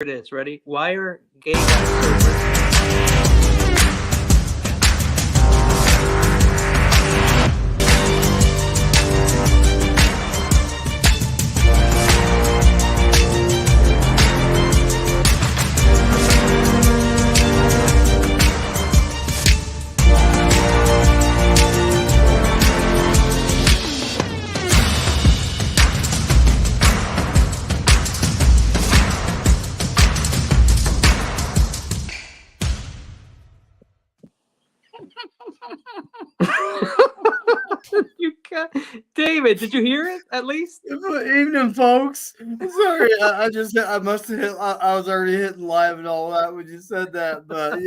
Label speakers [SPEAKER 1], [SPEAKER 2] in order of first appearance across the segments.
[SPEAKER 1] it is. Ready? Why are gay guys so you got David? Did you hear it? At least.
[SPEAKER 2] Evening, folks. Sorry, I must have hit. I was already hitting live and all that when you said that, but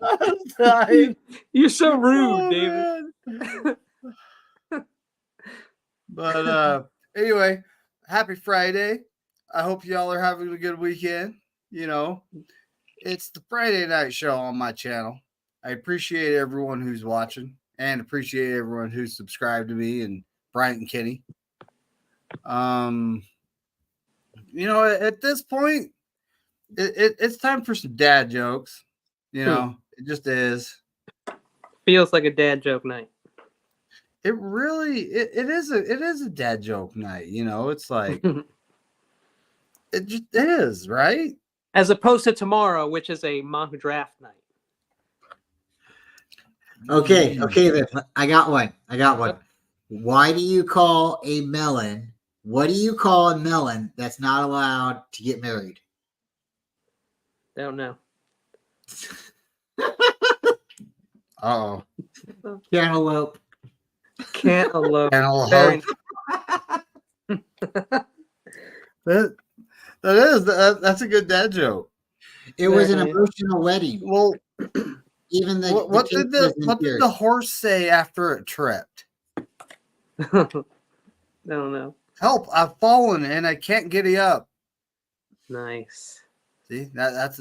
[SPEAKER 2] I was dying.
[SPEAKER 1] You're so rude, David.
[SPEAKER 2] But anyway, happy Friday. I hope y'all are having a good weekend. It's the Friday night show on my channel. I appreciate everyone who's watching and appreciate everyone who's subscribed to me and Bryant and Kenny. At this point, it's time for some dad jokes. It just is.
[SPEAKER 1] Feels like a dad joke night.
[SPEAKER 2] It really it is a dad joke night. It's like it just is, right?
[SPEAKER 1] As opposed to tomorrow, which is a mock draft night.
[SPEAKER 3] Okay, then. I got one. Why do you call a melon? What do you call a melon that's not allowed to get married?
[SPEAKER 1] Don't know.
[SPEAKER 2] Uh-oh.
[SPEAKER 3] Cantaloupe.
[SPEAKER 1] Cantaloupe.
[SPEAKER 2] That's a good dad joke.
[SPEAKER 3] It was an emotional wedding.
[SPEAKER 2] Well,
[SPEAKER 3] even
[SPEAKER 2] what did the horse say after it tripped?
[SPEAKER 1] I don't know.
[SPEAKER 2] Help! I've fallen and I can't get it up.
[SPEAKER 1] Nice.
[SPEAKER 2] See, that's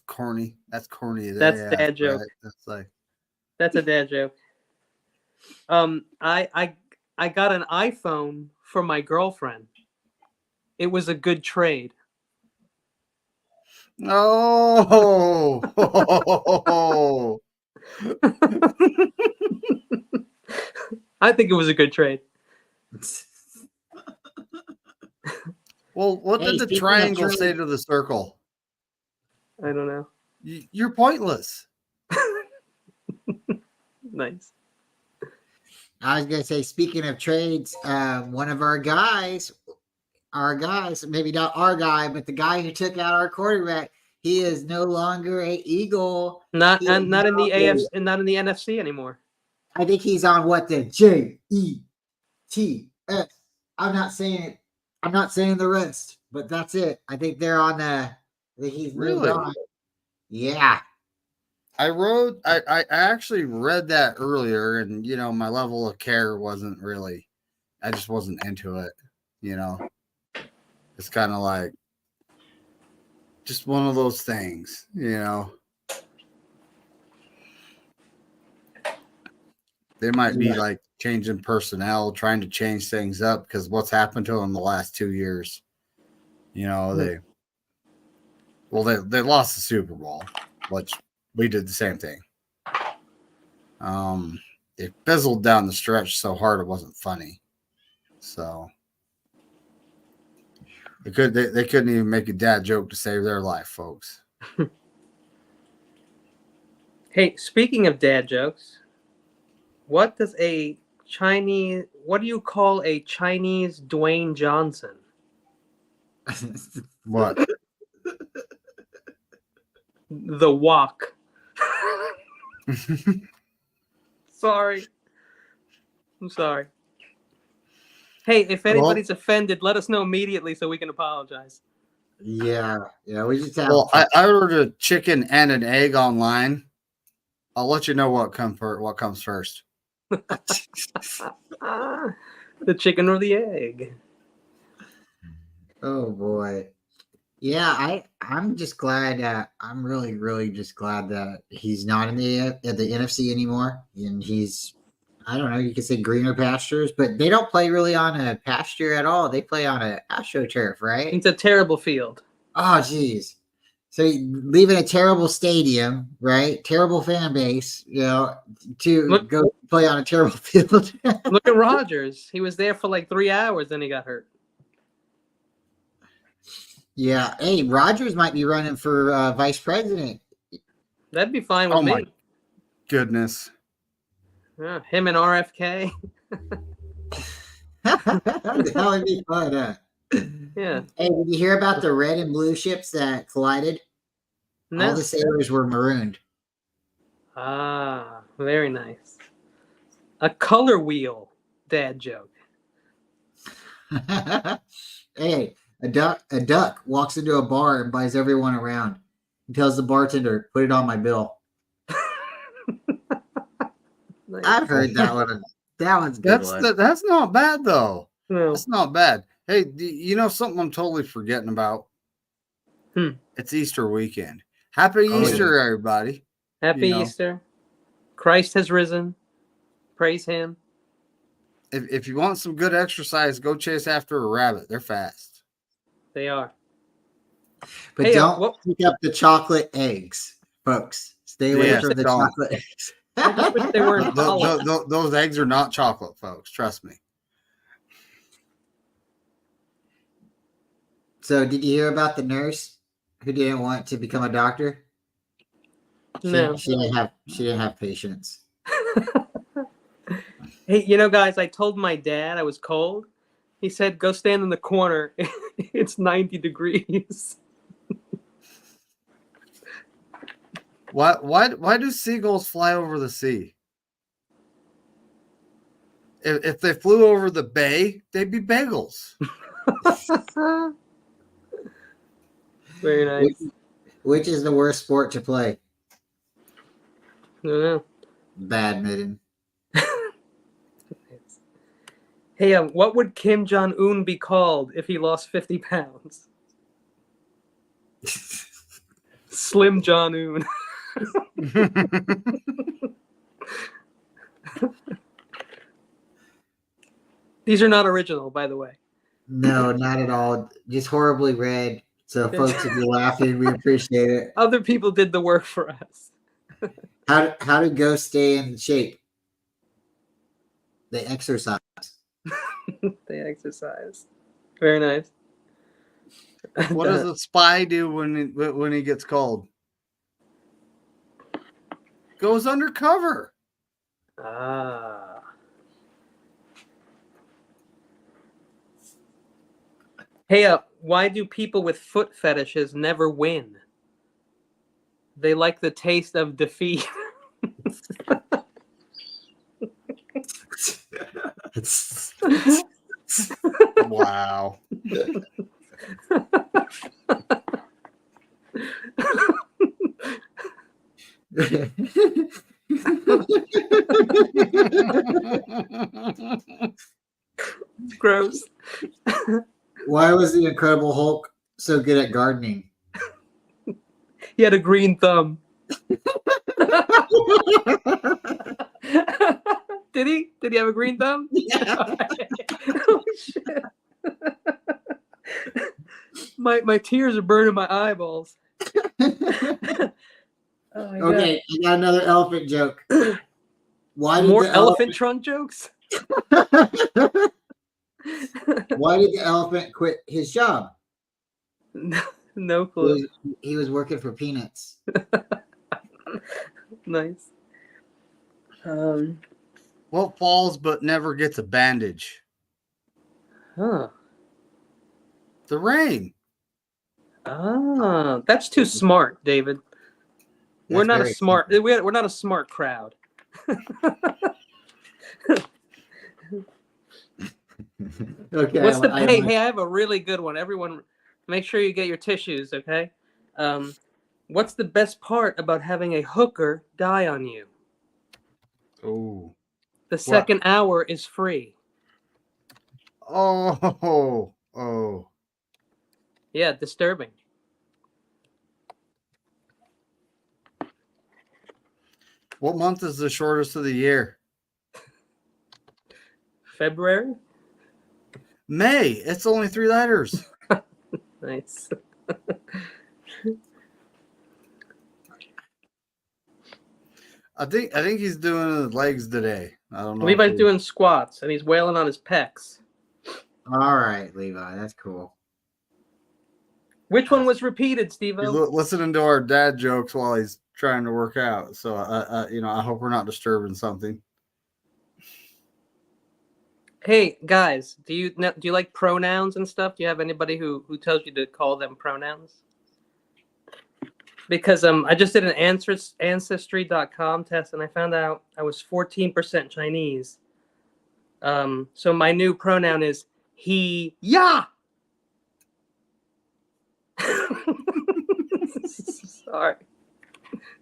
[SPEAKER 2] corny. That's corny.
[SPEAKER 1] That's dad joke.
[SPEAKER 2] Right?
[SPEAKER 1] That's a dad joke. I got an iPhone from my girlfriend. It was a good trade.
[SPEAKER 2] Oh.
[SPEAKER 1] I think it was a good trade.
[SPEAKER 2] Well, what did the triangle say to the circle?
[SPEAKER 1] I don't know.
[SPEAKER 2] You're pointless.
[SPEAKER 1] Nice.
[SPEAKER 3] I was going to say, speaking of trades, one of our guys, maybe not our guy, but the guy who took out our quarterback, he is no longer a Eagle.
[SPEAKER 1] Not in the AFC and not in the NFC anymore.
[SPEAKER 3] I think he's on what the JETS. I'm not saying it. I'm not saying the rest, but that's it. I think they're on the. I think he's moved on. Yeah.
[SPEAKER 2] I actually read that earlier, and my level of care wasn't really. I just wasn't into it. It's kind of like just one of those things, They might be like changing personnel, trying to change things up because what's happened to them the last 2 years. They lost the Super Bowl, which we did the same thing. It fizzled down the stretch so hard it wasn't funny. So they couldn't even make a dad joke to save their life, folks.
[SPEAKER 1] Hey, speaking of dad jokes, what do you call a Chinese Dwayne Johnson?
[SPEAKER 2] What?
[SPEAKER 1] The Wok. Sorry. I'm sorry. Hey, if anybody's offended, let us know immediately so we can apologize.
[SPEAKER 3] Yeah, we just have.
[SPEAKER 2] Well, I ordered a chicken and an egg online. I'll let you know what comes first.
[SPEAKER 1] The chicken or the egg?
[SPEAKER 3] Oh boy. Yeah, I'm just glad. I'm really, really just glad that he's not in the NFC anymore, and he's I don't know, you could say greener pastures, but they don't play really on a pasture at all. They play on a AstroTurf, right?
[SPEAKER 1] It's a terrible field.
[SPEAKER 3] Oh, geez. So leaving a terrible stadium, right? Terrible fan base, to go play on a terrible field.
[SPEAKER 1] Look at Rodgers. He was there for like 3 hours, then he got hurt.
[SPEAKER 3] Yeah. Hey, Rodgers might be running for vice president.
[SPEAKER 1] That'd be fine with
[SPEAKER 2] Oh my
[SPEAKER 1] me.
[SPEAKER 2] goodness.
[SPEAKER 1] Yeah, him and RFK.
[SPEAKER 3] That would be fun, huh?
[SPEAKER 1] Yeah.
[SPEAKER 3] Hey, did you hear about the red and blue ships that collided?
[SPEAKER 1] No.
[SPEAKER 3] All the sailors were marooned.
[SPEAKER 1] Ah, very nice. A color wheel dad joke.
[SPEAKER 3] Hey, a duck walks into a bar and buys everyone around. He tells the bartender, "Put it on my bill."
[SPEAKER 1] Nice.
[SPEAKER 3] I've heard that one. That one's a good one.
[SPEAKER 2] That's not bad though.
[SPEAKER 1] No.
[SPEAKER 2] That's not bad. Hey, you know something I'm totally forgetting about? It's Easter weekend. Happy Easter, everybody.
[SPEAKER 1] Happy Easter. Christ has risen. Praise him.
[SPEAKER 2] If you want some good exercise, go chase after a rabbit. They're fast.
[SPEAKER 1] They are.
[SPEAKER 3] But don't pick up the chocolate eggs, folks. Stay away from the chocolate eggs.
[SPEAKER 1] I just wish they weren't
[SPEAKER 2] those eggs are not chocolate, folks. Trust me.
[SPEAKER 3] So, did you hear about the nurse who didn't want to become a doctor?
[SPEAKER 1] No.
[SPEAKER 3] She didn't have patience.
[SPEAKER 1] Hey, guys, I told my dad I was cold. He said, "Go stand in the corner. It's 90 degrees."
[SPEAKER 2] Why do seagulls fly over the sea? If they flew over the bay, they'd be bagels.
[SPEAKER 1] Very nice.
[SPEAKER 3] Which is the worst sport to play?
[SPEAKER 1] I don't know.
[SPEAKER 3] Badminton.
[SPEAKER 1] Hey, what would Kim Jong-un be called if he lost 50 pounds? Slim Jong-un. These are not original, by the way.
[SPEAKER 3] No, not at all. Just horribly read. So, folks, if you're laughing, we appreciate it.
[SPEAKER 1] Other people did the work for us.
[SPEAKER 3] How do ghosts stay in shape? They exercise.
[SPEAKER 1] They exercise. Very nice.
[SPEAKER 2] What does a spy do when he gets cold? Goes undercover.
[SPEAKER 1] Ah. Hey, why do people with foot fetishes never win? They like the taste of defeat.
[SPEAKER 2] Wow.
[SPEAKER 1] Gross.
[SPEAKER 3] Why was the Incredible Hulk so good at gardening?
[SPEAKER 1] He had a green thumb. Did he? Did he have a green thumb?
[SPEAKER 3] Yeah.
[SPEAKER 1] Oh shit. My tears are burning my eyeballs. Oh, my
[SPEAKER 3] Okay, I got another elephant joke. Why did
[SPEAKER 1] More
[SPEAKER 3] the
[SPEAKER 1] elephant trunk jokes?
[SPEAKER 3] Why did the elephant quit his job?
[SPEAKER 1] No clue.
[SPEAKER 3] He was working for peanuts.
[SPEAKER 1] Nice.
[SPEAKER 2] What falls but never gets a bandage?
[SPEAKER 1] Huh.
[SPEAKER 2] The rain.
[SPEAKER 1] Ah, that's too smart, David. We're not a smart. We're not a smart crowd.
[SPEAKER 3] Okay.
[SPEAKER 1] What's the hey? I have a really good one. Everyone, make sure you get your tissues. Okay. What's the best part about having a hooker die on you?
[SPEAKER 2] Oh.
[SPEAKER 1] The second hour is free.
[SPEAKER 2] Oh.
[SPEAKER 1] Yeah, disturbing.
[SPEAKER 2] What month is the shortest of the year?
[SPEAKER 1] February?
[SPEAKER 2] May. It's only 3 letters.
[SPEAKER 1] Nice.
[SPEAKER 2] I think he's doing his legs today. I don't know.
[SPEAKER 1] Levi's doing squats and he's wailing on his pecs.
[SPEAKER 3] All right, Levi, that's cool.
[SPEAKER 1] Which one was repeated, Steve?
[SPEAKER 2] He's listening to our dad jokes while he's trying to work out. So, I hope we're not disturbing something.
[SPEAKER 1] Hey guys, do you like pronouns and stuff? Do you have anybody who tells you to call them pronouns? Because I just did an ancestry.com test and I found out I was 14% Chinese. So my new pronoun is he, ya.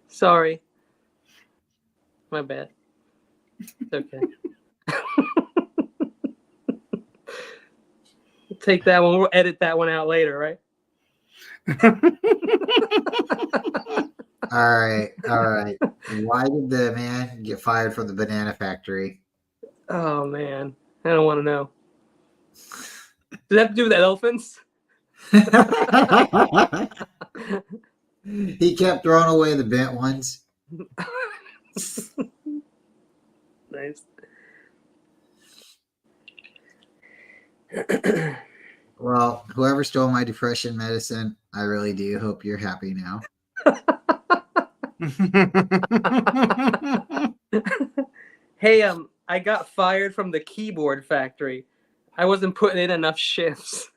[SPEAKER 1] Sorry. My bad. It's okay. Take that one. We'll edit that one out later, right?
[SPEAKER 3] All right. Why did the man get fired from the banana factory?
[SPEAKER 1] Oh man, I don't want to know. Does that have to do with elephants?
[SPEAKER 3] He kept throwing away the bent ones.
[SPEAKER 1] Nice.
[SPEAKER 3] Well, whoever stole my depression medicine, I really do hope you're happy now.
[SPEAKER 1] Hey, I got fired from the keyboard factory. I wasn't putting in enough shifts.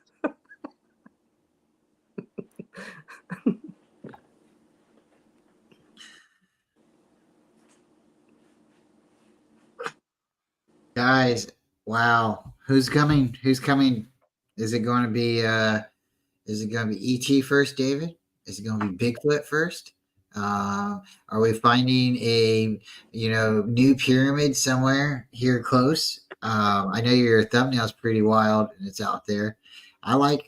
[SPEAKER 3] Guys, wow. Who's coming? Is it going to be ET first, David? Is it going to be Bigfoot first? Are we finding a new pyramid somewhere here close? I know your thumbnail's pretty wild and it's out there. I like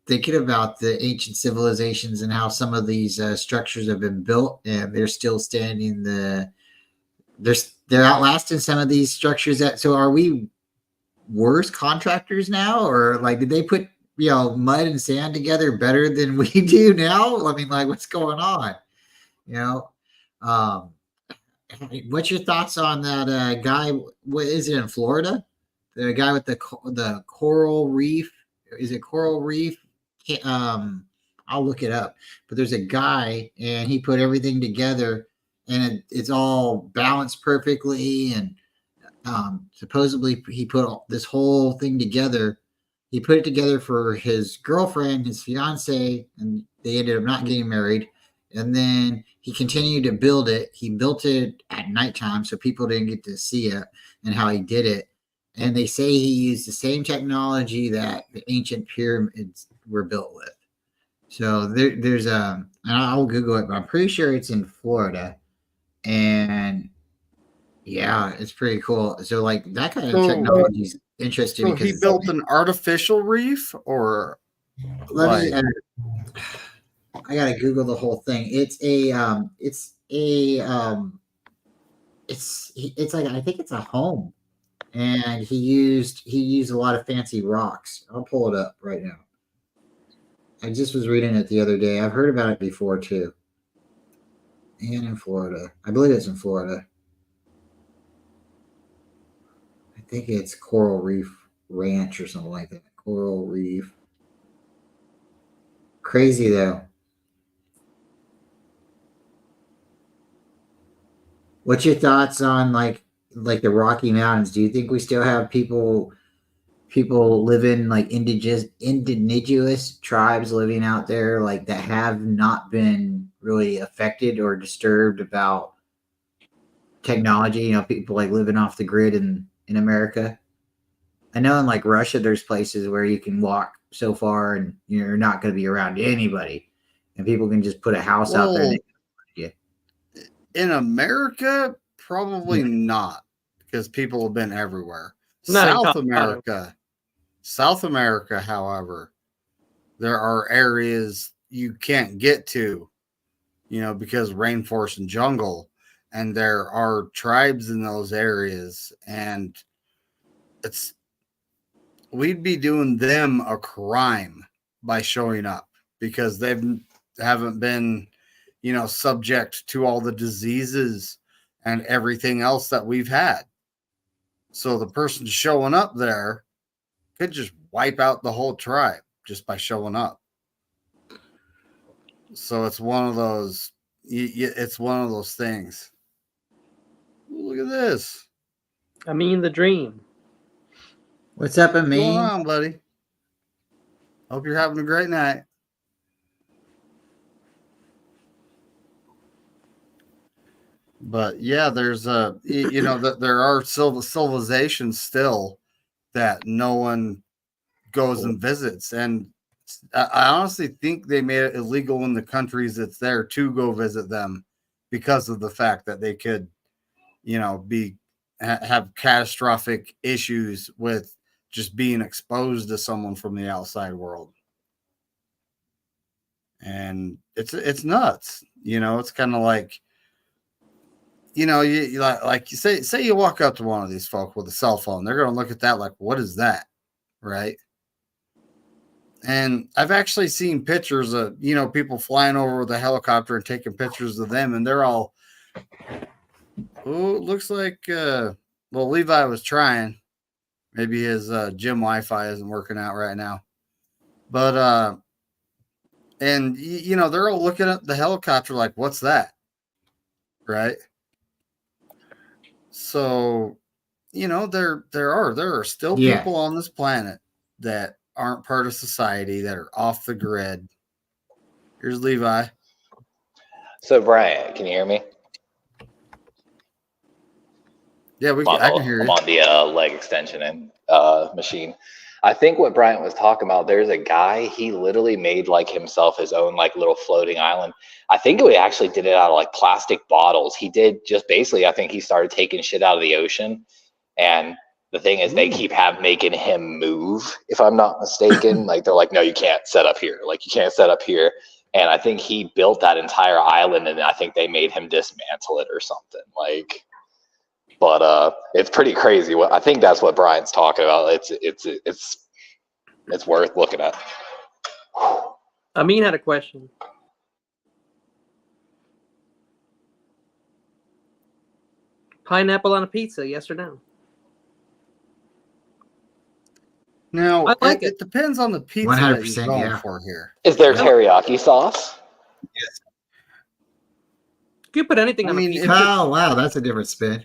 [SPEAKER 3] thinking about the ancient civilizations and how some of these structures have been built and they're still standing. They're outlasting some of these structures. So are we worse contractors now, or like did they put mud and sand together better than we do now? I mean, like what's going on? What's your thoughts on that guy? What is it in Florida? The guy with the coral reef. Is it coral reef? I'll look it up. But there's a guy, and he put everything together, and it's all balanced perfectly. And supposedly, he put this whole thing together. He put it together for his girlfriend, his fiance, and they ended up not getting married. And then he continued to build it. He built it at nighttime so people didn't get to see it and how he did it. And they say he used the same technology that the ancient pyramids were built with. So there's and I'll Google it, but I'm pretty sure it's in Florida. And yeah, it's pretty cool. So like that kind of technology is interesting.
[SPEAKER 2] So he built an artificial reef, or
[SPEAKER 3] let me. I gotta Google the whole thing. It's like I think it's a home, and he used a lot of fancy rocks. I'll pull it up right now. I just was reading it the other day. I've heard about it before too. And in Florida, I believe it's in Florida. I think it's Coral Reef Ranch or something like that. Coral Reef. Crazy though. What's your thoughts on like the Rocky Mountains? Do you think we still have people living like indigenous tribes living out there like that have not been really affected or disturbed about technology? People like living off the grid in America. I know in like Russia, there's places where you can walk so far and you're not going to be around anybody, and people can just put a house out there.
[SPEAKER 2] In America, probably not, because people have been everywhere. South America, however, there are areas you can't get to, because rainforest and jungle, and there are tribes in those areas, and we'd be doing them a crime by showing up because haven't been, subject to all the diseases and everything else that we've had. So the person showing up there could just wipe out the whole tribe just by showing up. So it's one of those. It's one of those things. Look at this.
[SPEAKER 1] I mean, the dream.
[SPEAKER 3] What's up,
[SPEAKER 2] What's going
[SPEAKER 3] Amin?
[SPEAKER 2] on, buddy? Hope you're having a great night. But yeah, there's that there are civilizations still that no one goes and visits, and I honestly think they made it illegal in the countries that's there to go visit them because of the fact that they could, have catastrophic issues with just being exposed to someone from the outside world. And it's nuts. It's kind of like, you like you say you walk up to one of these folk with a cell phone, they're going to look at that like, what is that? Right. And I've actually seen pictures of, people flying over with a helicopter and taking pictures of them. And they're all, oh, it looks like, Levi was trying. Maybe his gym Wi-Fi isn't working out right now. But, and, they're all looking at the helicopter like, what's that? Right. So, there are still people on this planet that aren't part of society, that are off the grid. Here's Levi.
[SPEAKER 4] So, Brian, can you hear me?
[SPEAKER 2] Yeah, I can hear you.
[SPEAKER 4] I'm on the leg extension and machine. I think what Bryant was talking about, there's a guy, he literally made like himself his own like little floating island. I think he actually did it out of like plastic bottles. He did just basically, I think he started taking shit out of the ocean. And the thing is, they keep making him move, if I'm not mistaken. Like, they're like, no, you can't set up here. Like, you can't set up here. And I think he built that entire island, and I think they made him dismantle it or something. Like, but it's pretty crazy. I think that's what Brian's talking about. It's worth looking at.
[SPEAKER 1] Amin had a question. Pineapple on a pizza, yes or no?
[SPEAKER 2] Now,
[SPEAKER 1] I like
[SPEAKER 2] it depends on the pizza that you're going for here.
[SPEAKER 4] Is there teriyaki sauce?
[SPEAKER 2] Yes.
[SPEAKER 1] You could put anything on a pizza.
[SPEAKER 3] Oh, wow, that's a different spin.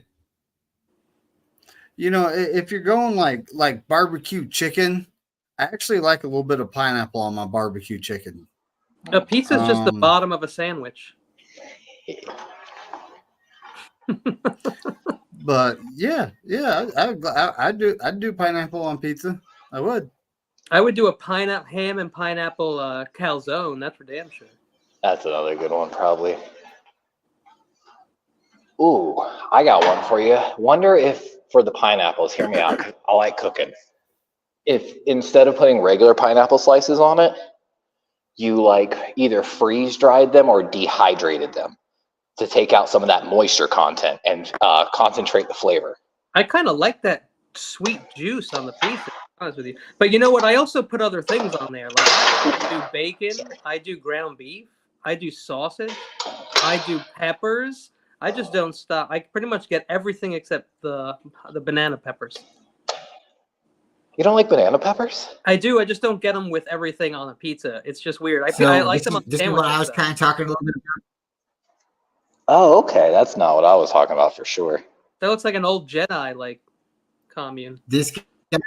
[SPEAKER 2] If you're going like barbecue chicken, I actually like a little bit of pineapple on my barbecue chicken.
[SPEAKER 1] A pizza is just the bottom of a sandwich.
[SPEAKER 2] But yeah, I'd do pineapple on pizza. I would
[SPEAKER 1] do a ham and pineapple calzone. That's for damn sure.
[SPEAKER 4] That's another good one, probably. Ooh, I got one for you. Wonder if for the pineapples, hear me out. I like cooking. If instead of putting regular pineapple slices on it, you like either freeze dried them or dehydrated them to take out some of that moisture content and concentrate the flavor.
[SPEAKER 1] I kind of like that sweet juice on the pizza, to be honest with you. But you know what? I also put other things on there. Like I do bacon, I do ground beef, I do sausage, I do peppers. I just don't stop. I pretty much get everything except the banana peppers.
[SPEAKER 4] You don't like banana peppers?
[SPEAKER 1] I do. I just don't get them with everything on a pizza. It's just weird. I like them on
[SPEAKER 3] This is what I was kind of talking a little bit about.
[SPEAKER 4] Oh, okay. That's not what I was talking about for sure.
[SPEAKER 1] That looks like an old Jedi like commune.
[SPEAKER 3] This guy,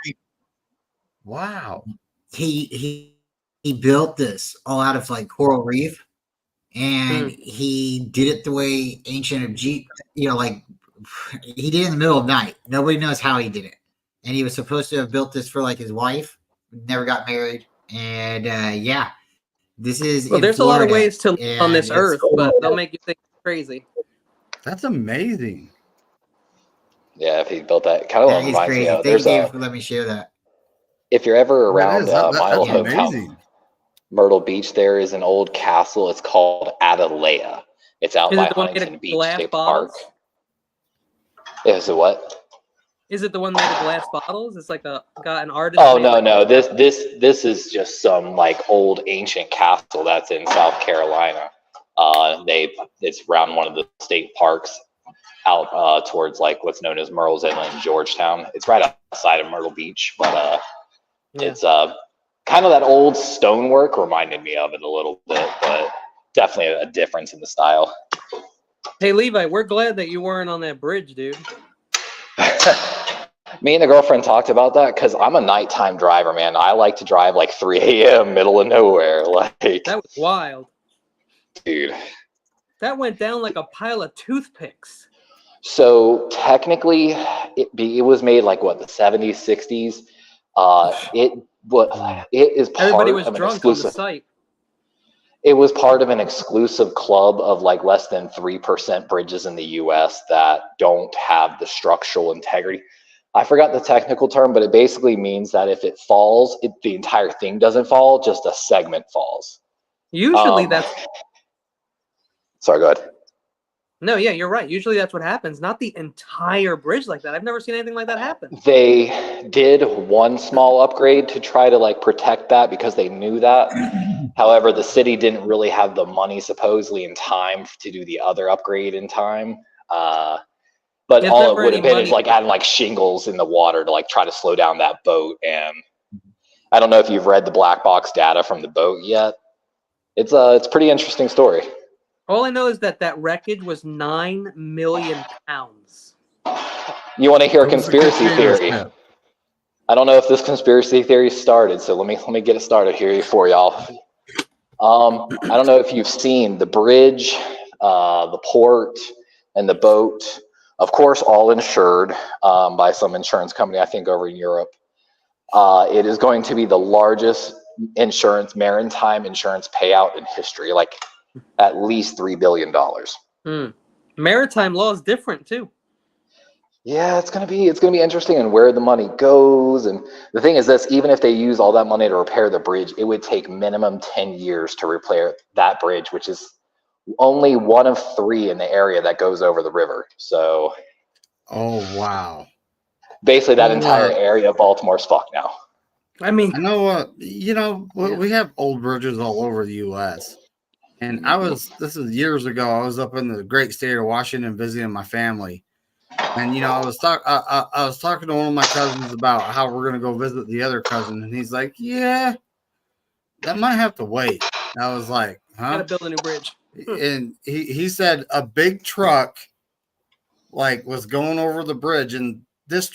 [SPEAKER 2] wow.
[SPEAKER 3] He built this all out of like coral reef, and he did it the way ancient Egypt, like he did it in the middle of the night. Nobody knows how he did it, and he was supposed to have built this for like his wife, never got married, and this is.
[SPEAKER 1] Well, there's
[SPEAKER 3] Florida,
[SPEAKER 1] a lot of ways to live on this earth, but they'll make you think crazy.
[SPEAKER 2] That's amazing.
[SPEAKER 4] Yeah, if he built that, kind of reminds me of.
[SPEAKER 3] Thank you for letting me share that.
[SPEAKER 4] If you're ever around my old
[SPEAKER 2] amazing.
[SPEAKER 4] hometown, Myrtle Beach, there is an old castle. It's called Adelaide. It's out by Huntington Beach State Park. Is it what?
[SPEAKER 1] Is it the one made of glass bottles? It's like got an artist.
[SPEAKER 4] Oh no. This is just some like old ancient castle that's in South Carolina. It's around one of the state parks out towards like what's known as Murrells Inlet, Georgetown. It's right outside of Myrtle Beach, but it's kind of that old stonework reminded me of it a little bit, but definitely a difference in the style.
[SPEAKER 1] Hey Levi, we're glad that you weren't on that bridge, dude.
[SPEAKER 4] Me and the girlfriend talked about that because I'm a nighttime driver, man. I like to drive like 3 a.m. middle of nowhere. Like
[SPEAKER 1] that was wild,
[SPEAKER 4] dude.
[SPEAKER 1] That went down like a pile of toothpicks.
[SPEAKER 4] So technically, it was made like what, the 70s, 60s. It is part
[SPEAKER 1] Everybody was
[SPEAKER 4] of an
[SPEAKER 1] drunk
[SPEAKER 4] exclusive.
[SPEAKER 1] on the site.
[SPEAKER 4] It was part of an exclusive club of like less than 3% bridges in the U.S. that don't have the structural integrity. I forgot the technical term, but it basically means that if it falls, the entire thing doesn't fall, just a segment falls.
[SPEAKER 1] Usually that's.
[SPEAKER 4] Sorry, go ahead.
[SPEAKER 1] No, yeah, you're right. Usually that's what happens. Not the entire bridge like that. I've never seen anything like that happen.
[SPEAKER 4] They did one small upgrade to try to like protect that because they knew that. However, the city didn't really have the money supposedly in time to do the other upgrade in time. But all it would have been is like adding like shingles in the water to like try to slow down that boat. And I don't know if you've read the black box data from the boat yet. It's a pretty interesting story.
[SPEAKER 1] All I know is that wreckage was 9 million pounds.
[SPEAKER 4] You want to hear a conspiracy theory? I don't know if this conspiracy theory started, so let me get it started here for y'all. I don't know if you've seen the bridge, the port, and the boat. Of course, all insured by some insurance company, I think, over in Europe. It is going to be the largest maritime insurance payout in history, like at least $3 billion.
[SPEAKER 1] Maritime law is different too.
[SPEAKER 4] Yeah, it's gonna be interesting and where the money goes. And the thing is this, even if they use all that money to repair the bridge, it would take minimum 10 years to repair that bridge, which is only one of 3 in the area that goes over the river. So
[SPEAKER 2] wow.
[SPEAKER 4] Basically that entire area of Baltimore is fucked now.
[SPEAKER 2] I mean, I know we have old bridges all over the US. And this is years ago, I was up in the great state of Washington visiting my family. And I was talking to one of my cousins about how we're gonna go visit the other cousin, and he's like, "Yeah, that might have to wait." And I was like, "Huh?"
[SPEAKER 1] Gotta build a new bridge.
[SPEAKER 2] And he said a big truck like was going over the bridge, and these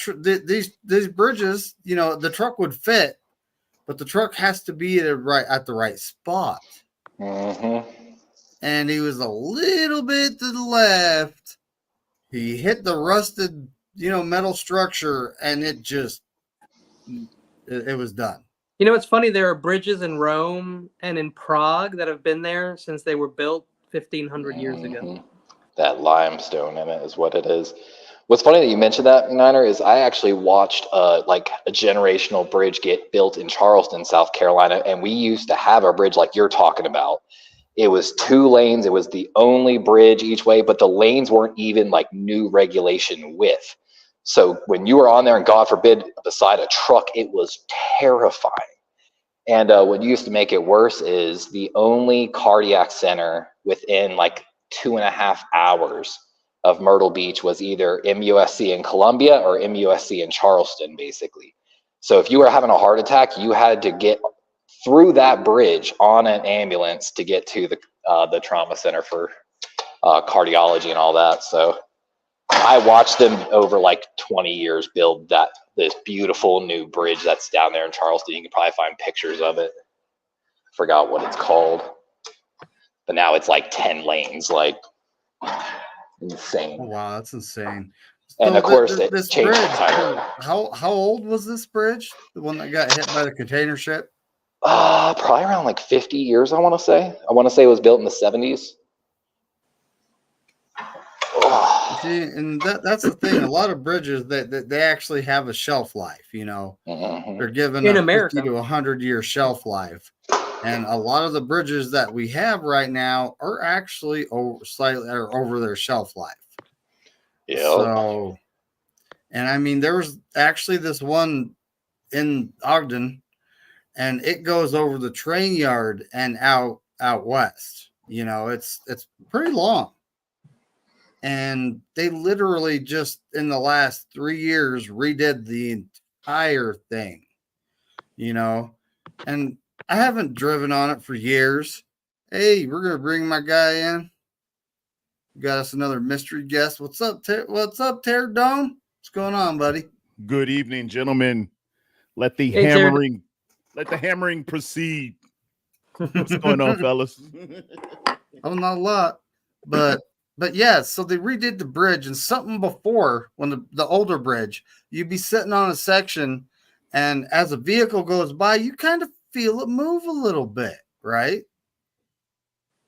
[SPEAKER 2] bridges, the truck would fit, but the truck has to be at the right spot.
[SPEAKER 4] Mm-hmm.
[SPEAKER 2] And he was a little bit to the left. He hit the rusted, metal structure, and it was done.
[SPEAKER 1] It's funny. There are bridges in Rome and in Prague that have been there since they were built 1,500 years ago.
[SPEAKER 4] That limestone in it is what it is. What's funny that you mentioned that, Niner, is I actually watched like a generational bridge get built in Charleston, South Carolina, and we used to have a bridge like you're talking about. It was 2 lanes. It was the only bridge each way, but the lanes weren't even like new regulation width. So when you were on there, and God forbid, beside a truck, it was terrifying. And what used to make it worse is the only cardiac center within like 2.5 hours of Myrtle Beach was either MUSC in Columbia or MUSC in Charleston, basically. So if you were having a heart attack, you had to get through that bridge on an ambulance to get to the trauma center for cardiology and all that. So I watched them over like 20 years build this beautiful new bridge that's down there in Charleston. You can probably find pictures of it. Forgot what it's called, but now it's like 10 lanes, like insane.
[SPEAKER 2] Oh, wow, that's insane.
[SPEAKER 4] And
[SPEAKER 2] so
[SPEAKER 4] of course,
[SPEAKER 2] this bridge. How old was this bridge? The one that got hit by the container ship?
[SPEAKER 4] Probably around like 50 years, I want to say. I want to say it was built in the 70s.
[SPEAKER 2] See, and that's the thing. A lot of bridges that they actually have a shelf life.
[SPEAKER 4] Mm-hmm.
[SPEAKER 2] They're given
[SPEAKER 1] in
[SPEAKER 2] a
[SPEAKER 1] America
[SPEAKER 2] 50 to 100-year shelf life, and a lot of the bridges that we have right now are actually slightly over their shelf life.
[SPEAKER 4] Yeah.
[SPEAKER 2] So And I mean, there was actually this one in Ogden, and it goes over the train yard and out west. You know, it's pretty long. And they literally just in the last 3 years redid the entire thing. You know, and I haven't driven on it for years. Hey, we're gonna bring my guy in. We got us another mystery guest. What's up, What's up, Terry Dome? What's going on, buddy?
[SPEAKER 5] Good evening, gentlemen. Let the
[SPEAKER 1] Hey, Terry.
[SPEAKER 5] hammering proceed. What's going on, fellas?
[SPEAKER 2] Oh, not a lot, but yeah. So they redid the bridge, and something before when the older bridge, you'd be sitting on a section, and as a vehicle goes by, you kind of feel it move a little bit, right?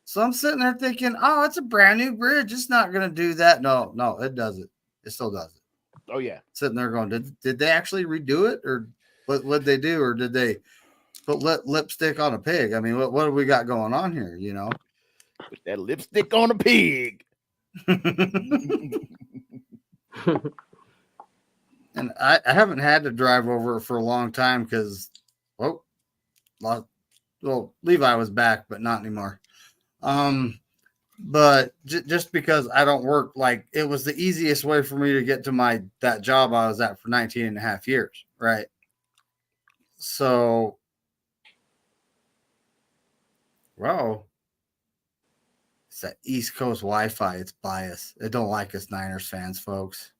[SPEAKER 2] So I'm sitting there thinking, oh, it's a brand new bridge. It's not going to do that. No, it does it. It still does it.
[SPEAKER 5] Oh yeah.
[SPEAKER 2] Sitting there going, did they actually redo it, or what did they do, or did they put lipstick on a pig? I mean, what do we got going on here? You know,
[SPEAKER 5] Put that lipstick on a pig.
[SPEAKER 2] And I haven't had to drive over it for a long time because, well, Levi was back, but not anymore. But just because I don't work, like, it was the easiest way for me to get to that job I was at for 19 and a half years, right? So, well, it's that East Coast Wi-Fi. It's biased. It don't like us Niners fans, folks.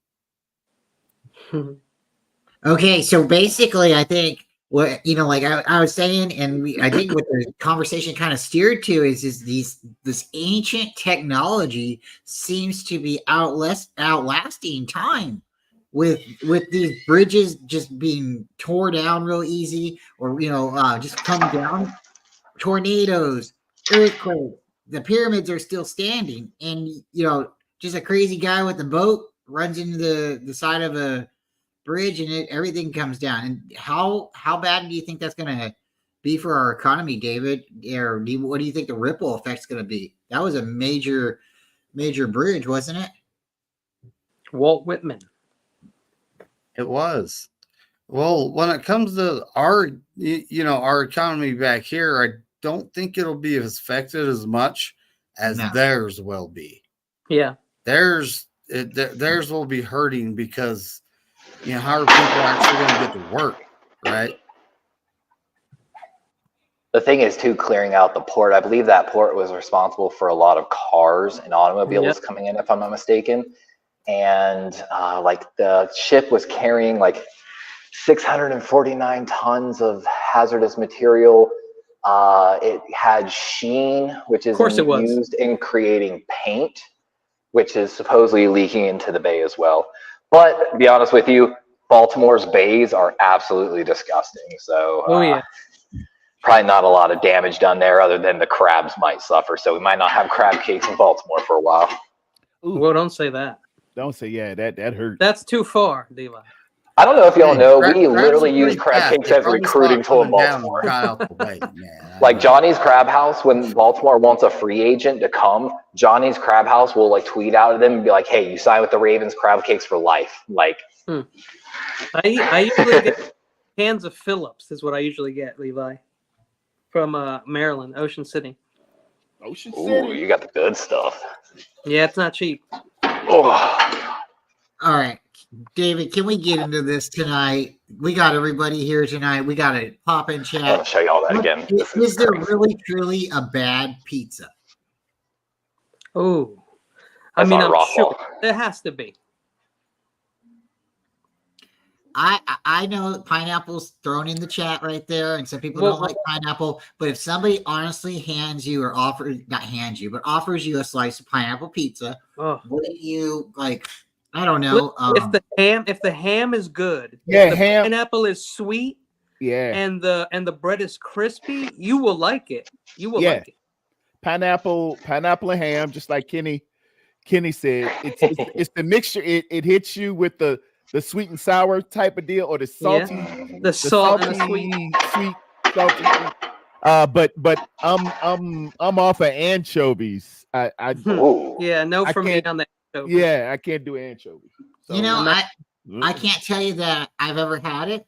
[SPEAKER 3] Okay, so basically, I think what like I was saying, and I think what the conversation kind of steered to is this ancient technology seems to be outlasting time with these bridges just being torn down real easy, or just come down, tornadoes, earthquakes. The pyramids are still standing, and just a crazy guy with a boat runs into the side of a bridge and everything comes down. And how bad do you think that's going to be for our economy, David? Or what do you think the ripple effect's going to be? That was a major bridge, wasn't it?
[SPEAKER 1] Walt Whitman.
[SPEAKER 2] It was. Well, when it comes to our economy back here, I don't think it'll be affected as much as theirs will be.
[SPEAKER 1] Yeah.
[SPEAKER 2] Theirs will be hurting because, how are people actually going to get to work, right?
[SPEAKER 4] The thing is, too, clearing out the port. I believe that port was responsible for a lot of cars and automobiles coming in, if I'm not mistaken. And like the ship was carrying like 649 tons of hazardous material. It had sheen, which is used in creating paint, which is supposedly leaking into the bay as well. But to be honest with you, Baltimore's bays are absolutely disgusting. So probably not a lot of damage done there other than the crabs might suffer. So we might not have crab cakes in Baltimore for a while.
[SPEAKER 1] Ooh. Well, don't say that.
[SPEAKER 5] Don't say, that hurt.
[SPEAKER 1] That's too far, Levi.
[SPEAKER 4] I don't know if y'all know, we literally use crab cakes as a recruiting tool in Baltimore. Like Johnny's Crab House, when Baltimore wants a free agent to come, Johnny's Crab House will like tweet out at them and be like, "Hey, you sign with the Ravens, crab cakes for life." Like,
[SPEAKER 1] I usually get cans of Phillips is what I usually get, Levi, from Maryland, Ocean City.
[SPEAKER 5] Ocean City.
[SPEAKER 4] Ooh, you got the good stuff.
[SPEAKER 1] Yeah, it's not cheap.
[SPEAKER 4] Oh.
[SPEAKER 3] All right. David, can we get into this tonight? We got everybody here tonight. We got to pop in chat.
[SPEAKER 4] I'll show you all that again.
[SPEAKER 3] Is there really, truly a bad pizza?
[SPEAKER 1] Oh, I mean, I'm sure there has to be.
[SPEAKER 3] I know pineapple's thrown in the chat right there, and some people don't like pineapple. But if somebody honestly offers you a slice of pineapple pizza, wouldn't you like? I don't know.
[SPEAKER 1] If the ham is good, pineapple is sweet, and the bread is crispy, you will like it. You will like it.
[SPEAKER 5] Pineapple and ham, just like Kenny said. It's the mixture. It hits you with the sweet and sour type of deal, or the salty,
[SPEAKER 1] the salt and the
[SPEAKER 5] sweet, salty. But I'm off of anchovies.
[SPEAKER 1] No for me on that.
[SPEAKER 5] Yeah, I can't do anchovies. So,
[SPEAKER 3] I can't tell you that I've ever had it.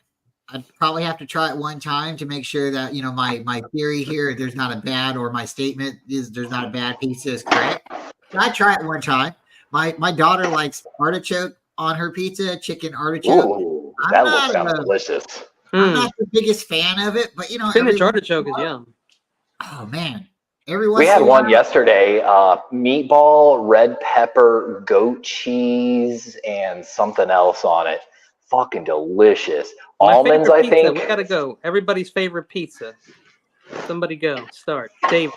[SPEAKER 3] I'd probably have to try it one time to make sure that my theory here, there's not a bad, or my statement is there's not a bad pizza is correct. I try it one time. My daughter likes artichoke on her pizza, chicken artichoke.
[SPEAKER 4] Ooh, that sounds delicious.
[SPEAKER 3] I'm not the biggest fan of it, but
[SPEAKER 1] spinach artichoke is yum.
[SPEAKER 3] Oh man. Every
[SPEAKER 4] We had one yesterday, meatball, red pepper, goat cheese, and something else on it. Fucking delicious. Almonds, I think.
[SPEAKER 1] We gotta go. Everybody's favorite pizza. Somebody go. Start. David,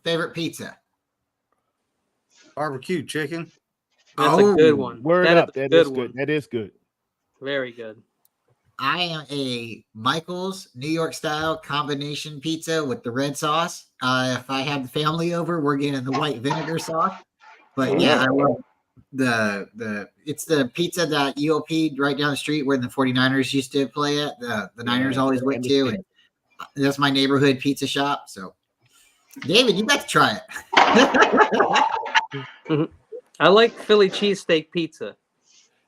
[SPEAKER 3] favorite pizza.
[SPEAKER 2] Barbecue chicken.
[SPEAKER 1] That's a good one.
[SPEAKER 5] Word up. That is good. That is good.
[SPEAKER 1] Very good.
[SPEAKER 3] I am a Michael's New York style combination pizza with the red sauce. If I have the family over, we're getting the white vinegar sauce. But yeah, I love it's the pizza that UOP right down the street where the 49ers used to play at. The Niners always went to, and that's my neighborhood pizza shop. So David, you got to try it.
[SPEAKER 1] I like Philly cheesesteak pizza.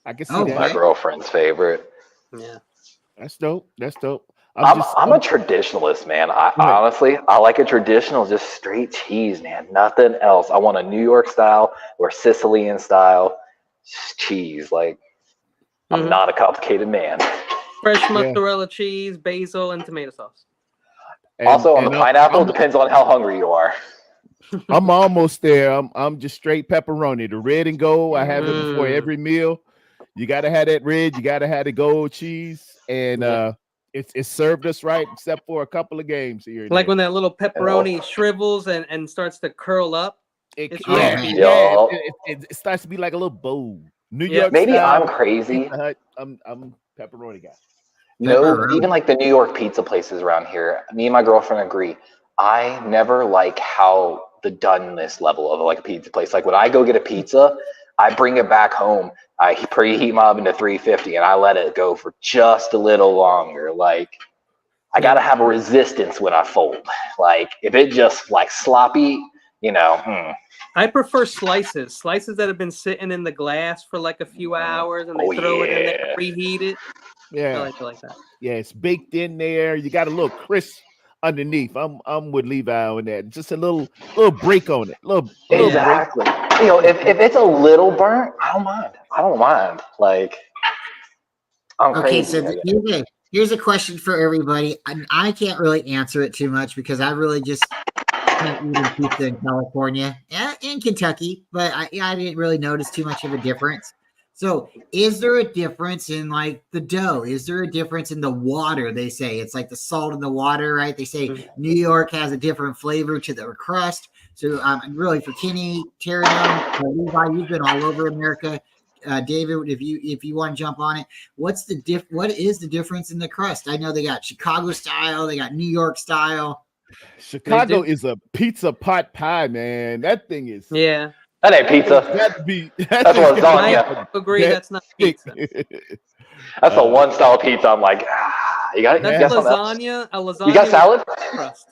[SPEAKER 5] I can see that.
[SPEAKER 4] My girlfriend's favorite.
[SPEAKER 1] Yeah.
[SPEAKER 5] That's dope. That's dope.
[SPEAKER 4] I'm a traditionalist, man. Honestly, I like a traditional, just straight cheese, man. Nothing else. I want a New York style or Sicilian style cheese. Like, I'm not a complicated man.
[SPEAKER 1] Fresh mozzarella cheese, basil, and tomato sauce.
[SPEAKER 4] Also, on the pineapple, depends on how hungry you are.
[SPEAKER 5] I'm almost there. I'm just straight pepperoni. The red and gold, I have it before every meal. You got to have that red. You got to have the gold cheese. And it's served us right, except for a couple of games here.
[SPEAKER 1] Like when that little pepperoni shrivels and starts to curl up.
[SPEAKER 5] It starts to be like a little bowl. New York
[SPEAKER 4] maybe
[SPEAKER 5] style,
[SPEAKER 4] I'm crazy.
[SPEAKER 5] I'm pepperoni guy.
[SPEAKER 4] No, even like the New York pizza places around here, me and my girlfriend agree. I never like how the doneness level of like a pizza place. Like when I go get a pizza, I bring it back home. I preheat my oven to 350 and I let it go for just a little longer. Like I got to have a resistance when I fold. Like if it just like sloppy,
[SPEAKER 1] I prefer slices that have been sitting in the glass for like a few hours and they throw it in there, preheat it.
[SPEAKER 5] Yeah.
[SPEAKER 1] I like it like that. Yeah,
[SPEAKER 5] it's baked in there. You got a little crisp underneath. I'm with Levi on that. Just a little break on it.
[SPEAKER 4] Exactly. Break. If it's a little burnt, I don't mind. Like I'm crazy.
[SPEAKER 3] Okay, so here's a question for everybody. I can't really answer it too much because I really just can't eat pizza in California and in Kentucky, but I didn't really notice too much of a difference. So is there a difference in like the dough? Is there a difference in the water? They say it's like the salt in the water, right? They say New York has a different flavor to the crust. So really for Kenny, Terry, Levi, you've been all over America. David, if you want to jump on it, what is the difference in the crust? I know they got Chicago style, they got New York style.
[SPEAKER 5] Chicago is a pizza pot pie, man. That thing is
[SPEAKER 4] That ain't pizza. That's lasagna.
[SPEAKER 1] I agree. That's not pizza.
[SPEAKER 4] That's the one style pizza. I'm like, you got it.
[SPEAKER 1] That's lasagna. A lasagna.
[SPEAKER 4] You got salad?
[SPEAKER 1] Crust.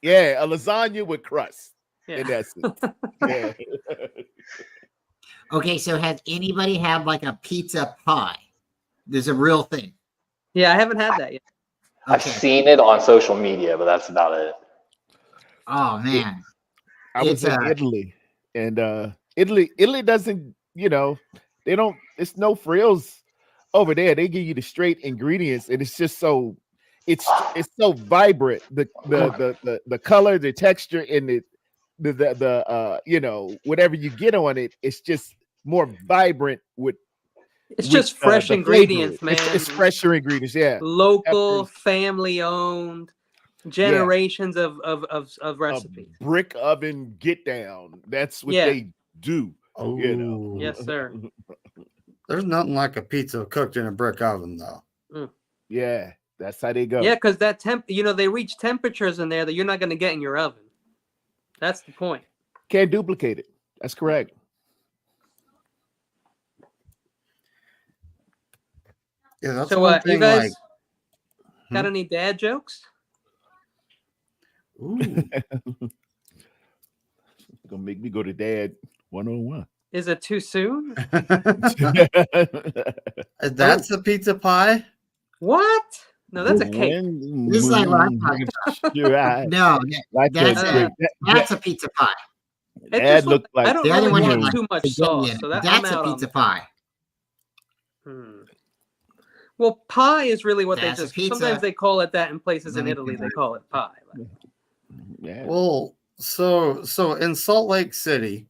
[SPEAKER 5] Yeah, a lasagna with crust.
[SPEAKER 1] Yeah.
[SPEAKER 5] In essence. Yeah.
[SPEAKER 3] Okay, so has anybody had like a pizza pie? There's a real thing.
[SPEAKER 1] Yeah, I haven't had that yet.
[SPEAKER 4] I've seen it on social media, but that's about it.
[SPEAKER 3] Oh man,
[SPEAKER 5] I was in Italy. And Italy doesn't, they don't. It's no frills over there. They give you the straight ingredients, and it's just so it's so vibrant. The color, the texture, and the whatever you get on it, it's just more vibrant with.
[SPEAKER 1] It's just fresh ingredients, man.
[SPEAKER 5] It's fresher ingredients, yeah.
[SPEAKER 1] Local, family owned. Generations of recipes.
[SPEAKER 5] A brick oven get down. That's what they do.
[SPEAKER 1] Yes, sir.
[SPEAKER 2] There's nothing like a pizza cooked in a brick oven, though.
[SPEAKER 5] Yeah, that's how they go.
[SPEAKER 1] Yeah, because that they reach temperatures in there that you're not going to get in your oven. That's the point.
[SPEAKER 5] Can't duplicate it. That's correct.
[SPEAKER 2] Yeah, that's
[SPEAKER 1] so.
[SPEAKER 2] one thing.
[SPEAKER 1] You guys got any dad jokes?
[SPEAKER 2] Ooh.
[SPEAKER 5] Gonna make me go to dad 101.
[SPEAKER 1] Is it too soon?
[SPEAKER 2] That's a pizza pie.
[SPEAKER 1] What? No, that's a cake.
[SPEAKER 3] This is like what I'm talking about. No, that's a pizza pie.
[SPEAKER 1] It just looked like, I don't
[SPEAKER 3] the
[SPEAKER 1] really
[SPEAKER 3] other one
[SPEAKER 1] want
[SPEAKER 3] had
[SPEAKER 1] too much sauce, so
[SPEAKER 3] that's a pizza pie.
[SPEAKER 1] Well, pie is really what
[SPEAKER 3] that's
[SPEAKER 1] they just. Sometimes they call it that in places in Italy. They call it pie.
[SPEAKER 2] Yeah. Well, so in Salt Lake City,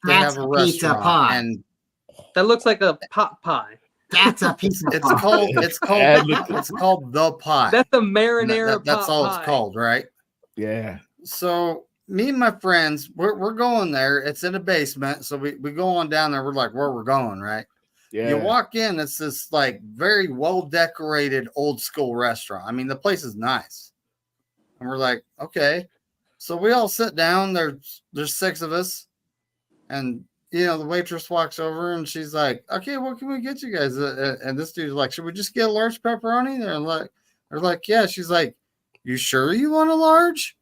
[SPEAKER 2] they have a restaurant,
[SPEAKER 3] pie.
[SPEAKER 2] And
[SPEAKER 1] that looks like a pot pie.
[SPEAKER 3] That's a pizza pie.
[SPEAKER 2] It's called the pie.
[SPEAKER 1] That's the marinara.
[SPEAKER 2] That's all
[SPEAKER 1] pie.
[SPEAKER 2] It's called, right?
[SPEAKER 5] Yeah.
[SPEAKER 2] So me and my friends, we're going there. It's in a basement, so we go on down there. We're like, where we're going, right?
[SPEAKER 5] Yeah.
[SPEAKER 2] You walk in, it's this like very well decorated old school restaurant. I mean, the place is nice. And we're like, okay. So we all sit down. There's 6 of us. And, the waitress walks over and she's like, okay, what can we get you guys? And this dude's like, should we just get a large pepperoni? They're like, yeah. She's like, you sure you want a large?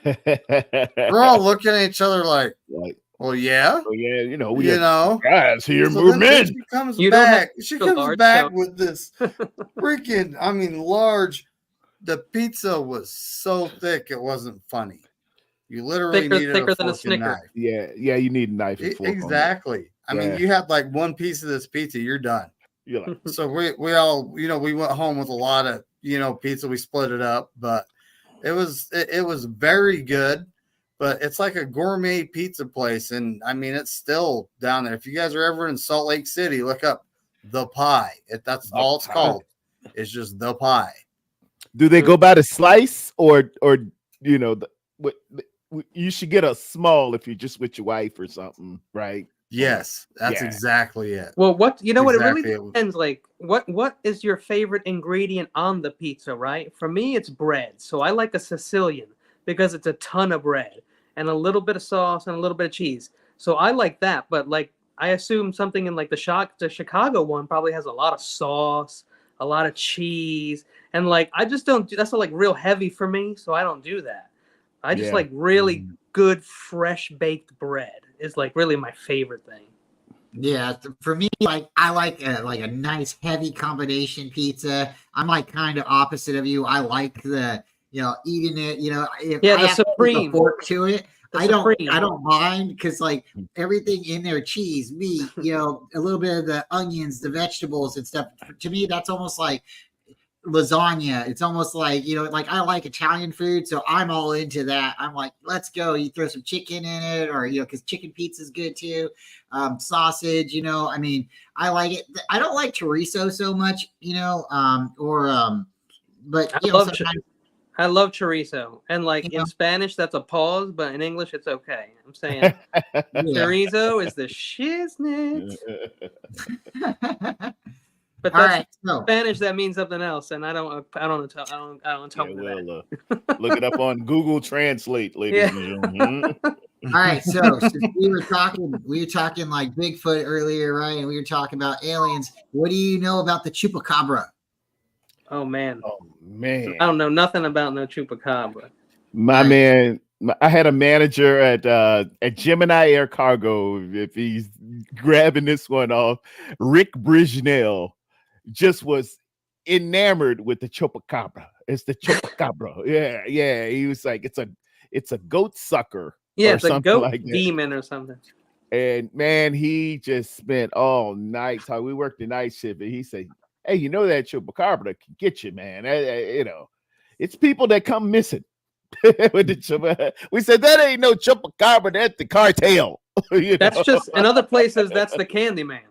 [SPEAKER 2] We're all looking at each other like, well, yeah.
[SPEAKER 5] Oh, yeah,
[SPEAKER 2] we
[SPEAKER 5] guys here,
[SPEAKER 2] so
[SPEAKER 5] move in.
[SPEAKER 2] She comes back. She comes back with this freaking, large. The pizza was so thick it wasn't funny. You literally needed
[SPEAKER 1] thicker
[SPEAKER 2] a
[SPEAKER 1] than a
[SPEAKER 2] fork and knife.
[SPEAKER 5] Yeah, you need a knife and fork.
[SPEAKER 2] Exactly. I mean, you had like one piece of this pizza, you're done.
[SPEAKER 5] Yeah.
[SPEAKER 2] So we all, we went home with a lot of, pizza. We split it up, but it was very good. But it's like a gourmet pizza place, and I mean it's still down there. If you guys are ever in Salt Lake City, look up the Pie. That's all it's called. It's just the Pie.
[SPEAKER 5] Do they go by the slice, or you should get a small if you're just with your wife or something, right?
[SPEAKER 2] Yes, that's exactly it.
[SPEAKER 1] Well, what it really depends. Like, what is your favorite ingredient on the pizza? Right? For me, it's bread. So I like a Sicilian because it's a ton of bread and a little bit of sauce and a little bit of cheese. So I like that. But like, I assume something in like the Chicago one probably has a lot of sauce, a lot of cheese, and like I just don't. That's like real heavy for me, so I don't do that. I just like really good fresh baked bread is like really my favorite thing.
[SPEAKER 3] Yeah, for me, like I like a nice heavy combination pizza. I'm like kind of opposite of you. I like the eating it. If I
[SPEAKER 1] the
[SPEAKER 3] have
[SPEAKER 1] supreme
[SPEAKER 3] to put a fork to it. I don't mind because like everything in there, cheese, meat, a little bit of the onions, the vegetables and stuff. To me, that's almost like lasagna. It's almost like like I like Italian food, so I'm all into that. I'm like, let's go. You throw some chicken in it, or because chicken pizza is good too. Sausage, I mean, I like it. I don't like chorizo so much, but
[SPEAKER 1] I love chorizo, and like in Spanish that's a pause, but in English it's okay. I'm saying chorizo is the shiznit. But that's Spanish. That means something else, and I don't tell
[SPEAKER 5] that. Look it up on Google Translate, ladies and gentlemen.
[SPEAKER 3] All right, so we were talking like Bigfoot earlier, right? And we were talking about aliens. What do you know about the chupacabra?
[SPEAKER 1] Oh man,
[SPEAKER 5] I
[SPEAKER 1] don't know nothing about no chupacabra.
[SPEAKER 5] Man, I had a manager at Gemini Air Cargo. If he's grabbing this one off, Rick Brisnell just was enamored with the chupacabra. It's the chupacabra. Yeah. He was like, it's a goat sucker.
[SPEAKER 1] Yeah, it's a goat like demon or something.
[SPEAKER 5] And man, he just spent all night talking. We worked the night shift, and he said, "Hey, that chupacabra can get you, man. It's people that come missing." With the we said that ain't no chupacabra. That's the cartel.
[SPEAKER 1] That's just in other places. That's the Candyman.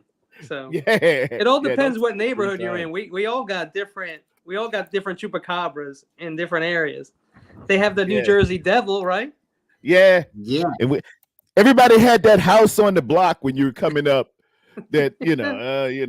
[SPEAKER 1] So it all depends what neighborhood you're in. We all got different. We all got different chupacabras in different areas. They have the New Jersey Devil, right?
[SPEAKER 5] Yeah. And everybody had that house on the block when you were coming up. That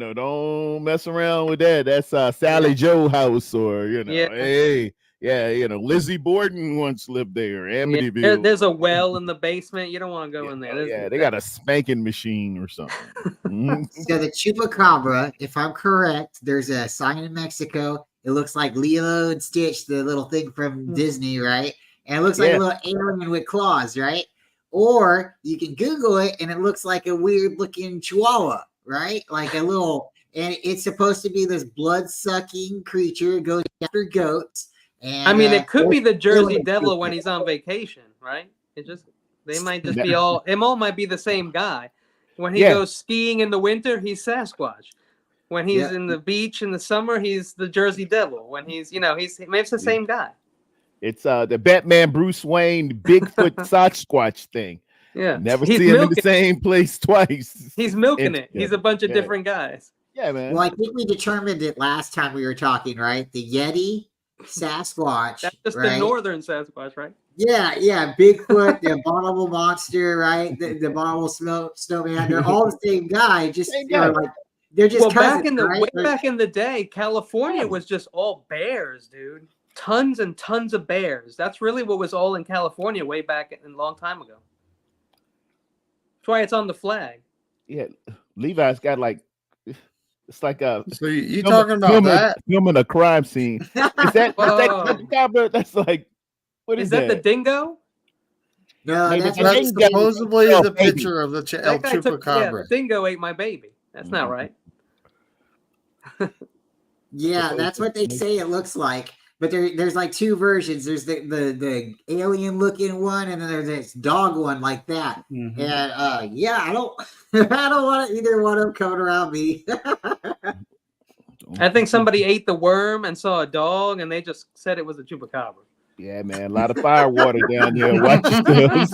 [SPEAKER 5] don't mess around with that. That's Sally Joe house, or hey. Yeah, Lizzie Borden once lived there. Amityville.
[SPEAKER 1] There's a well in the basement. You don't want to go in there.
[SPEAKER 5] They got a spanking machine or something.
[SPEAKER 3] So the chupacabra, if I'm correct, there's a sign in Mexico. It looks like Lilo and Stitch, the little thing from Disney, right? And it looks like a little alien with claws, right? or you can Google it and it looks like a weird looking chihuahua, right? Like a little, and it's supposed to be this blood sucking creature, goes after goats. And
[SPEAKER 1] I mean, it could be the Jersey
[SPEAKER 3] really
[SPEAKER 1] Devil when he's on vacation, right? They might just be all might be the same guy. When he goes skiing in the winter, he's Sasquatch. When he's in the beach in the summer, he's the Jersey Devil. When he's, maybe it's the same guy.
[SPEAKER 5] It's the Batman Bruce Wayne Bigfoot Sasquatch thing.
[SPEAKER 1] Yeah.
[SPEAKER 5] Never see him in the same place twice.
[SPEAKER 1] He's milking it. He's a bunch of different guys.
[SPEAKER 5] Yeah, man.
[SPEAKER 3] Well, I think we determined it last time we were talking, right? The Yeti, Sasquatch.
[SPEAKER 1] That's just
[SPEAKER 3] right?
[SPEAKER 1] the northern Sasquatch, right?
[SPEAKER 3] Yeah. Bigfoot, the abominable monster, right? The abominable snowman. They're all the same guy. Just they're just cousins,
[SPEAKER 1] back in the day, California was just all bears, dude. Tons and tons of bears. That's really what was all in California way back a long time ago. That's why it's on the flag.
[SPEAKER 5] Yeah, Levi's got like it's like a.
[SPEAKER 2] So you talking about that?
[SPEAKER 5] Filming a crime scene. Is that chupacabra? That's like what is that?
[SPEAKER 1] Is that the dingo?
[SPEAKER 3] No,
[SPEAKER 2] that supposedly is a picture of the chupacabra.
[SPEAKER 1] The dingo ate my baby. That's not right.
[SPEAKER 3] Yeah, that's what they say it looks like. But there's like two versions. There's the alien looking one, and then there's this dog one like that. Mm-hmm. And I don't want either one of them coming around me.
[SPEAKER 1] I think somebody ate the worm and saw a dog, and they just said it was a chupacabra.
[SPEAKER 5] Yeah, man, a lot of fire water down there. Watch yourselves.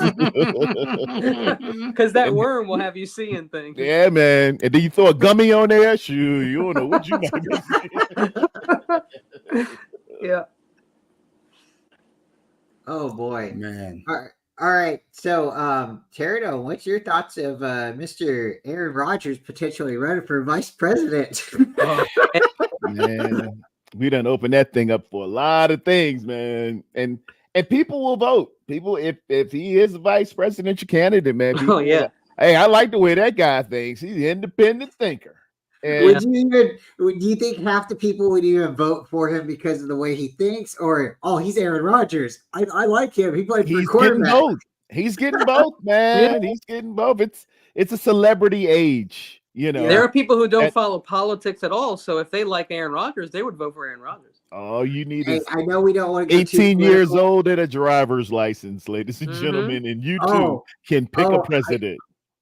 [SPEAKER 1] Because that worm will have you seeing things.
[SPEAKER 5] Yeah, man. And then you throw a gummy on there. Shoot, you don't know what you might be seeing.
[SPEAKER 1] Yeah.
[SPEAKER 3] Oh boy,
[SPEAKER 2] man.
[SPEAKER 3] All right. So, Pterodome, what's your thoughts of Mr. Aaron Rodgers potentially running for vice president?
[SPEAKER 5] Man, we done opened that thing up for a lot of things, man. And people will vote. People, if he is a vice presidential candidate, man. Hey, I like the way that guy thinks. He's an independent thinker. And
[SPEAKER 3] do you think half the people would even vote for him because of the way he thinks, or he's Aaron Rodgers? I like him. He played for quarterback.
[SPEAKER 5] He's getting both, man. He's getting both. It's a celebrity age,
[SPEAKER 1] There are people who don't follow politics at all. So if they like Aaron Rodgers, they would vote for Aaron Rodgers.
[SPEAKER 5] All you need is
[SPEAKER 3] I know we don't want to
[SPEAKER 5] 18 years old and a driver's license, ladies and gentlemen, and you too can pick a president.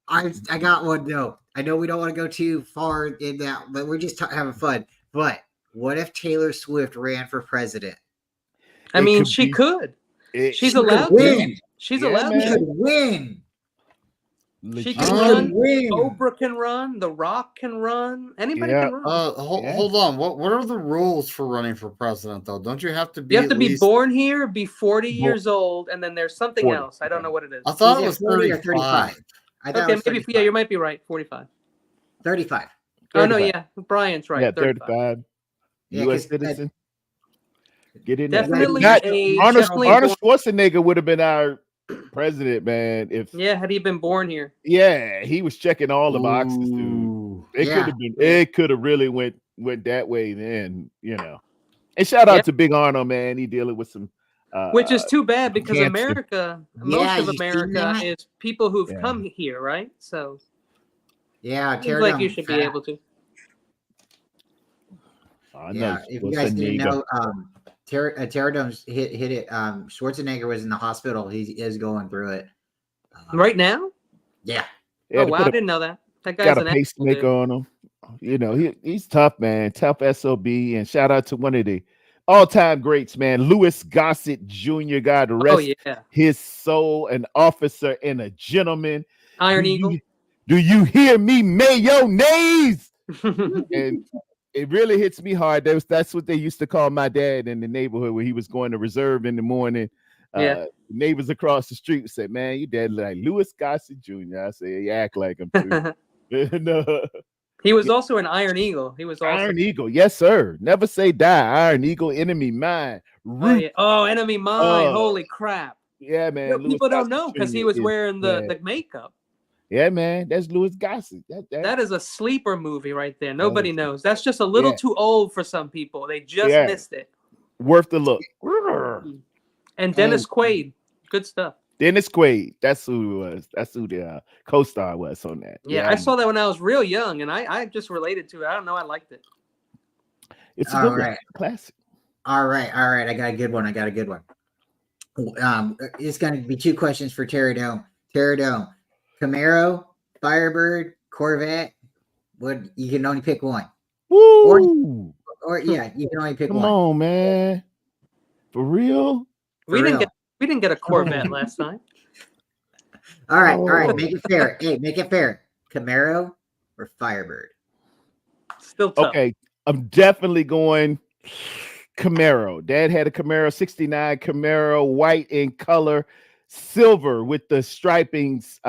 [SPEAKER 3] I got one though. I know we don't want to go too far in that, but we're just having fun. But what if Taylor Swift ran for president?
[SPEAKER 1] I mean, she could. She's allowed to. She's allowed to
[SPEAKER 3] win.
[SPEAKER 1] She can run. Oprah can run. The Rock can run. Anybody can run.
[SPEAKER 2] Hold on. What are the rules for running for president, though? Don't you have to be?
[SPEAKER 1] You have to be born here, be 40 years old, and then there's something
[SPEAKER 5] 40.
[SPEAKER 1] else. I don't know what it is.
[SPEAKER 2] I thought it was 30 or 35.
[SPEAKER 1] Okay, maybe you might be right. 45.
[SPEAKER 3] 35.
[SPEAKER 1] Oh no, yeah, Brian's right.
[SPEAKER 5] Yeah,
[SPEAKER 1] 35.
[SPEAKER 5] U.S. citizen. Get in
[SPEAKER 1] definitely
[SPEAKER 5] there. Arnold
[SPEAKER 1] definitely
[SPEAKER 5] Schwarzenegger would have been our president, man.
[SPEAKER 1] Had he been born here.
[SPEAKER 5] Yeah, he was checking all the boxes, dude. It could have really went that way then, And shout out to Big Arnold, man. He dealing with some.
[SPEAKER 1] Which is too bad because
[SPEAKER 5] cancer.
[SPEAKER 1] America, most of America is people who've come here, right? So,
[SPEAKER 3] seems
[SPEAKER 1] like you should be able to.
[SPEAKER 3] If you guys didn't know, Pterodome's hit it. Schwarzenegger was in the hospital. He is going through it
[SPEAKER 1] right now.
[SPEAKER 3] Yeah.
[SPEAKER 1] Oh wow, I didn't know that. That guy's
[SPEAKER 5] got a pacemaker on him. He's tough, man. Tough SOB. And shout out to one of the all-time greats, man. Louis Gossett Jr. God rest his soul, an officer and a gentleman.
[SPEAKER 1] Iron Eagle.
[SPEAKER 5] Do you hear me, mayonnaise? And it really hits me hard. That's what they used to call my dad in the neighborhood when he was going to reserve in the morning. Neighbors across the street would say, man, your dad like Louis Gossett Jr. I say, you act like him too.
[SPEAKER 1] He was also an Iron Eagle. He was also
[SPEAKER 5] Iron Eagle, yes, sir. Never say die. Iron Eagle, enemy mine.
[SPEAKER 1] Enemy mine. Holy crap.
[SPEAKER 5] Yeah, man.
[SPEAKER 1] People don't know because he was wearing the makeup.
[SPEAKER 5] Yeah, man. That's Louis Gossett.
[SPEAKER 1] That is a sleeper movie right there. Nobody knows. That's just a little too old for some people. They just missed it.
[SPEAKER 5] Worth the look.
[SPEAKER 1] And Dennis Quaid. Good stuff.
[SPEAKER 5] Dennis Quaid. That's who it was. That's who the co-star was on that.
[SPEAKER 1] Yeah, I saw that when I was real young, and I just related to it. I don't know, I liked it.
[SPEAKER 5] It's a good one. Classic.
[SPEAKER 3] All right. I got a good one. It's going to be 2 questions for Terry Dome. Camaro, Firebird, Corvette. What, you can only pick one.
[SPEAKER 5] Woo!
[SPEAKER 3] Or yeah, you can only pick one.
[SPEAKER 5] Come on, man. For real?
[SPEAKER 1] We didn't get a Corvette last time.
[SPEAKER 3] All right. Make it fair. Hey, make it fair. Camaro or Firebird?
[SPEAKER 1] Still tough.
[SPEAKER 5] Okay, I'm definitely going Camaro. Dad had a Camaro, 69 Camaro, white in color, silver with the stripings.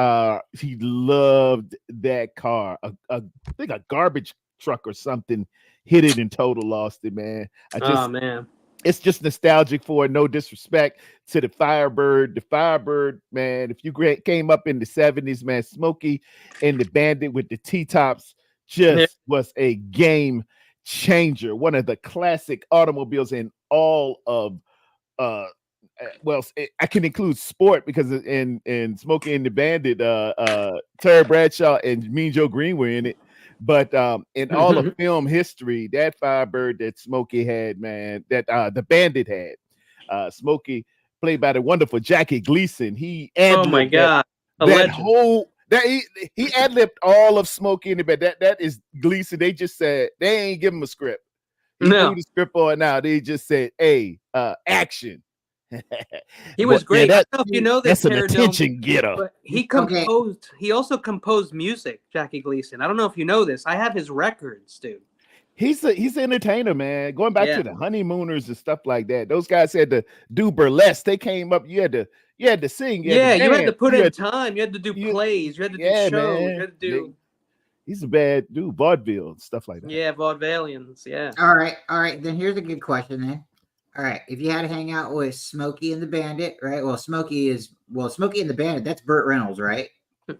[SPEAKER 5] He loved that car. I think a garbage truck or something hit it and total lost it, man.
[SPEAKER 1] Oh man.
[SPEAKER 5] It's just nostalgic for it. No disrespect to the Firebird. The Firebird, man, if you came up in the 70s, man, Smokey and the Bandit with the T-tops just was a game changer. One of the classic automobiles in all of I can include sport because in Smokey and the Bandit, Terry Bradshaw and Mean Joe Green were in it. But in all of film history, that Firebird that Smokey had, man, that the Bandit had, Smokey played by the wonderful Jackie Gleason. He
[SPEAKER 1] oh my god,
[SPEAKER 5] he ad-libbed all of Smokey in the Bandit. That is Gleason. They just said they ain't give him a script. He threw the script on now. They just said, "Hey, action."
[SPEAKER 1] He was great. I don't know if you know this.
[SPEAKER 5] That's an attention getter.
[SPEAKER 1] But he composed. He also composed music. Jackie Gleason. I don't know if you know this. I have his records, dude.
[SPEAKER 5] He's an entertainer, man. Going back to the Honeymooners and stuff like that. Those guys had to do burlesque. They came up. You had to sing.
[SPEAKER 1] You had to put in time. You had to do plays. You had to do shows.
[SPEAKER 5] Man.
[SPEAKER 1] You had to do.
[SPEAKER 5] He's a bad dude. Vaudeville stuff like that.
[SPEAKER 1] Yeah, vaudevillians. Yeah.
[SPEAKER 3] All right. Then here's a good question. Then. All right, if you had to hang out with Smokey and the Bandit, right? Well, Smokey and the Bandit, that's Burt Reynolds, right?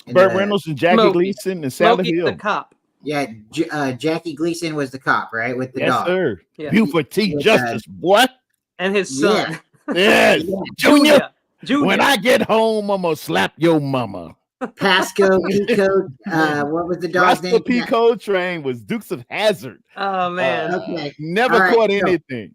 [SPEAKER 5] Burt Reynolds and Jackie Gleason and Sally Hill.
[SPEAKER 1] The cop.
[SPEAKER 3] Yeah, Jackie Gleason was the cop, right? With the dog.
[SPEAKER 5] Yes, sir.
[SPEAKER 1] Yeah.
[SPEAKER 5] Buford T. Justice, boy.
[SPEAKER 1] And his son.
[SPEAKER 5] Yes. Junior. When I get home, I'm going to slap your mama.
[SPEAKER 3] Pasco, Pico, what was the dog's name?
[SPEAKER 5] Pico Train was Dukes of Hazzard.
[SPEAKER 1] Oh man.
[SPEAKER 3] Okay.
[SPEAKER 5] Never caught anything.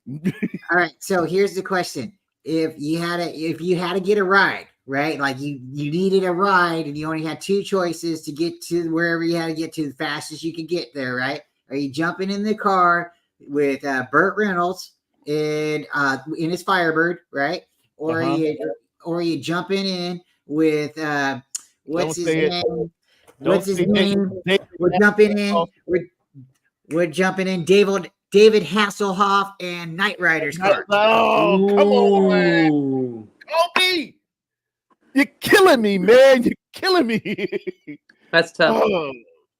[SPEAKER 3] All right. So here's the question. If you had to get a ride, right? Like you needed a ride and you only had 2 choices to get to wherever you had to get to the fastest you could get there, right? Are you jumping in the car with Burt Reynolds in his Firebird, right? Or are you jumping in with what's his name? We're jumping in. We're jumping in. David Hasselhoff and Knight Rider's car.
[SPEAKER 5] Oh, come on, man. Kobe! You're killing me, man. You're killing me.
[SPEAKER 1] That's tough.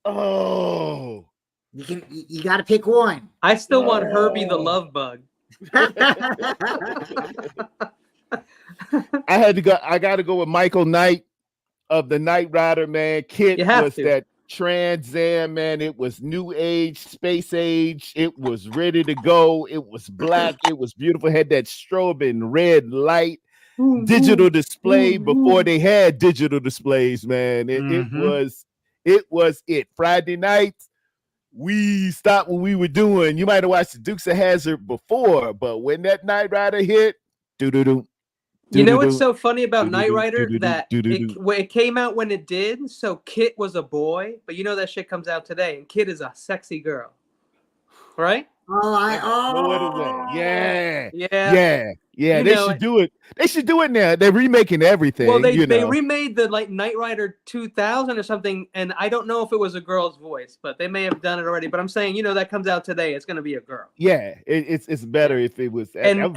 [SPEAKER 5] Oh.
[SPEAKER 3] You got to pick one.
[SPEAKER 1] I still want Herbie the Love Bug.
[SPEAKER 5] I got to go with Michael Knight of the Knight Rider, man. Kit was that Trans Am, man. It was new age, space age. It was ready to go. It was black. It was beautiful. Had that strobe and red light, digital display before they had digital displays, man. It was it. Friday night, we stopped what we were doing. You might have watched the Dukes of Hazzard before, but when that Knight Rider hit, do-do-do.
[SPEAKER 1] You know what's so funny about Knight Rider? That it came out when it did. So Kit was a boy, but you know that shit comes out today, and Kit is a sexy girl, right?
[SPEAKER 5] Yeah.
[SPEAKER 1] You
[SPEAKER 5] they should do it. They should do it now. They're remaking everything.
[SPEAKER 1] Well, they remade the Knight Rider 2000 or something, and I don't know if it was a girl's voice, but they may have done it already. But I'm saying, that comes out today. It's going to be a girl.
[SPEAKER 5] Yeah, it's better if it was.
[SPEAKER 1] And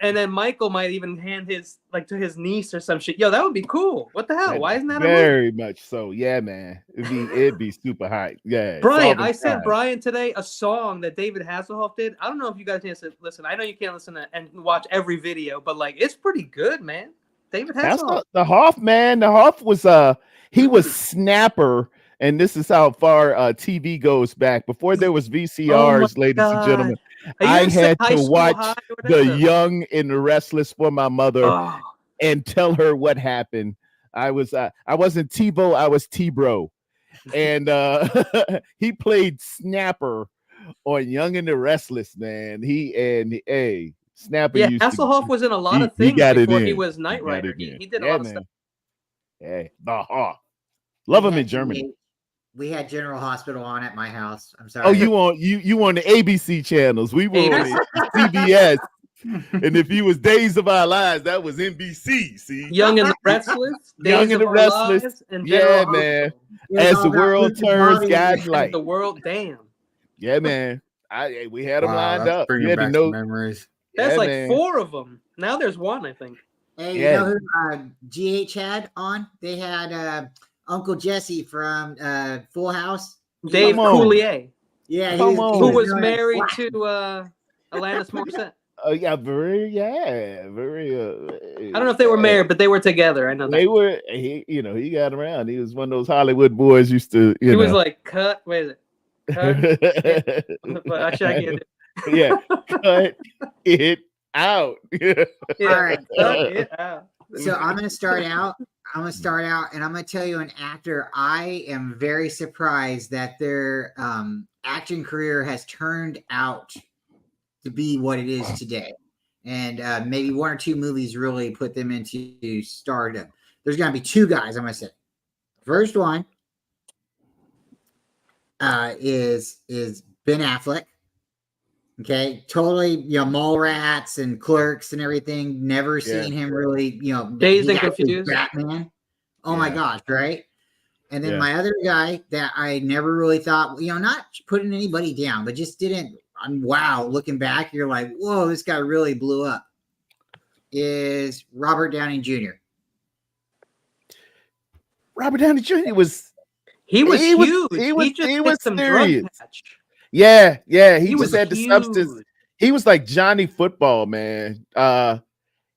[SPEAKER 1] then Michael might even hand his to his niece or some shit. Yo, that would be cool. What the hell? Why isn't that
[SPEAKER 5] very much so? Yeah, man. It'd be super hype. Yeah,
[SPEAKER 1] Brian, I sent Brian today a song that David Hasselhoff did. I don't know if you guys need to listen. I know you can't listen and watch every video, but it's pretty good, man. David Hasselhoff.
[SPEAKER 5] The Hoff, man. The Hoff was he was Snapper, and this is how far TV goes back. Before there was VCRs, ladies and gentlemen, I had to watch The Young and the Restless for my mother. and tell her what happened. I wasn't Tebow, I was T-Bro. And he played Snapper on Young and the Restless, man. Snapper
[SPEAKER 1] Yeah,
[SPEAKER 5] used
[SPEAKER 1] Hasselhoff
[SPEAKER 5] to
[SPEAKER 1] was in a lot of
[SPEAKER 5] he
[SPEAKER 1] things
[SPEAKER 5] got it
[SPEAKER 1] before he
[SPEAKER 5] in.
[SPEAKER 1] was Knight
[SPEAKER 5] He got
[SPEAKER 1] Rider.
[SPEAKER 5] it in.
[SPEAKER 1] He did a
[SPEAKER 5] Yeah,
[SPEAKER 1] lot of
[SPEAKER 5] man.
[SPEAKER 1] stuff.
[SPEAKER 5] Hey, love
[SPEAKER 3] We
[SPEAKER 5] him in
[SPEAKER 3] had
[SPEAKER 5] Germany.
[SPEAKER 3] GH We had General Hospital on at my house. I'm sorry.
[SPEAKER 5] Oh, you on the ABC channels. We were on the CBS. And if he was Days of Our Lives, that was NBC. See,
[SPEAKER 1] Young and the Restless,
[SPEAKER 5] Young
[SPEAKER 1] Days
[SPEAKER 5] and
[SPEAKER 1] of
[SPEAKER 5] the
[SPEAKER 1] Our
[SPEAKER 5] Restless.
[SPEAKER 1] Lives, and
[SPEAKER 5] Yeah,
[SPEAKER 1] General
[SPEAKER 5] man.
[SPEAKER 1] Hospital.
[SPEAKER 3] It was
[SPEAKER 5] As
[SPEAKER 3] all
[SPEAKER 5] the
[SPEAKER 3] about
[SPEAKER 5] world
[SPEAKER 3] Lucas
[SPEAKER 5] turns,
[SPEAKER 3] Bobby.
[SPEAKER 5] guiding light.
[SPEAKER 1] The world, damn.
[SPEAKER 5] Yeah, man. We had them
[SPEAKER 2] Wow,
[SPEAKER 5] lined
[SPEAKER 2] that's
[SPEAKER 5] up. You
[SPEAKER 2] bringing
[SPEAKER 5] had to
[SPEAKER 2] back
[SPEAKER 5] know.
[SPEAKER 2] some memories.
[SPEAKER 1] There's
[SPEAKER 5] Yeah,
[SPEAKER 1] like
[SPEAKER 5] man.
[SPEAKER 1] 4 of them. Now there's 1, I think.
[SPEAKER 3] Hey,
[SPEAKER 5] Yeah.
[SPEAKER 3] you know who GH had on? They had Uncle Jesse from Full House.
[SPEAKER 1] Dave
[SPEAKER 5] Come on.
[SPEAKER 1] Coulier,
[SPEAKER 3] Yeah,
[SPEAKER 5] Come on.
[SPEAKER 1] who was
[SPEAKER 3] doing
[SPEAKER 1] married
[SPEAKER 3] black.
[SPEAKER 1] to Alanis Morissette.
[SPEAKER 5] Yeah, very.
[SPEAKER 1] I don't know if they were married, but they were together. I know
[SPEAKER 5] They
[SPEAKER 1] that.
[SPEAKER 5] were. He got around. He was one of those Hollywood boys. Used to.
[SPEAKER 1] He was like, cut. Wait a minute. Cut. But actually, I can't do it.
[SPEAKER 5] Yeah, cut it out.
[SPEAKER 1] Yeah,
[SPEAKER 3] All right.
[SPEAKER 1] cut it out.
[SPEAKER 3] So I'm gonna start out, and I'm gonna tell you an actor. I am very surprised that their acting career has turned out to be what it is today, and maybe 1 or 2 movies really put them into stardom. There's gonna be 2 guys. I'm gonna say. First one is Ben Affleck. Okay, totally, Mallrats and Clerks and everything. Never seen him really,
[SPEAKER 1] Dazed and
[SPEAKER 3] he acted
[SPEAKER 1] Confused.
[SPEAKER 3] Batman. Oh my gosh, right? And then
[SPEAKER 5] Yeah.
[SPEAKER 3] my other guy that I never really thought, not putting anybody down, but just didn't. Wow, looking back, you're like, whoa, this guy really blew up. Is Robert Downey Jr.
[SPEAKER 5] Robert Downey Jr. was
[SPEAKER 1] He was
[SPEAKER 5] He was-
[SPEAKER 1] huge.
[SPEAKER 5] he was-
[SPEAKER 1] just
[SPEAKER 5] he
[SPEAKER 1] hit
[SPEAKER 5] was
[SPEAKER 1] some
[SPEAKER 5] serious.
[SPEAKER 1] drug patch.
[SPEAKER 5] Yeah. He
[SPEAKER 1] He
[SPEAKER 5] just
[SPEAKER 1] was
[SPEAKER 5] had the substance.
[SPEAKER 1] huge.
[SPEAKER 5] He was like Johnny Football, man.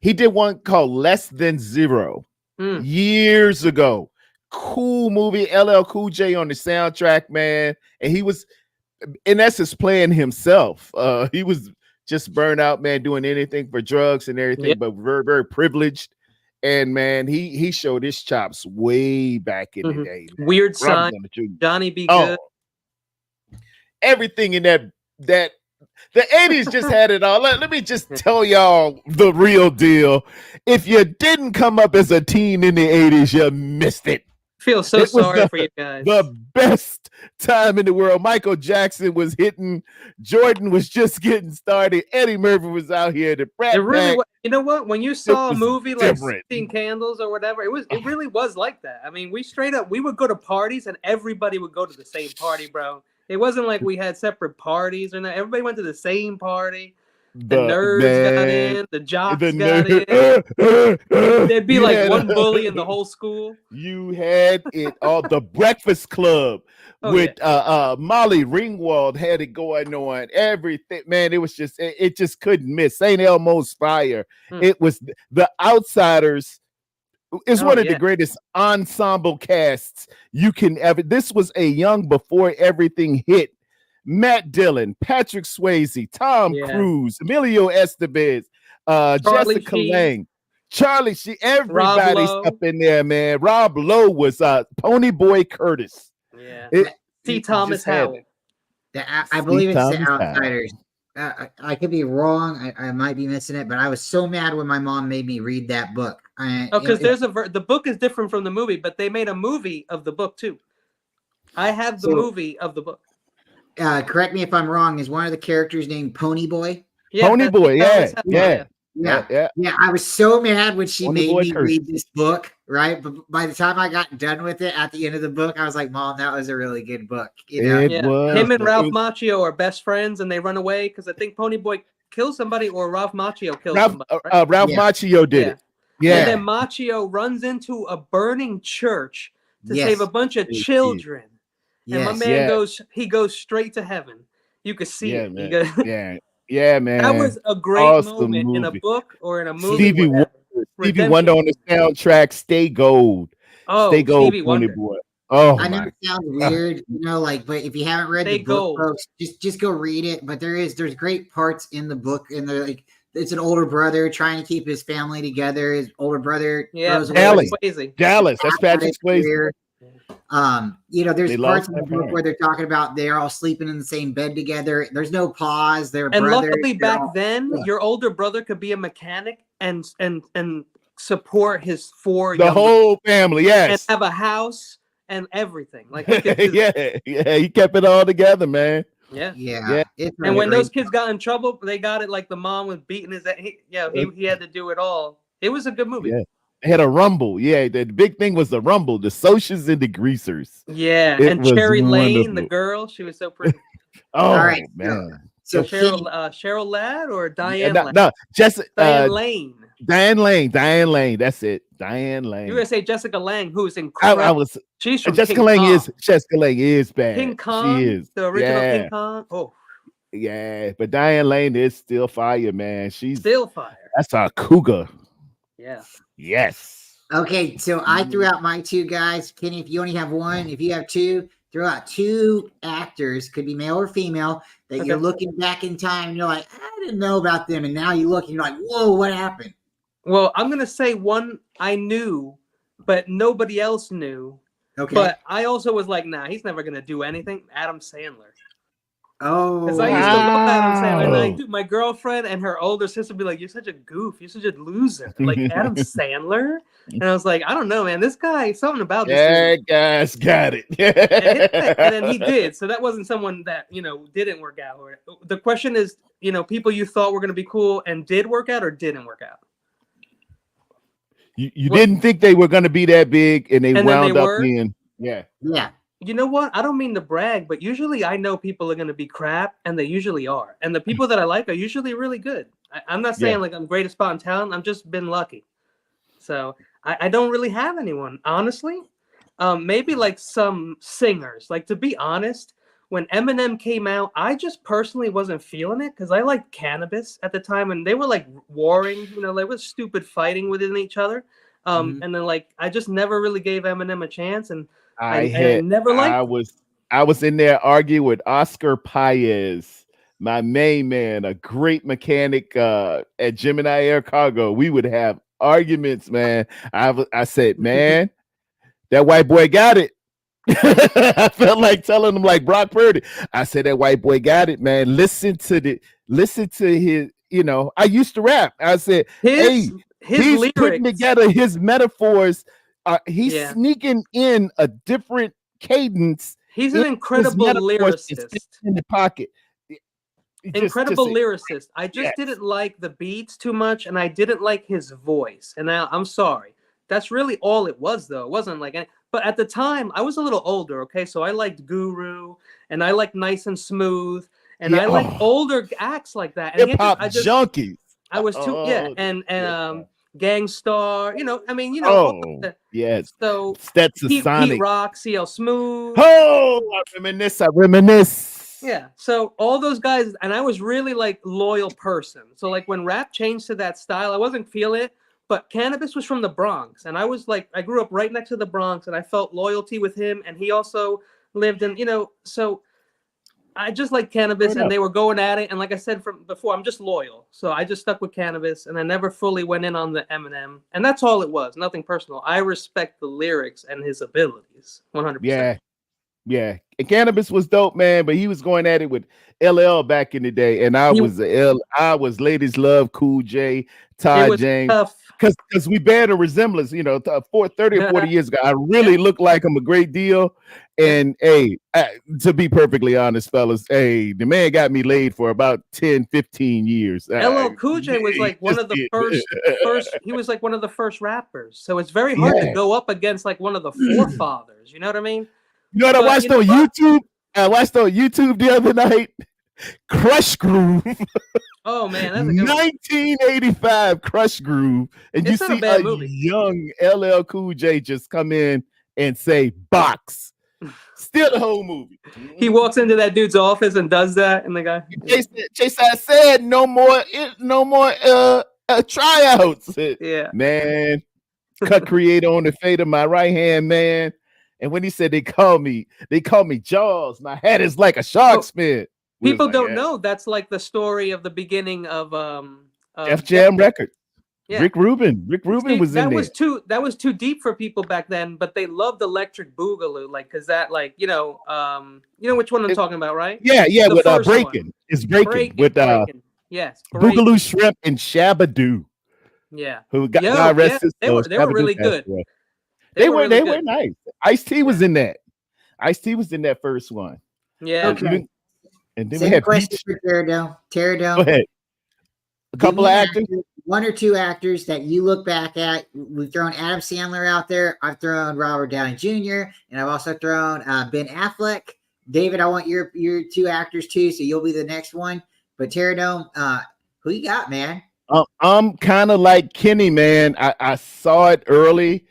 [SPEAKER 5] He did one called Less Than Zero
[SPEAKER 1] Mm.
[SPEAKER 5] years ago. Cool movie. LL Cool J on the soundtrack, man. And he was, in essence, playing himself. He was just burned out, man, doing anything for drugs and everything,
[SPEAKER 1] Yep.
[SPEAKER 5] but very, very privileged. And man, he showed his chops way back in the
[SPEAKER 1] Mhm.
[SPEAKER 5] day. Man.
[SPEAKER 1] Weird
[SPEAKER 5] Robert
[SPEAKER 1] Side,
[SPEAKER 5] Downey Jr.
[SPEAKER 1] Johnny B.
[SPEAKER 5] Oh,
[SPEAKER 1] Good.
[SPEAKER 5] everything in that the 80s just had it all. Let me just tell y'all the real deal. If you didn't come up as a teen in the 80s, you missed it.
[SPEAKER 1] Feel so
[SPEAKER 5] It was
[SPEAKER 1] sorry for you guys.
[SPEAKER 5] The best time in the world. Michael Jackson was hitting. Jordan was just getting started. Eddie Murphy was out here. The Brat
[SPEAKER 1] It really
[SPEAKER 5] Pack.
[SPEAKER 1] was. You know what? When you saw a
[SPEAKER 5] was
[SPEAKER 1] movie like
[SPEAKER 5] different.
[SPEAKER 1] 16 Candles or whatever, it really was like that. I mean, we would go to parties and everybody would go to the same party, bro. It wasn't like we had separate parties or not. Everybody went to the same party. The nerds got in, the jocks got in. There'd be like one bully in the whole school.
[SPEAKER 5] You had it all. The Breakfast Club with Molly Ringwald had it going on. Everything, man. It was just it just couldn't miss. St. Elmo's Fire. It was The Outsiders. It's one of the greatest ensemble casts you can ever. This was a young before everything hit. Matt Dillon, Patrick Swayze, Tom Cruise, Emilio Estevez, Jessica Lange, Charlie Sheen, everybody's up in there, man. Rob Lowe was Pony Boy Curtis.
[SPEAKER 1] Yeah.
[SPEAKER 5] C.
[SPEAKER 1] Thomas Howell.
[SPEAKER 3] I believe it's The Outsiders. I could be wrong. I might be missing it, but I was so mad when my mom made me read that book.
[SPEAKER 1] Because the book is different from the movie, but they made a movie of the book too. I have the movie of the book.
[SPEAKER 3] Correct me if I'm wrong. Is one of the characters named Pony Boy?
[SPEAKER 1] Yeah,
[SPEAKER 5] Pony Boy, yeah.
[SPEAKER 3] I was so mad when she
[SPEAKER 5] Pony
[SPEAKER 3] made
[SPEAKER 5] Boy
[SPEAKER 3] me
[SPEAKER 5] Curtis.
[SPEAKER 3] read this book, right? But by the time I got done with it at the end of the book, I was like, Mom, that was a really good book. You know?
[SPEAKER 5] It was.
[SPEAKER 1] Him and Ralph Macchio are best friends and they run away because I think Pony Boy kills somebody or Ralph Macchio kills somebody. Right?
[SPEAKER 5] Ralph Macchio did it. Yeah.
[SPEAKER 1] And then Macchio runs into a burning church to save a bunch of children. And my man goes straight to heaven. You could see it.
[SPEAKER 5] Man. Yeah, man.
[SPEAKER 1] That was a great moment in a book or in a movie.
[SPEAKER 5] Stevie Wonder on the soundtrack, Stay Gold.
[SPEAKER 1] Oh,
[SPEAKER 5] Stay Gold,
[SPEAKER 1] Stevie
[SPEAKER 5] Pony
[SPEAKER 1] Wonder.
[SPEAKER 5] Boy. Oh,
[SPEAKER 3] I know it sounds weird, but if you haven't read the book, folks, just go read it. But there's great parts in the book, and they're like it's an older brother trying to keep his family together. His older brother
[SPEAKER 1] Yeah,
[SPEAKER 3] throws
[SPEAKER 5] Dallas.
[SPEAKER 3] away
[SPEAKER 1] Swayze.
[SPEAKER 5] Dallas. That's Patrick
[SPEAKER 3] his
[SPEAKER 5] Swayze.
[SPEAKER 3] career. There's
[SPEAKER 5] They
[SPEAKER 3] parts
[SPEAKER 5] lost
[SPEAKER 3] in the
[SPEAKER 5] that
[SPEAKER 3] book
[SPEAKER 5] man.
[SPEAKER 3] where they're talking about they're all sleeping in the same bed together. There's no pause. They're
[SPEAKER 1] And
[SPEAKER 3] brothers.
[SPEAKER 1] luckily
[SPEAKER 3] They're
[SPEAKER 1] back
[SPEAKER 3] all-
[SPEAKER 1] then,
[SPEAKER 3] Yeah.
[SPEAKER 1] your older brother could be a mechanic and support his four
[SPEAKER 5] The
[SPEAKER 1] younger
[SPEAKER 5] whole family,
[SPEAKER 1] and
[SPEAKER 5] yes.
[SPEAKER 1] have a house and everything. Like he could do
[SPEAKER 5] yeah, he kept it all together, man.
[SPEAKER 1] yeah.
[SPEAKER 3] Yeah. It's
[SPEAKER 1] And when
[SPEAKER 3] great.
[SPEAKER 1] those kids got in trouble, they got it like the mom was beating his. He had to do it all. It was a good movie.
[SPEAKER 5] Yeah. They had a rumble. Yeah, the big thing was the rumble, the socials and the greasers.
[SPEAKER 1] Yeah,
[SPEAKER 5] It
[SPEAKER 1] and
[SPEAKER 5] was
[SPEAKER 1] Cherry Lane, the
[SPEAKER 5] wonderful.
[SPEAKER 1] girl, she was so pretty.
[SPEAKER 5] Oh
[SPEAKER 3] All right,
[SPEAKER 5] man.
[SPEAKER 3] So
[SPEAKER 1] Cheryl Ladd or Diane
[SPEAKER 5] no,
[SPEAKER 1] Ladd?
[SPEAKER 5] no, Jessica
[SPEAKER 1] Diane Lane.
[SPEAKER 5] Diane Lane. That's it. Diane Lane.
[SPEAKER 1] You were gonna say Jessica Lange, who's incredible.
[SPEAKER 5] I was
[SPEAKER 1] She's from
[SPEAKER 5] Jessica
[SPEAKER 1] King
[SPEAKER 5] Lange
[SPEAKER 1] Kong.
[SPEAKER 5] is bad.
[SPEAKER 1] King Kong,
[SPEAKER 5] She is.
[SPEAKER 1] the original
[SPEAKER 5] Yeah.
[SPEAKER 1] King Kong. Oh,
[SPEAKER 5] Yeah, but Diane Lane is still fire, man. She's
[SPEAKER 1] still fire.
[SPEAKER 5] that's our cougar.
[SPEAKER 1] Yeah.
[SPEAKER 5] Yes.
[SPEAKER 3] Okay, so I threw out my two guys. Kenny, if you only have one, if you have two, throw out two actors, could be male or female, that you're looking back in time and you're like, I didn't know about them. And now you look and you're like, whoa, what happened?
[SPEAKER 1] Well, I'm gonna say one I knew, but nobody else knew.
[SPEAKER 3] Okay.
[SPEAKER 1] But I also was like, nah, he's never gonna do anything. Adam Sandler.
[SPEAKER 3] Oh,
[SPEAKER 1] Because I used to love Adam Sandler. And
[SPEAKER 5] Wow.
[SPEAKER 1] my girlfriend and her older sister would be like, you're such a goof. You're such a loser. Like Adam Sandler? And I was like, I don't know, man. This guy, something about this
[SPEAKER 5] Yeah,
[SPEAKER 1] dude.
[SPEAKER 5] guys, got it.
[SPEAKER 1] And then he did. So that wasn't someone that, didn't work out. The question is, people you thought were going to be cool and did work out or didn't work out.
[SPEAKER 5] You didn't think they were going to be that big, and they
[SPEAKER 1] And then
[SPEAKER 5] wound
[SPEAKER 1] they
[SPEAKER 5] up
[SPEAKER 1] were?
[SPEAKER 5] being yeah.
[SPEAKER 1] You know what? I don't mean to brag, but usually I know people are going to be crap, and they usually are. And the people that I like are usually really good. I'm not saying like I'm greatest spot in talent. I've just been lucky. So I don't really have anyone, honestly. Maybe like some singers. Like, to be honest, when Eminem came out, I just personally wasn't feeling it because I liked Cannabis at the time, and they were like warring. They were stupid fighting within each other. And then like I just never really gave Eminem a chance, and I never liked.
[SPEAKER 5] I was in there arguing with Oscar Paez, my main man, a great mechanic at Gemini Air Cargo. We would have arguments, man. I said, man, that white boy got it. I felt like telling him like Brock Purdy. I said that white boy got it, man. Listen to his, I used to rap. I said,
[SPEAKER 1] His
[SPEAKER 5] he's
[SPEAKER 1] lyrics.
[SPEAKER 5] putting together his metaphors. He's sneaking in a different cadence.
[SPEAKER 1] He's an incredible lyricist.
[SPEAKER 5] In the pocket.
[SPEAKER 1] Incredible lyricist. I just didn't like the beats too much, and I didn't like his voice. And now I'm sorry. That's really all it was, though. It wasn't like any, but at the time, I was a little older, okay? So I liked Guru, and I liked Nice and Smooth, and I liked older acts like that. And
[SPEAKER 5] hip-hop junkies.
[SPEAKER 1] I was too, and Gangstar,
[SPEAKER 5] yes.
[SPEAKER 1] So
[SPEAKER 5] Stetson Sonic.
[SPEAKER 1] Pete Rock, CL Smooth.
[SPEAKER 5] Oh, I reminisce.
[SPEAKER 1] Yeah. So all those guys, and I was really like loyal person. So like when rap changed to that style, I wasn't feeling it. But Cannabis was from the Bronx, and I was like, I grew up right next to the Bronx, and I felt loyalty with him, and he also lived in, so I just like Cannabis, and they were going at it, and like I said from before, I'm just loyal, so I just stuck with Cannabis, and I never fully went in on the Eminem, and that's all it was, nothing personal. I respect the lyrics and his abilities, 100%.
[SPEAKER 5] Yeah. And Cannabis was dope, man, but he was going at it with LL back in the day, and I was Ladies Love, Cool J, Todd James. Because we bear the resemblance, 30 or 40 years ago. I really looked like him a great deal. And to be perfectly honest, fellas, the man got me laid for about 10, 15 years.
[SPEAKER 1] LL Cool J was like one of the first, he was like one of the first rappers. So it's very hard to go up against like one of the forefathers. You know what I mean?
[SPEAKER 5] You know what I watched on YouTube? I watched on YouTube the other night. Crush Groove.
[SPEAKER 1] Oh man, that's a good
[SPEAKER 5] 1985 Crush Groove, and
[SPEAKER 1] it's
[SPEAKER 5] you see a young LL Cool J just come in and say box. Still the whole movie.
[SPEAKER 1] He walks into that dude's office and does that, and the guy
[SPEAKER 5] Chase I said no more tryouts.
[SPEAKER 1] Yeah,
[SPEAKER 5] man. Cut creator on the fate of my right hand, man. And when he said they call me Jaws, my head is like a shark's fin.
[SPEAKER 1] People don't know that's like the story of the beginning of
[SPEAKER 5] Def Jam Records.
[SPEAKER 1] Yeah.
[SPEAKER 5] Rick Rubin
[SPEAKER 1] See,
[SPEAKER 5] was in there.
[SPEAKER 1] That was too deep for people back then, but they loved Electric Boogaloo, like, cause that, like, you know which one I'm talking about, right?
[SPEAKER 5] Yeah,
[SPEAKER 1] The
[SPEAKER 5] with
[SPEAKER 1] first
[SPEAKER 5] Breaking.
[SPEAKER 1] one.
[SPEAKER 5] It's Breaking with
[SPEAKER 1] Breaking. Yes, Breaking.
[SPEAKER 5] Boogaloo Shrimp and Shabadoo.
[SPEAKER 1] Yeah.
[SPEAKER 5] Who got God rest his soul.
[SPEAKER 1] They were really good.
[SPEAKER 5] They were nice. Ice-T was in that. Ice-T was in that first one.
[SPEAKER 1] Yeah.
[SPEAKER 3] Okay.
[SPEAKER 5] And then
[SPEAKER 3] Same
[SPEAKER 5] we had
[SPEAKER 3] question
[SPEAKER 5] Beach.
[SPEAKER 3] for Teardown.
[SPEAKER 5] Go ahead. A couple of actors.
[SPEAKER 3] One or two actors that you look back at. We've thrown Adam Sandler out there. I've thrown Robert Downey Jr. and I've also thrown Ben Affleck. David, I want your two actors too, so you'll be the next one. But Teardown, who you got, man?
[SPEAKER 5] I'm kind of like Kenny, man. I saw it early,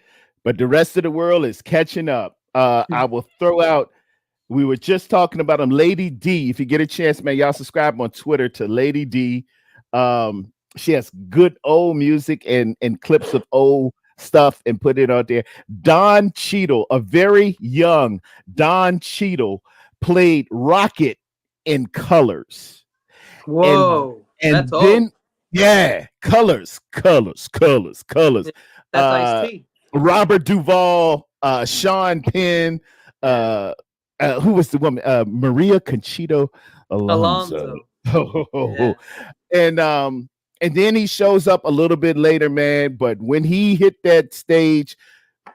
[SPEAKER 5] but the rest of the world is catching up. I will throw out. We were just talking about him, Lady D. If you get a chance, man, y'all subscribe on Twitter to Lady D. She has good old music and clips of old stuff and put it out there. Don Cheadle, a very young Don Cheadle, played Rocket in Colors.
[SPEAKER 1] Whoa.
[SPEAKER 5] And
[SPEAKER 1] that's
[SPEAKER 5] then
[SPEAKER 1] old.
[SPEAKER 5] Yeah, colors.
[SPEAKER 1] That's Ice-T.
[SPEAKER 5] Robert Duvall, Sean Penn, who was the woman? Maria Conchita Alonso.
[SPEAKER 1] Yeah.
[SPEAKER 5] And then he shows up a little bit later, man. But when he hit that stage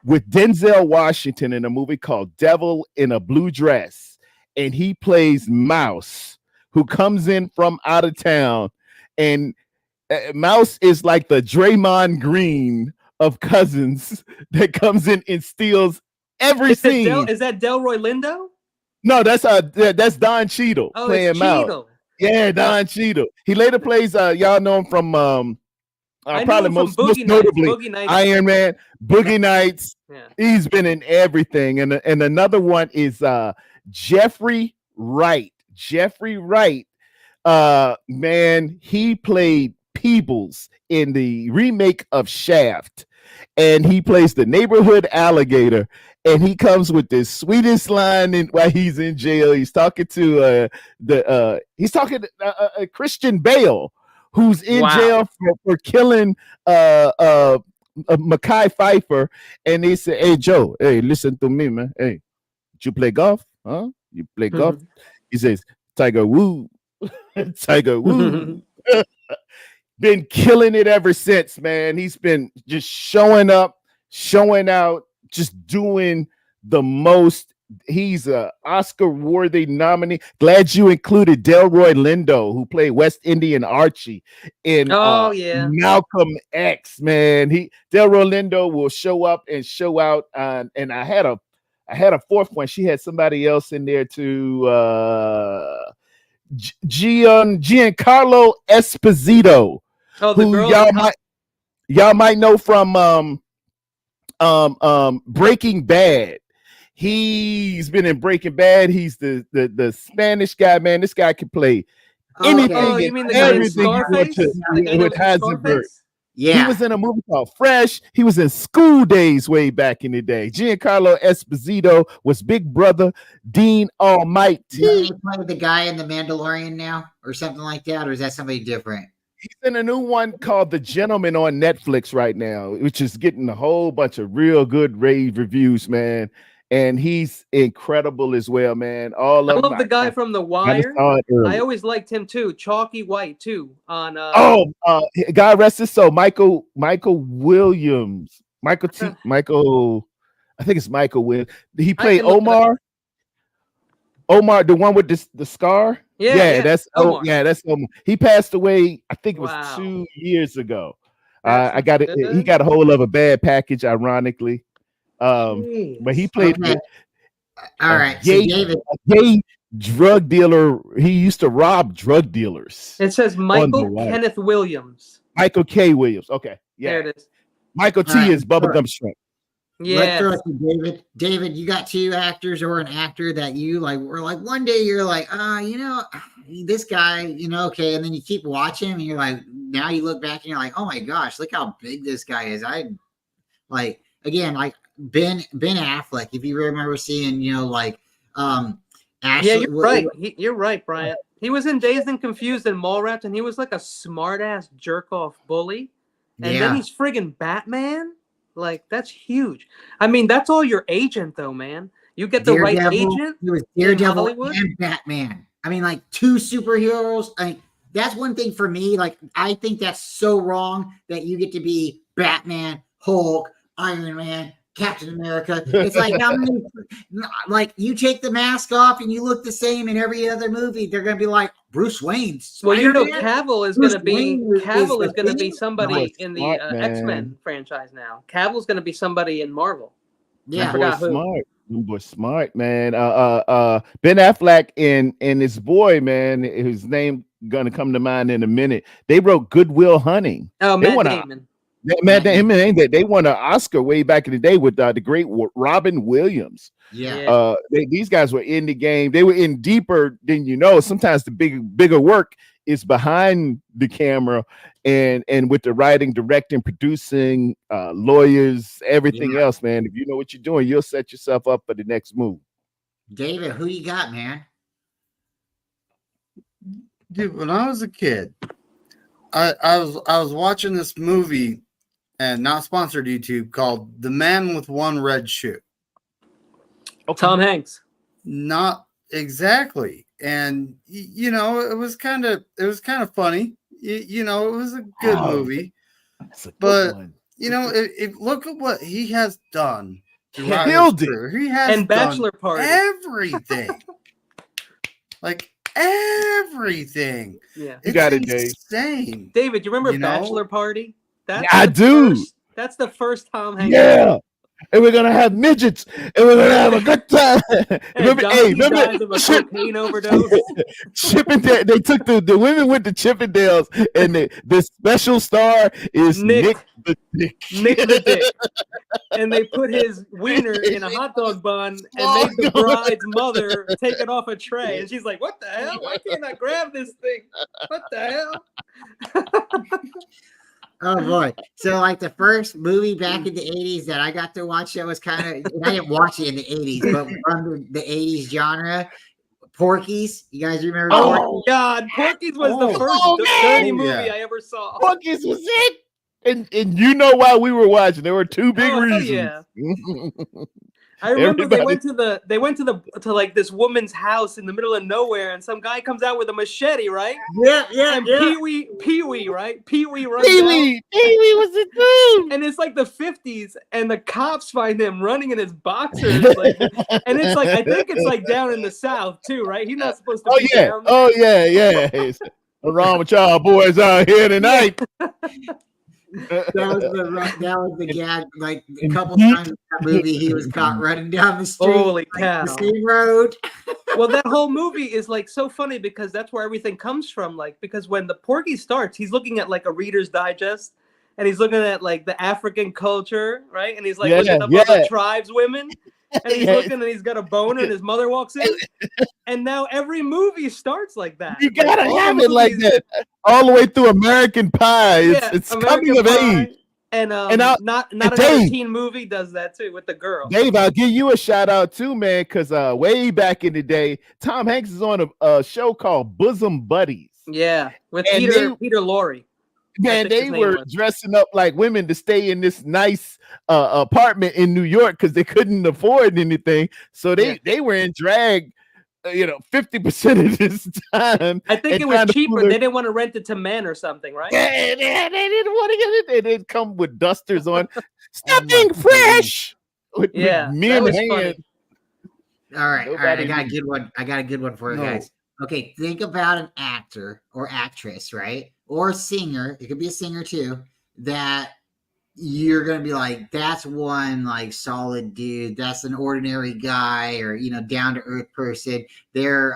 [SPEAKER 5] with Denzel Washington in a movie called Devil in a Blue Dress, and he plays Mouse, who comes in from out of town, and Mouse is like the Draymond Green of Cousins that comes in and steals every scene.
[SPEAKER 1] Is that Delroy Lindo?
[SPEAKER 5] No, that's Don Cheadle playing Mouse. Yeah, Don Cheadle. He later plays y'all know him from probably most notably Iron Man, Boogie Nights.
[SPEAKER 1] Yeah.
[SPEAKER 5] He's been in everything. And another one is Jeffrey Wright. Jeffrey Wright, man, he played Peebles in the remake of Shaft, and he plays the neighborhood alligator, and he comes with the sweetest line while he's in jail. He's talking to Christian Bale, who's in jail for killing Mekhi Phifer, and they say, "Hey Joe, hey, listen to me, man. Hey, did you play golf? Huh? You play golf?" He says, "Tiger Woo, Tiger Woo." Been killing it ever since, man. He's been just showing up, showing out, just doing the most. He's a Oscar-worthy nominee. Glad you included Delroy Lindo, who played West Indian Archie in Malcolm X, man. Delroy Lindo will show up and show out. And I had a fourth one. She had somebody else in there too. Giancarlo Esposito.
[SPEAKER 1] Oh, the
[SPEAKER 5] who
[SPEAKER 1] girl
[SPEAKER 5] y'all might know from Breaking Bad. He's been in Breaking Bad. He's the Spanish guy, man. This guy can play anything. Oh,
[SPEAKER 1] you mean the guy in Scarface?
[SPEAKER 5] With Heisenberg.
[SPEAKER 3] Yeah.
[SPEAKER 5] He was in a movie called Fresh. He was in School Days way back in the day. Giancarlo Esposito was Big Brother Dean Almighty.
[SPEAKER 3] Is he playing the guy in The Mandalorian now or something like that? Or is that somebody different?
[SPEAKER 5] He's in a new one called The Gentleman on Netflix right now, which is getting a whole bunch of real good rave reviews, man. And he's incredible as well, man. I
[SPEAKER 1] love the guy from The Wire. I always liked him too. Chalky White too. On
[SPEAKER 5] God rest his soul. Michael Williams. I think it's Michael Williams. He played Omar. Omar, the one with the scar. Yeah, that's Omar. That's Omar. He passed away, I think it was 2 years ago. I got it. He got a hold of a bad package, ironically. But he played
[SPEAKER 3] all right. So David,
[SPEAKER 5] a gay drug dealer. He used to rob drug dealers.
[SPEAKER 1] It says Michael Kenneth Williams.
[SPEAKER 5] Michael K. Williams. Okay. Yeah.
[SPEAKER 1] There it is.
[SPEAKER 5] Michael T is Bubblegum Shrimp.
[SPEAKER 3] Yeah. Let's throw it to David. David, you got two actors or an actor that you like were like one day you're like, this guy, okay, and then you keep watching him and you're like, now you look back and you're like, oh my gosh, look how big this guy is. Ben Affleck, if you remember seeing, Ashley,
[SPEAKER 1] yeah, you're right. You're right, Brian. He was in Dazed and Confused and Mallrats, and he was like a smart-ass jerk-off bully. And then he's friggin' Batman? Like, that's huge. I mean, that's all your agent, though, man. You get the right agent.
[SPEAKER 3] He was
[SPEAKER 1] in
[SPEAKER 3] Daredevil
[SPEAKER 1] Hollywood.
[SPEAKER 3] and Batman. I mean, like, two superheroes. That's one thing for me. Like, I think that's so wrong that you get to be Batman, Hulk, Iron Man, Captain America. It's like how many, like, you take the mask off and you look the same in every other movie. They're gonna be like Bruce Wayne.
[SPEAKER 1] Well, you know,
[SPEAKER 3] Spider-Man?
[SPEAKER 1] Cavill is
[SPEAKER 3] Bruce
[SPEAKER 1] going to be
[SPEAKER 3] Wayne is
[SPEAKER 1] Cavill is
[SPEAKER 3] the
[SPEAKER 1] going to
[SPEAKER 3] thing?
[SPEAKER 1] be somebody
[SPEAKER 5] Boy,
[SPEAKER 1] in the
[SPEAKER 5] smart, man.
[SPEAKER 1] X-Men franchise now. Cavill's going to be somebody in Marvel.
[SPEAKER 3] Yeah.
[SPEAKER 1] I forgot
[SPEAKER 5] Boy,
[SPEAKER 1] who.
[SPEAKER 5] smart. Boy, smart, man. Ben Affleck and his boy, man, his name gonna come to mind in a minute. They wrote Goodwill Hunting.
[SPEAKER 1] Oh,
[SPEAKER 5] They
[SPEAKER 1] Matt
[SPEAKER 5] won
[SPEAKER 1] Damon.
[SPEAKER 5] Matt Damon, they won an Oscar way back in the day with the great Robin Williams.
[SPEAKER 3] Yeah.
[SPEAKER 5] These guys were in the game. They were in deeper than you know. Sometimes the bigger work is behind the camera and with the writing, directing, producing, lawyers, everything else, man. If you know what you're doing, you'll set yourself up for the next move.
[SPEAKER 3] David, who you got, man?
[SPEAKER 2] Dude, when I was a kid, I was watching this movie, and not sponsored YouTube, called The Man with One Red Shoe.
[SPEAKER 5] Okay.
[SPEAKER 1] Tom Hanks.
[SPEAKER 2] Not exactly, and you know, it was kind of funny. You know, it was a good movie,
[SPEAKER 5] That's a good
[SPEAKER 2] but
[SPEAKER 5] one.
[SPEAKER 2] you know, if look at what he has done throughout
[SPEAKER 5] Killed
[SPEAKER 2] his
[SPEAKER 5] it.
[SPEAKER 2] career. He has
[SPEAKER 1] And Bachelor
[SPEAKER 2] done
[SPEAKER 1] Party.
[SPEAKER 2] everything, like everything.
[SPEAKER 1] Yeah.
[SPEAKER 5] You got it, Dave.
[SPEAKER 2] insane.
[SPEAKER 1] David, you remember
[SPEAKER 2] You know?
[SPEAKER 1] Bachelor Party? That's
[SPEAKER 5] I
[SPEAKER 1] the
[SPEAKER 5] do.
[SPEAKER 1] That's the first Tom Hanks.
[SPEAKER 5] Yeah. And we're gonna have midgets, and we're gonna have a good time. remember
[SPEAKER 1] Dies of a cocaine overdose.
[SPEAKER 5] Chippendale. They took the women went to Chippendales, and the special star is Nick the Dick.
[SPEAKER 1] Nick the Dick. And they put his wiener in a hot dog bun and made the bride's mother take it off a tray. And she's like, "What the hell? Why can't I grab this thing? What the hell?"
[SPEAKER 3] Oh boy! So like the first movie back in the '80s that I got to watch that was kind of, I didn't watch it in the '80s, but from the '80s genre, Porky's. You guys remember?
[SPEAKER 1] Oh
[SPEAKER 3] Porky's?
[SPEAKER 1] God, Porky's was the first dirty movie I ever saw.
[SPEAKER 5] Porky's was it. And you know why we were watching? There were two big
[SPEAKER 1] hell
[SPEAKER 5] reasons.
[SPEAKER 1] yeah. I remember they went to like this woman's house in the middle of nowhere, and some guy comes out with a machete, right?
[SPEAKER 3] Yeah.
[SPEAKER 1] And Pee-wee, right? Pee-wee runs
[SPEAKER 5] Pee-wee was the dude.
[SPEAKER 1] and it's like the 50s, and the cops find him running in his boxers, like, and it's like, I think it's like down in the South too, right? He's not supposed to be down there.
[SPEAKER 5] Oh yeah. What's wrong with y'all boys out here tonight?
[SPEAKER 3] That was the gag. Like a couple times in that movie, he was caught running down the street.
[SPEAKER 1] Holy
[SPEAKER 3] like,
[SPEAKER 1] cow.
[SPEAKER 3] the same road.
[SPEAKER 1] Well, that whole movie is like so funny because that's where everything comes from. Like, because when the Porky starts, he's looking at like a Reader's Digest, and he's looking at like the African culture, right? And he's like looking up other tribes women, and he's looking, and he's got a boner, and his mother walks in, and now every movie starts like that.
[SPEAKER 5] You gotta have it like that all the way through American Pie. It's
[SPEAKER 1] American
[SPEAKER 5] coming of
[SPEAKER 1] Pie.
[SPEAKER 5] age.
[SPEAKER 1] And not another teen movie does that too with the girl.
[SPEAKER 5] Dave, I'll give you a shout out too, man, because way back in the day, Tom Hanks is on a show called Bosom Buddies.
[SPEAKER 1] Yeah, with
[SPEAKER 5] And
[SPEAKER 1] Peter Lorre.
[SPEAKER 5] Man, they were dressing up like women to stay in this nice apartment in New York because they couldn't afford anything. So they were in drag, 50% of this time.
[SPEAKER 1] I think it was cheaper. They didn't want to rent it to men or something, right?
[SPEAKER 5] Yeah, they didn't want to get it. They didn't come with dusters on. Stop being fresh. With men hand.
[SPEAKER 3] All right. I got a good one. I got a good one for you guys. Okay, think about an actor or actress, right? Or singer. It could be a singer too. That you're gonna be like, that's one like solid dude. That's an ordinary guy, or down to earth person. They're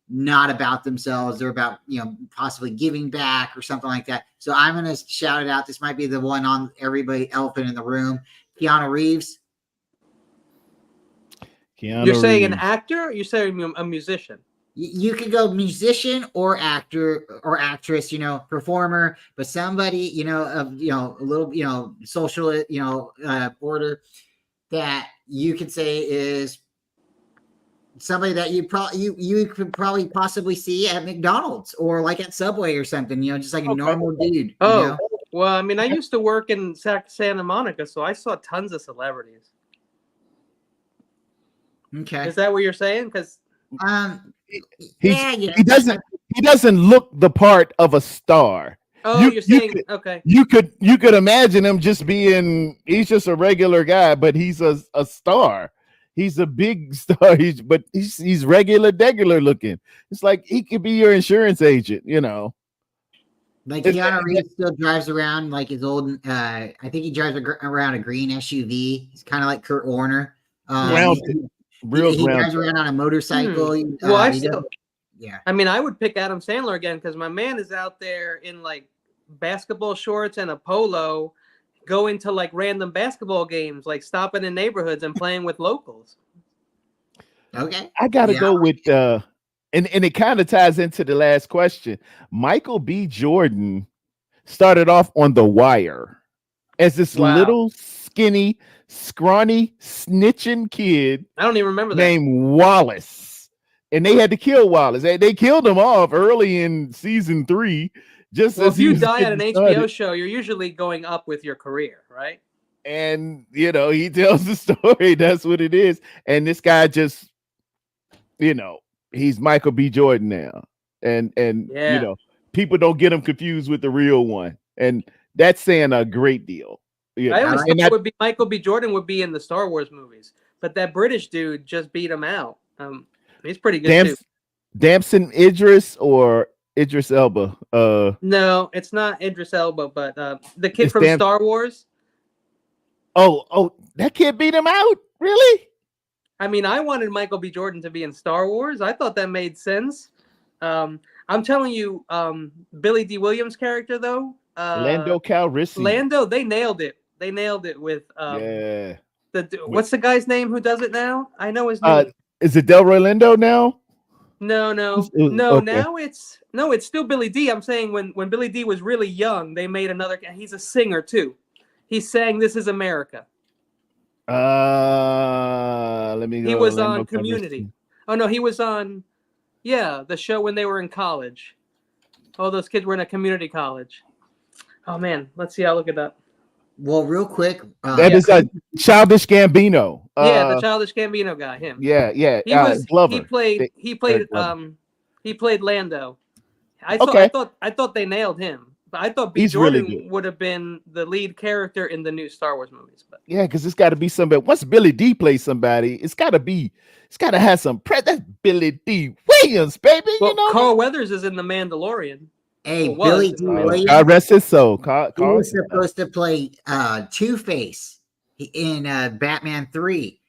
[SPEAKER 3] not about themselves. They're about possibly giving back or something like that. So I'm gonna shout it out. This might be the one on everybody elephant in the room. Keanu Reeves.
[SPEAKER 1] You're saying an actor? Or you're saying a musician?
[SPEAKER 3] You could go musician or actor or actress, performer, but somebody, of a little, social, order that you could say is somebody that you could probably possibly see at McDonald's or like at Subway or something, just like a normal dude.
[SPEAKER 1] Oh, well, I mean, I used to work in Santa Monica, so I saw tons of celebrities.
[SPEAKER 3] Okay.
[SPEAKER 1] Is that what you're saying? Because
[SPEAKER 5] he doesn't look the part of a star.
[SPEAKER 1] You're saying okay.
[SPEAKER 5] You could imagine him just being, he's just a regular guy, but he's a star. He's a big star. He's regular looking. It's like he could be your insurance agent,
[SPEAKER 3] Like Keanu Reeves still drives around like his old. I think he drives around a green SUV. He's kind of like Kurt Warner. He drives around on a motorcycle.
[SPEAKER 1] Yeah. I mean, I would pick Adam Sandler again because my man is out there in like basketball shorts and a polo, going to like random basketball games, like stopping in neighborhoods and playing with locals.
[SPEAKER 3] Okay.
[SPEAKER 5] I gotta go with and it kind of ties into the last question. Michael B. Jordan started off on The Wire as this little skinny, scrawny, snitching kid.
[SPEAKER 1] I don't even remember that.
[SPEAKER 5] Named Wallace. And they had to kill Wallace. They killed him off early in season 3. Just as
[SPEAKER 1] if you die on an HBO show, you're usually going up with your career, right?
[SPEAKER 5] And he tells the story. That's what it is. And this guy just, he's Michael B. Jordan now. And people don't get him confused with the real one. And that's saying a great deal.
[SPEAKER 1] I always thought it would be Michael B. Jordan would be in the Star Wars movies, but that British dude just beat him out. He's pretty good too.
[SPEAKER 5] Damson Idris or Idris Elba?
[SPEAKER 1] No, it's not Idris Elba, but the kid from Star Wars.
[SPEAKER 5] Oh, that kid beat him out? Really?
[SPEAKER 1] I mean, I wanted Michael B. Jordan to be in Star Wars. I thought that made sense. I'm telling you, Billy D. Williams' character though,
[SPEAKER 5] Lando Calrissian.
[SPEAKER 1] Lando, they nailed it. They nailed it with what's the guy's name who does it now? I know his name.
[SPEAKER 5] Is it Delroy Lindo now?
[SPEAKER 1] No.
[SPEAKER 5] Okay.
[SPEAKER 1] Now it's still Billy D. I'm saying when Billy D was really young, they made another. He's a singer too. He sang "This Is America."
[SPEAKER 5] Let me go.
[SPEAKER 1] He was on Community. Oh no, he was on, the show when they were in college. All those kids were in a community college. Oh man, let's see. I'll look it up.
[SPEAKER 3] Well, real quick,
[SPEAKER 5] that is a Childish Gambino.
[SPEAKER 1] The Childish Gambino guy. Him.
[SPEAKER 5] Yeah.
[SPEAKER 1] Glover. He played Lando. I thought they nailed him. But I thought B. Jordan really would have been the lead character in the new Star Wars movies. But
[SPEAKER 5] yeah, because it's got to be somebody. Once Billy D plays somebody, it's got to have some. That's Billy D. Williams, baby.
[SPEAKER 1] Well, Carl Weathers is in The Mandalorian.
[SPEAKER 3] Hey, Billy D. Williams.
[SPEAKER 5] God rest his soul.
[SPEAKER 3] He was supposed to play Two-Face in Batman 3.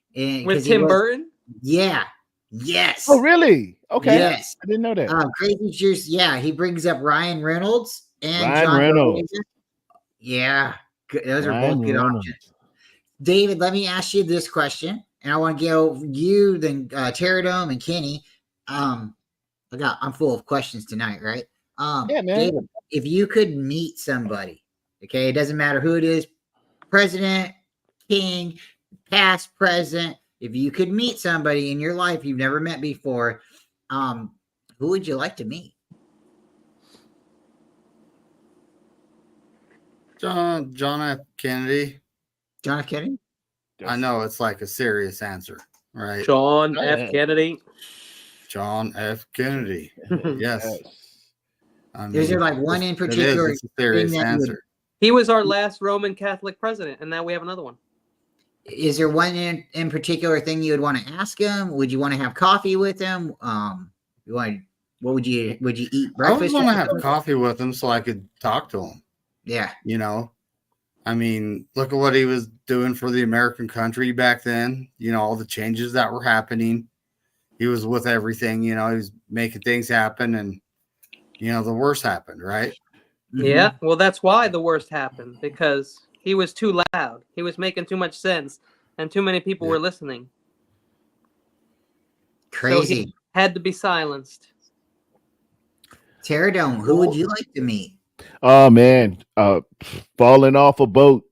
[SPEAKER 1] With Tim Burton?
[SPEAKER 3] Yeah. Yes.
[SPEAKER 5] Oh, really? Okay.
[SPEAKER 3] Yes.
[SPEAKER 5] I didn't know that.
[SPEAKER 3] Crazy Juice. Yeah, he brings up Ryan Reynolds and
[SPEAKER 5] Ryan Reynolds.
[SPEAKER 3] Yeah. Those are both good options. David, let me ask you this question. And I want to go you, then Terradome and Kenny. I'm full of questions tonight, right?
[SPEAKER 5] Man.
[SPEAKER 3] David, if you could meet somebody, okay, it doesn't matter who it is, president, king, past, present, if you could meet somebody in your life you've never met before, who would you like to meet?
[SPEAKER 2] John F. Kennedy.
[SPEAKER 3] John F. Kennedy?
[SPEAKER 2] I know it's like a serious answer, right?
[SPEAKER 1] John F. Kennedy.
[SPEAKER 2] John F. Kennedy. Yes. I mean,
[SPEAKER 3] is there like one in particular?
[SPEAKER 2] It's a serious answer.
[SPEAKER 1] He was our last Roman Catholic president, and now we have another one.
[SPEAKER 3] Is there one in particular thing you would want to ask him? Would you want to have coffee with him? What would you eat breakfast?
[SPEAKER 2] I would want to have coffee with him so I could talk to him.
[SPEAKER 3] Yeah.
[SPEAKER 2] I mean, look at what he was doing for the American country back then. All the changes that were happening. He was with everything, he was making things happen, and the worst happened, right?
[SPEAKER 1] Yeah, well, that's why the worst happened, because he was too loud. He was making too much sense, and too many people were listening.
[SPEAKER 3] Crazy.
[SPEAKER 1] So he had to be silenced.
[SPEAKER 3] Terradome, who would you like to meet?
[SPEAKER 5] Oh, man. Falling off a boat.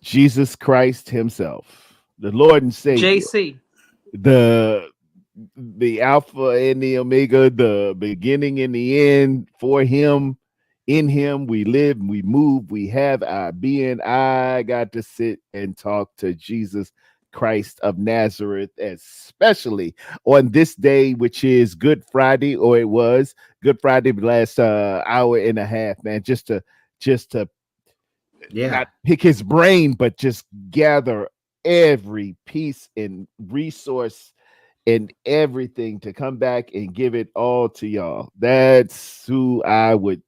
[SPEAKER 5] Jesus Christ himself. The Lord and Savior.
[SPEAKER 1] JC.
[SPEAKER 5] the Alpha and the Omega, the beginning and the end. For him, in him, we live, we move, we have our being. I got to sit and talk to Jesus Christ of Nazareth, especially on this day, which is Good Friday, or it was Good Friday, the last hour and a half, man, just to not pick his brain, but just gather every piece and resource and everything to come back and give it all to y'all. That's who I would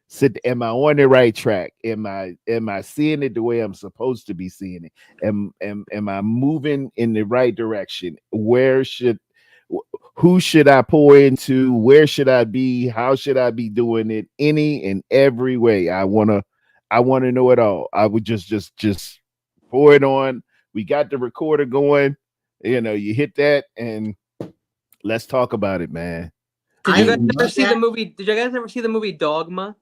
[SPEAKER 5] sit. Am I on the right track? Am I seeing it the way I'm supposed to be seeing it? Am I moving in the right direction? Who should I pour into? Where should I be? How should I be doing it? Any and every way. I wanna know it all. I would just pour it on. We got the recorder going. You hit that and let's talk about it, man.
[SPEAKER 1] Did you guys ever see the movie? Did you guys ever see the movie Dogma?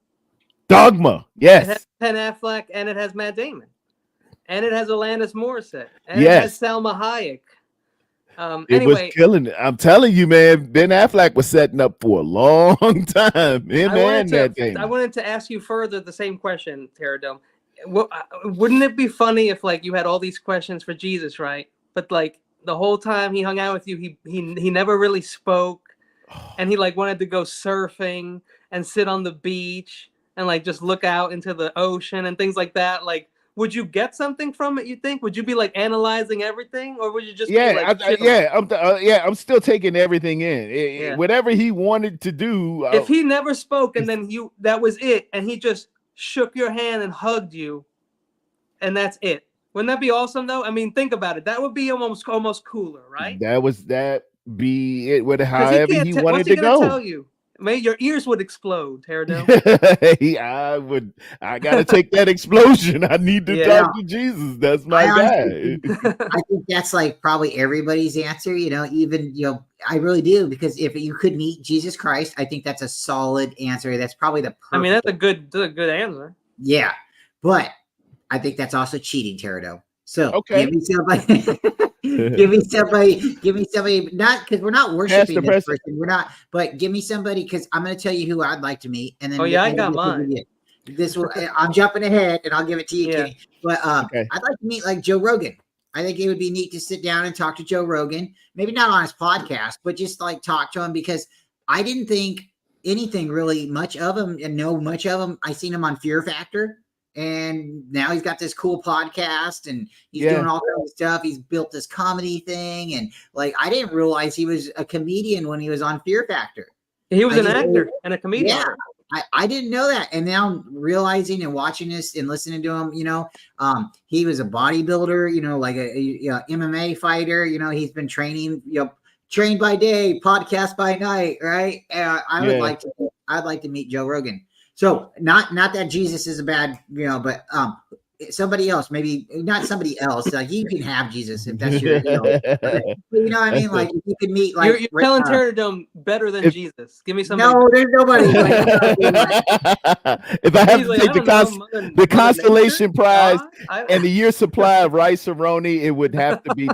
[SPEAKER 5] Dogma,
[SPEAKER 1] It has
[SPEAKER 5] yes.
[SPEAKER 1] Ben Affleck and it has Matt Damon, and it has Alanis Morissette, and
[SPEAKER 5] Yes.
[SPEAKER 1] it has Salma Hayek.
[SPEAKER 5] It was killing it. I'm telling you, man. Ben Affleck was setting up for a long time.
[SPEAKER 1] I wanted to ask you further the same question, Terradome. Wouldn't it be funny if you had all these questions for Jesus, right? But the whole time he hung out with you, he never really spoke, and he wanted to go surfing and sit on the beach and just look out into the ocean and things like that. Would you get something from it? You think? Would you be analyzing everything, or would you just
[SPEAKER 5] I'm still taking everything in. Whatever he wanted to do.
[SPEAKER 1] If he never spoke and then that was it, and he just shook your hand and hugged you, and that's it. Wouldn't that be awesome though? I mean, think about it. That would be almost cooler, right?
[SPEAKER 5] That be it with however he wanted to go.
[SPEAKER 1] Tell you? Maybe your ears would explode, Terradome.
[SPEAKER 5] I gotta take that explosion. I need to talk to Jesus. That's my guy.
[SPEAKER 3] I think that's probably everybody's answer, even I really do, because if you could meet Jesus Christ, I think that's a solid answer. That's probably the perfect.
[SPEAKER 1] I mean, that's a good answer.
[SPEAKER 3] Yeah. But I think that's also cheating, Terradome. So
[SPEAKER 5] okay.
[SPEAKER 3] give me somebody, not because we're not worshiping this person. We're not, but give me somebody, because I'm going to tell you who I'd like to meet. And then
[SPEAKER 1] I got mine.
[SPEAKER 3] I'm jumping ahead and I'll give it to you, Kenny. But I'd like to meet Joe Rogan. I think it would be neat to sit down and talk to Joe Rogan. Maybe not on his podcast, but just talk to him, because I didn't think anything really much of him and know much of him. I seen him on Fear Factor. And now he's got this cool podcast and he's doing all kinds of stuff. He's built this comedy thing. And I didn't realize he was a comedian when he was on Fear Factor.
[SPEAKER 1] He was an actor and a comedian.
[SPEAKER 3] Yeah, I didn't know that. And now I'm realizing and watching this and listening to him, he was a bodybuilder, a MMA fighter, he's been training, trained by day, podcast by night. Right. I'd like to meet Joe Rogan. So not that Jesus is a bad, but somebody else, maybe not somebody else. You can have Jesus if that's your deal. But you know what I mean? If you could meet
[SPEAKER 1] you're telling Terradome better than Jesus. Give me somebody.
[SPEAKER 3] No, there's nobody.
[SPEAKER 5] If I have to take the constellation prize and the year supply of rice-a-roni, it would have to be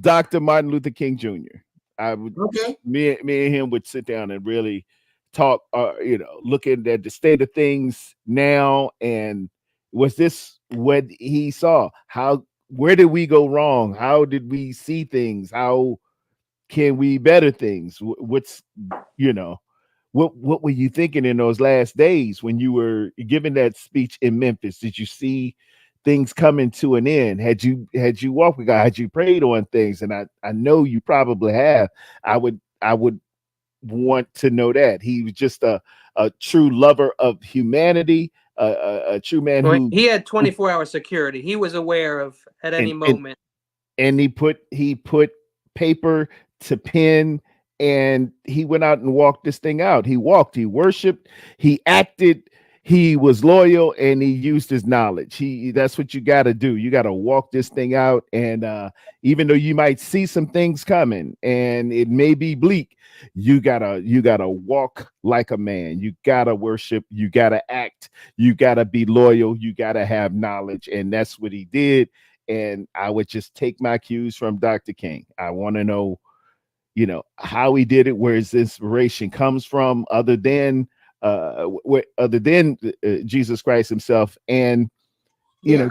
[SPEAKER 5] Dr. Martin Luther King Jr. I would. Okay. Me and him would sit down and really talk, looking at the state of things now, and was this what he saw? Where did we go wrong? How did we see things? How can we better things? What were you thinking in those last days when you were giving that speech in Memphis? Did you see things coming to an end? Had you walked with God? Had you prayed on things? And I know you probably have. I would want to know that he was just a true lover of humanity, a true man
[SPEAKER 1] he had 24-hour security. He was aware of at any moment.
[SPEAKER 5] And he put paper to pen, and he went out and walked this thing out. He walked, he worshiped, he acted, he was loyal, and he used his knowledge. That's what you got to do. You got to walk this thing out. And even though you might see some things coming and it may be bleak, you gotta walk like a man. You gotta worship, you gotta act, you gotta be loyal, you gotta have knowledge. And that's what he did. And I would just take my cues from Dr. King. I want to know, how he did it, where his inspiration comes from, other than Jesus Christ himself, and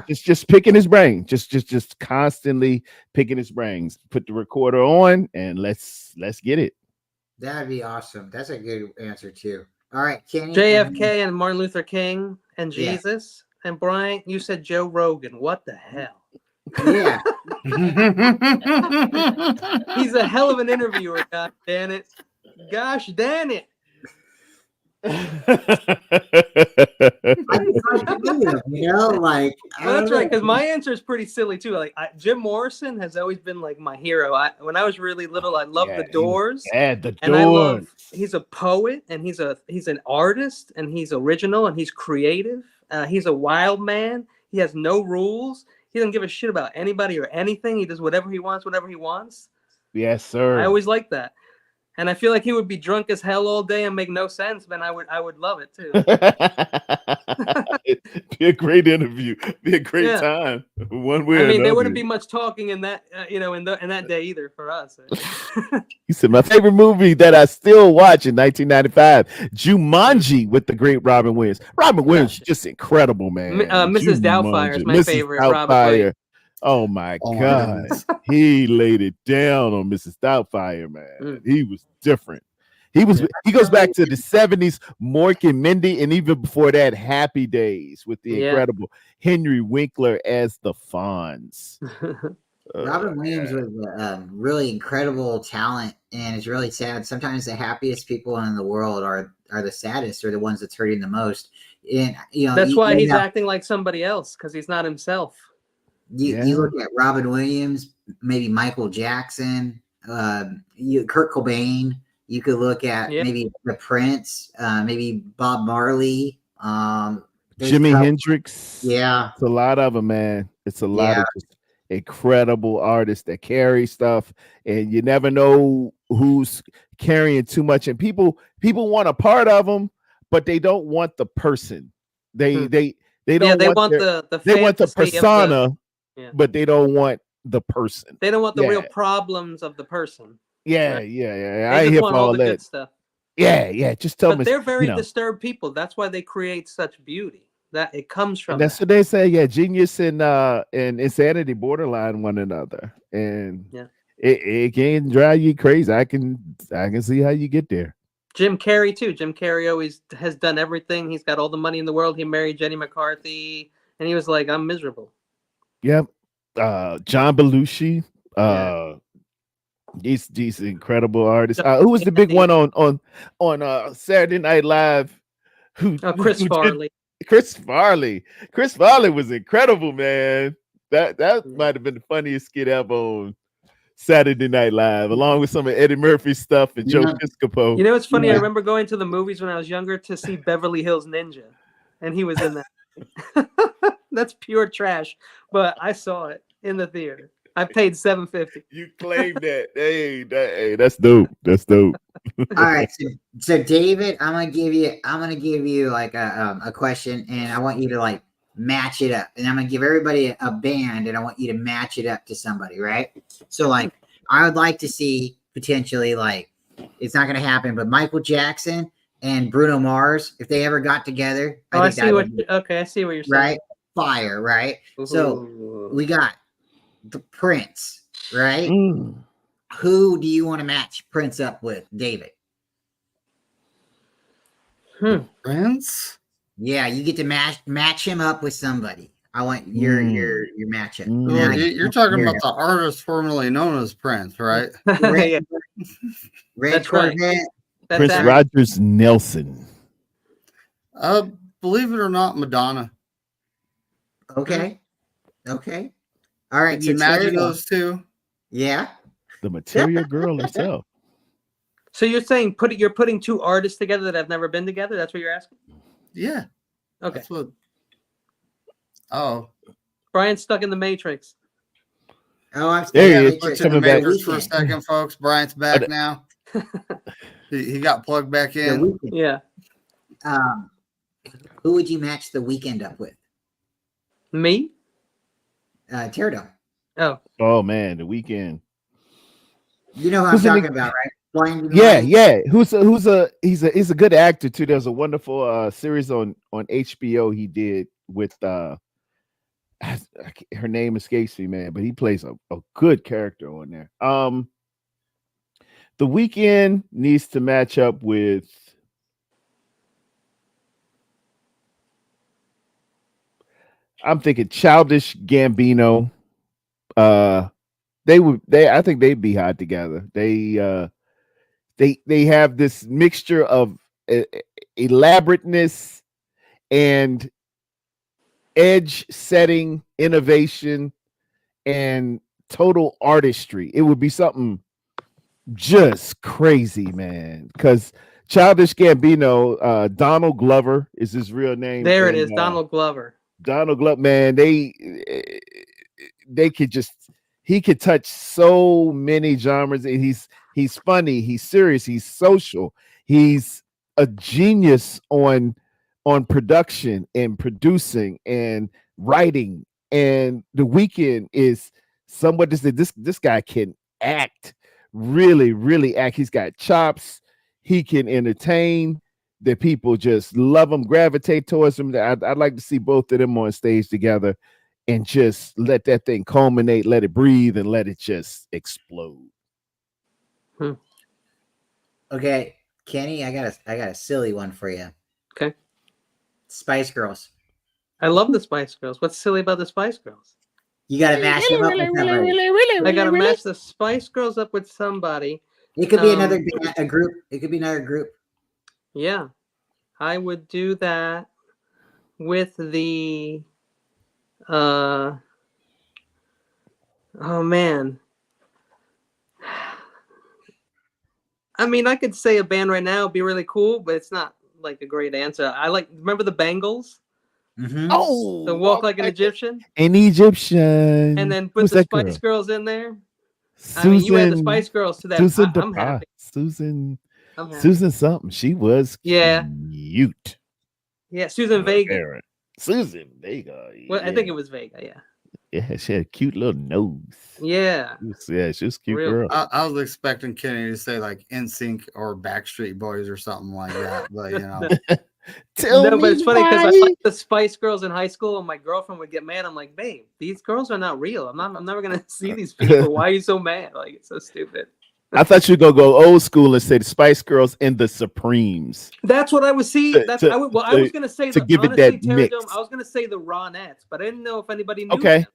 [SPEAKER 5] just picking his brain, just constantly picking his brains. Put the recorder on and let's get it.
[SPEAKER 3] That'd be awesome. That's a good answer too. All right, Kenny.
[SPEAKER 1] JFK and Martin Luther King and
[SPEAKER 3] Yeah.
[SPEAKER 1] Jesus. And Brian, you said Joe Rogan. What the hell?
[SPEAKER 3] Yeah.
[SPEAKER 1] He's a hell of an interviewer, god damn it. Gosh damn it.
[SPEAKER 3] I just like to meet him, like
[SPEAKER 1] That's right, because my answer is pretty silly too. Like Jim Morrison has always been like my hero. When I was really little, I loved the Doors.
[SPEAKER 5] The Doors.
[SPEAKER 1] And I love. He's a poet, and he's an artist, and he's original, and he's creative. He's a wild man. He has no rules. He doesn't give a shit about anybody or anything. He does whatever he wants.
[SPEAKER 5] Yes, sir.
[SPEAKER 1] I always like that. And I feel like he would be drunk as hell all day and make no sense, but I would love it too.
[SPEAKER 5] It'd be a great interview. Be a great time. One way.
[SPEAKER 1] I mean, there wouldn't be much talking in that, in that day either for us.
[SPEAKER 5] He said my favorite movie that I still watch in 1995, Jumanji, with the great Robin Williams. Robin Williams, just incredible, man.
[SPEAKER 1] Mrs. Doubtfire is my favorite. Robin Williams.
[SPEAKER 5] Oh my God. He laid it down on Mrs. Doubtfire, man. He was different. He goes back to the 70s, Mork and Mindy, and even before that, Happy Days with the incredible Henry Winkler as the Fonz.
[SPEAKER 3] Robin Williams was a really incredible talent, and it's really sad. Sometimes the happiest people in the world are the saddest, or the ones that's hurting the most. And
[SPEAKER 1] that's why he's acting like somebody else, because he's not himself.
[SPEAKER 3] You look at Robin Williams, maybe Michael Jackson, Kurt Cobain. You could look at maybe the Prince, maybe Bob Marley,
[SPEAKER 5] Jimi Hendrix.
[SPEAKER 3] Yeah,
[SPEAKER 5] it's a lot of them, man. It's a lot of just incredible artists that carry stuff, and you never know who's carrying too much. And people want a part of them, but they don't want the person. They don't.
[SPEAKER 1] They want the
[SPEAKER 5] persona. But they don't want the person.
[SPEAKER 1] They don't want the real problems of the person.
[SPEAKER 5] Yeah.
[SPEAKER 1] They
[SPEAKER 5] I
[SPEAKER 1] just
[SPEAKER 5] hear
[SPEAKER 1] want all the good stuff.
[SPEAKER 5] Yeah. Just tell them.
[SPEAKER 1] But they're very disturbed people. That's why they create such beauty. That it comes from.
[SPEAKER 5] And that's what they say. Yeah, genius and insanity borderline one another, and it can drive you crazy. I can see how you get there.
[SPEAKER 1] Jim Carrey too. Jim Carrey always has done everything. He's got all the money in the world. He married Jenny McCarthy, and he was like, "I'm miserable."
[SPEAKER 5] Yep. John Belushi. He's an incredible artist. Who was the big one on Saturday Night Live?
[SPEAKER 1] Chris Farley.
[SPEAKER 5] Chris Farley. Chris Farley was incredible, man. That might have been the funniest skit ever on Saturday Night Live, along with some of Eddie Murphy's stuff and Joe Piscopo.
[SPEAKER 1] You know, it's funny. I remember going to the movies when I was younger to see Beverly Hills Ninja, and he was in that. That's pure trash, but I saw it in the theater. I paid $7.50.
[SPEAKER 5] You claimed that. Hey, that's dope. That's dope.
[SPEAKER 3] All right, so David, I'm gonna give you like a question, and I want you to like match it up, and I'm gonna give everybody a band, and I want you to match it up to somebody, right? So like, I would like to see potentially, like, it's not gonna happen, but Michael Jackson and Bruno Mars, if they ever got together.
[SPEAKER 1] I see what you're saying.
[SPEAKER 3] Right. Fire, right? Ooh. So we got the Prince, right? Who do you want to match Prince up with, David?
[SPEAKER 2] Prince?
[SPEAKER 3] Yeah, you get to match him up with somebody. I want your matchup.
[SPEAKER 2] You're talking about the artist formerly known as Prince, right?
[SPEAKER 3] Red Corvette.
[SPEAKER 1] Right.
[SPEAKER 5] Prince Rogers Nelson.
[SPEAKER 2] Believe it or not, Madonna.
[SPEAKER 3] Okay. All right.
[SPEAKER 2] Can you imagine those two?
[SPEAKER 3] Yeah.
[SPEAKER 5] The Material Girl herself.
[SPEAKER 1] So you're saying you're putting two artists together that have never been together? That's what you're asking?
[SPEAKER 2] Yeah.
[SPEAKER 1] Okay.
[SPEAKER 2] Brian's
[SPEAKER 1] stuck in the Matrix.
[SPEAKER 3] Oh, I'm
[SPEAKER 2] there. He is. Coming back for a second, folks. Brian's back now. He got plugged back in.
[SPEAKER 1] Yeah.
[SPEAKER 3] Who would you match The Weeknd up with?
[SPEAKER 1] Me?
[SPEAKER 3] Pterodome.
[SPEAKER 1] Oh.
[SPEAKER 5] Oh man, The Weeknd.
[SPEAKER 3] You know who I'm
[SPEAKER 5] Who's in the-
[SPEAKER 3] talking about, right? Blinding
[SPEAKER 5] Yeah,
[SPEAKER 3] Lights.
[SPEAKER 5] yeah. He's a good actor too. There's a wonderful series on HBO he did with her name escapes me, man, but he plays a good character on there. The Weeknd needs to match up with I'm thinking Childish Gambino. I think they'd be hot together. They have this mixture of elaborateness and edge setting, innovation, and total artistry. It would be something just crazy, man. Because Childish Gambino, Donald Glover is his real name.
[SPEAKER 1] There it is, Donald Glover.
[SPEAKER 5] Donald Glover, man, they could just he could touch so many genres. And he's funny, he's serious, he's social, he's a genius on production and producing and writing. And The Weeknd is somewhat this guy can act, really act. He's got chops, he can entertain. That people just love him, gravitate towards him. I'd like to see both of them on stage together and just let that thing culminate, let it breathe, and let it just explode.
[SPEAKER 3] Okay, Kenny, I got a silly one for you.
[SPEAKER 1] Okay.
[SPEAKER 3] Spice Girls.
[SPEAKER 1] I love the Spice Girls. What's silly about the Spice Girls?
[SPEAKER 3] You got to mash them up with somebody.
[SPEAKER 1] I gotta match the Spice Girls up with somebody.
[SPEAKER 3] It could be another group. It could be another group.
[SPEAKER 1] Yeah, I would do that with the. Oh man. I mean, I could say a band right now would be really cool, but it's not like a great answer. Remember the Bangles?
[SPEAKER 3] Mm-hmm.
[SPEAKER 5] Oh,
[SPEAKER 1] The Walk Like an Egyptian?
[SPEAKER 5] An Egyptian.
[SPEAKER 1] And then put
[SPEAKER 5] Who's
[SPEAKER 1] the
[SPEAKER 5] that
[SPEAKER 1] Spice
[SPEAKER 5] girl?
[SPEAKER 1] Girls in there.
[SPEAKER 5] Susan,
[SPEAKER 1] I mean, you add the Spice Girls to that.
[SPEAKER 5] Susan
[SPEAKER 1] I'm happy.
[SPEAKER 5] Susan.
[SPEAKER 1] I'm happy.
[SPEAKER 5] Susan something. She was cute.
[SPEAKER 1] Yeah, Susan Vega.
[SPEAKER 5] Susan Vega.
[SPEAKER 1] Well, I think it was Vega, yeah.
[SPEAKER 5] Yeah, she had a cute little nose.
[SPEAKER 1] Yeah.
[SPEAKER 5] She was a cute girl.
[SPEAKER 2] I was expecting Kenny to say like NSYNC or Backstreet Boys or something like that, but you know.
[SPEAKER 1] But it's funny because I liked the Spice Girls in high school, and my girlfriend would get mad. I'm like, babe, these girls are not real. I'm never gonna see these people. Why are you so mad? Like, it's so stupid.
[SPEAKER 5] I thought you were gonna go old school and say the Spice Girls and the Supremes.
[SPEAKER 1] That's what I was seeing. I was gonna say
[SPEAKER 5] to give it that mix.
[SPEAKER 1] I was gonna say the Ronettes, but I didn't know if anybody knew
[SPEAKER 5] Okay.
[SPEAKER 1] them.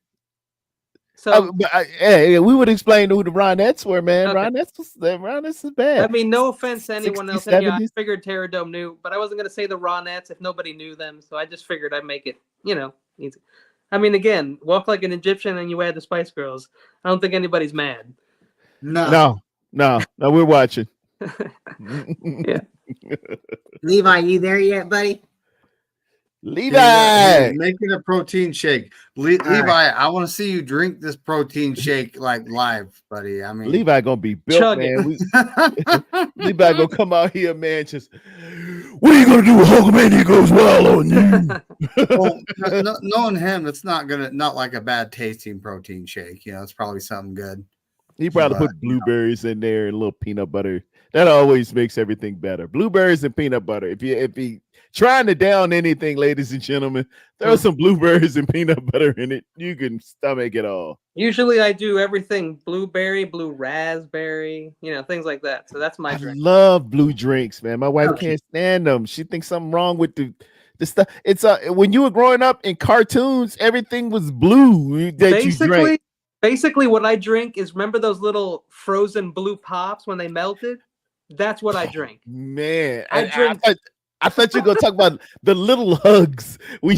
[SPEAKER 1] So
[SPEAKER 5] we would explain who the Ronettes were, man.
[SPEAKER 1] Okay.
[SPEAKER 5] Ronettes is bad.
[SPEAKER 1] I mean, no offense to anyone
[SPEAKER 5] 60s,
[SPEAKER 1] else. And yeah, I
[SPEAKER 5] 70s.
[SPEAKER 1] figured Terror Dome knew, but I wasn't gonna say the Ronettes if nobody knew them. So I just figured I'd make it, easy. I mean, again, Walk Like an Egyptian, and you add the Spice Girls. I don't think anybody's mad.
[SPEAKER 5] No, we're watching.
[SPEAKER 1] Yeah.
[SPEAKER 3] Levi, you there yet, buddy?
[SPEAKER 5] Levi,
[SPEAKER 2] making a protein shake. Levi, I want to see you drink this protein shake like live, buddy. I mean,
[SPEAKER 5] Levi gonna be built,
[SPEAKER 1] Chug
[SPEAKER 5] man. Levi gonna come out here, man. Just what are you gonna do? Hulkamania goes well on you.
[SPEAKER 2] Well, knowing him, it's not like a bad tasting protein shake. It's probably something good.
[SPEAKER 5] He probably put blueberries in there and a little peanut butter. That always makes everything better. Blueberries and peanut butter. If you trying to down anything, ladies and gentlemen, throw some blueberries and peanut butter in it. You can stomach it all.
[SPEAKER 1] Usually I do everything blue raspberry, things like that. So that's my drink.
[SPEAKER 5] I love blue drinks, man. My wife can't stand them. She thinks something wrong with the stuff. It's when you were growing up in cartoons, everything was blue that you drank.
[SPEAKER 1] Basically, what I drink is, remember those little frozen blue pops when they melted? That's what I drink.
[SPEAKER 5] Man,
[SPEAKER 1] I
[SPEAKER 5] thought you were gonna talk about the little hugs.
[SPEAKER 1] The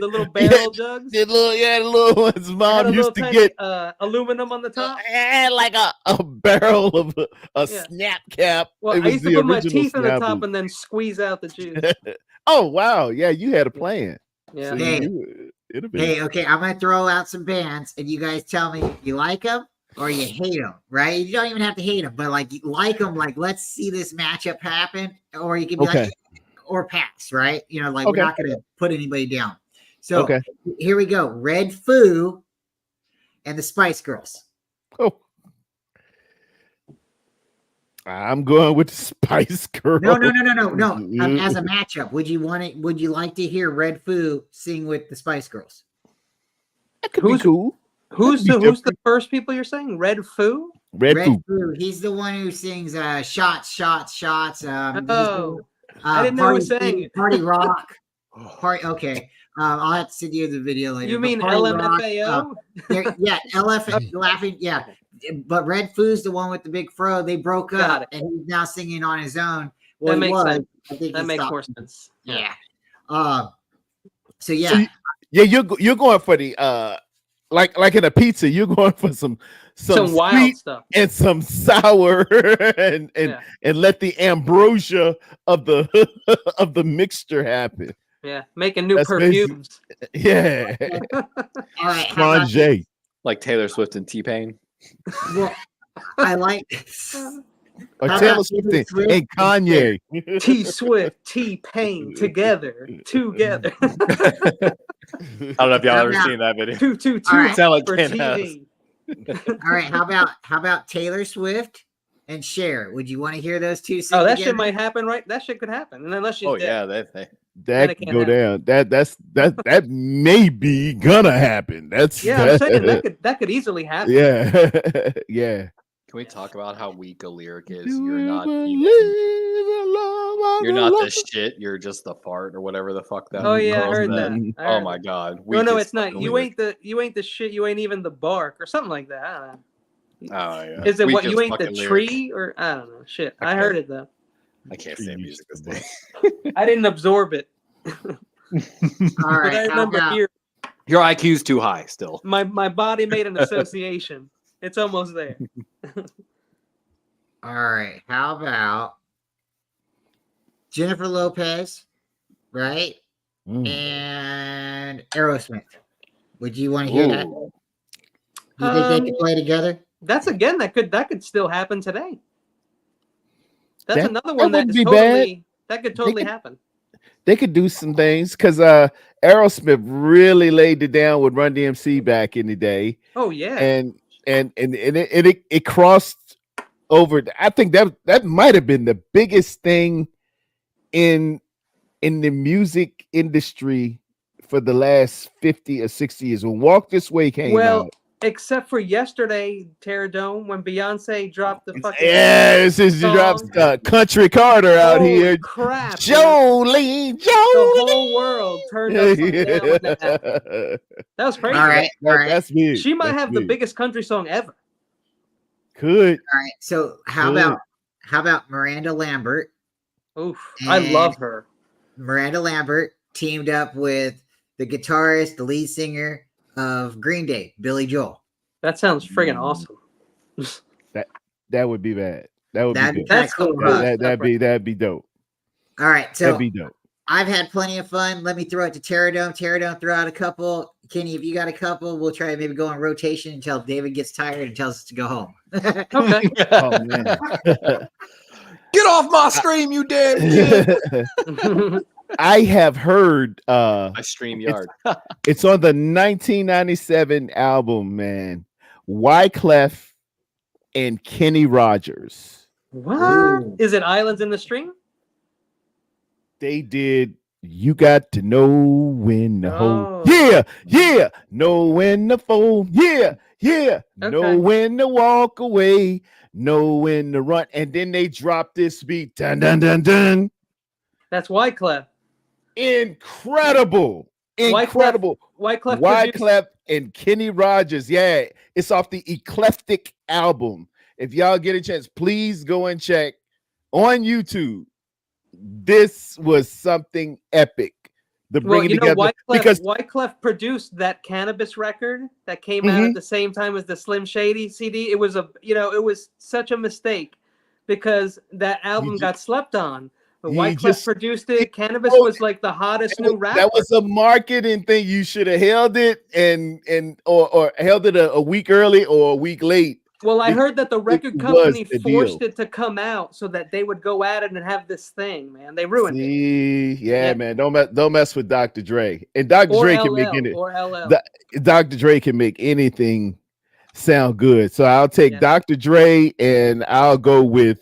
[SPEAKER 1] little barrel jugs.
[SPEAKER 5] The little ones mom used to get
[SPEAKER 1] aluminum on the top.
[SPEAKER 5] And like a barrel of a snap cap.
[SPEAKER 1] Well, I used to put my teeth in the top and then squeeze out the juice.
[SPEAKER 5] Oh wow, yeah, you had a plan.
[SPEAKER 1] Yeah.
[SPEAKER 5] So
[SPEAKER 3] Hey, okay, I'm gonna throw out some bands, and you guys tell me you like them or you hate them, right? You don't even have to hate them, but like you like them, like let's see this matchup happen, or you can be like, or pass, right? We're not gonna put anybody down. So here we go: Red Foo and the Spice Girls.
[SPEAKER 5] Oh, I'm going with the Spice Girl.
[SPEAKER 3] No. As a matchup, would you want it? Would you like to hear Red Foo sing with the Spice Girls?
[SPEAKER 5] That could be cool.
[SPEAKER 1] Who's the first people you're saying? Red Foo?
[SPEAKER 5] Red Foo.
[SPEAKER 3] He's the one who sings shots, shots, shots.
[SPEAKER 1] I didn't know he was saying
[SPEAKER 3] Party Rock. Party. Okay. I'll have to send you the video later.
[SPEAKER 1] You mean LMFAO?
[SPEAKER 3] Yeah, LF laughing. Yeah, but Red Foo's the one with the big fro. They broke up, and he's now singing on his own. Well,
[SPEAKER 1] that makes sense.
[SPEAKER 3] I think
[SPEAKER 1] that makes more sense.
[SPEAKER 3] Yeah. So yeah.
[SPEAKER 5] You're going for the like in a pizza. You're going for some
[SPEAKER 1] wild stuff
[SPEAKER 5] and some sour and let the ambrosia of the mixture happen.
[SPEAKER 1] Yeah, making new perfumes.
[SPEAKER 5] Yeah.
[SPEAKER 3] All right.
[SPEAKER 6] Like Taylor Swift and T-Pain.
[SPEAKER 3] Well, I like
[SPEAKER 5] or Taylor Swift and Kanye.
[SPEAKER 1] T Swift, T-Pain together.
[SPEAKER 6] I don't know if y'all ever seen that video.
[SPEAKER 1] Two.
[SPEAKER 3] Right.
[SPEAKER 6] Sound like
[SPEAKER 1] for
[SPEAKER 6] Ken
[SPEAKER 1] TV.
[SPEAKER 3] All right, how about Taylor Swift and Cher? Would you want to hear those two sing
[SPEAKER 1] that
[SPEAKER 3] together?
[SPEAKER 1] shit might happen, right? That shit could happen. And unless she's dead.
[SPEAKER 5] That could go down. That may be gonna happen.
[SPEAKER 1] I'm saying that could easily happen.
[SPEAKER 5] Yeah. Yeah.
[SPEAKER 6] Can we talk about how weak a lyric is? You're not the shit. You're just the fart or whatever the fuck that.
[SPEAKER 1] Oh yeah, I heard that.
[SPEAKER 6] Oh my god.
[SPEAKER 1] No, it's not. You ain't the shit. You ain't even the bark or something like that. I don't know.
[SPEAKER 6] Oh yeah.
[SPEAKER 1] Is it what you ain't the tree or I don't know? Shit, I heard it though.
[SPEAKER 6] I can't stand music this day.
[SPEAKER 1] I didn't absorb it.
[SPEAKER 3] All right.
[SPEAKER 1] But I remember here.
[SPEAKER 6] Your IQ's too high still.
[SPEAKER 1] My body made an association. It's almost there.
[SPEAKER 3] All right. How about Jennifer Lopez, right? And Aerosmith. Would you want to hear that? You think they could play together?
[SPEAKER 1] That's again that could still happen today. That's another one
[SPEAKER 5] that
[SPEAKER 1] could totally happen.
[SPEAKER 5] They could do some things because Aerosmith really laid it down with Run DMC back in the day.
[SPEAKER 1] Oh yeah,
[SPEAKER 5] and it crossed over. I think that might have been the biggest thing in the music industry for the last 50 or 60 years when Walk This Way came out.
[SPEAKER 1] Except for yesterday, Terradome, when Beyonce dropped the fucking
[SPEAKER 5] she dropped Country Carter out here.
[SPEAKER 1] Crap,
[SPEAKER 5] Jolene.
[SPEAKER 1] The whole world turned upside down when that happened. That was crazy.
[SPEAKER 3] All right.
[SPEAKER 5] That's big.
[SPEAKER 1] She might have the biggest country song ever.
[SPEAKER 5] Could.
[SPEAKER 3] All right. So how about Miranda Lambert?
[SPEAKER 1] Oof, I love her.
[SPEAKER 3] Miranda Lambert teamed up with the guitarist, the lead singer of Green Day, Billy Joel.
[SPEAKER 1] That sounds friggin' awesome.
[SPEAKER 5] That would be bad. That would be good.
[SPEAKER 1] That's cool.
[SPEAKER 5] That'd be dope.
[SPEAKER 3] All right, so
[SPEAKER 5] that'd be dope.
[SPEAKER 3] I've had plenty of fun. Let me throw it to Terradome. Terradome, throw out a couple. Kenny, if you got a couple, we'll try to maybe go on rotation until David gets tired and tells us to go home.
[SPEAKER 1] Okay.
[SPEAKER 5] Oh man.
[SPEAKER 6] Get off my stream, you damn kid.
[SPEAKER 5] I have heard
[SPEAKER 6] my StreamYard.
[SPEAKER 5] It's on the 1997 album, man. Wyclef and Kenny Rogers.
[SPEAKER 1] What? Ooh. Is it Islands in the Stream?
[SPEAKER 5] They did You Got to Know When to Hold. Yeah. Know when to fold. Yeah. Okay. Know when to walk away. Know when to run. And then they drop this beat. Dun dun dun dun.
[SPEAKER 1] That's Wyclef.
[SPEAKER 5] Incredible. Wyclef and Kenny Rogers. Yeah, it's off the Eclectic album. If y'all get a chance, please go and check on YouTube. This was something epic.
[SPEAKER 1] Because Wyclef produced that Cannabis record that came out at the same time as the Slim Shady CD. It was it was such a mistake because that album got slept on. But Wyclef produced it. Cannabis was like the hottest new rapper.
[SPEAKER 5] That was a marketing thing. You should have held it or held it a week early or a week late.
[SPEAKER 1] Well, I heard that the record company forced it to come out so that they would go at it and have this thing, man. They ruined it.
[SPEAKER 5] Yeah, man. Don't mess with Dr. Dre. And Dr. Dre can make it.
[SPEAKER 1] Or LL.
[SPEAKER 5] Dr. Dre can make anything sound good. So I'll take Dr. Dre and I'll go with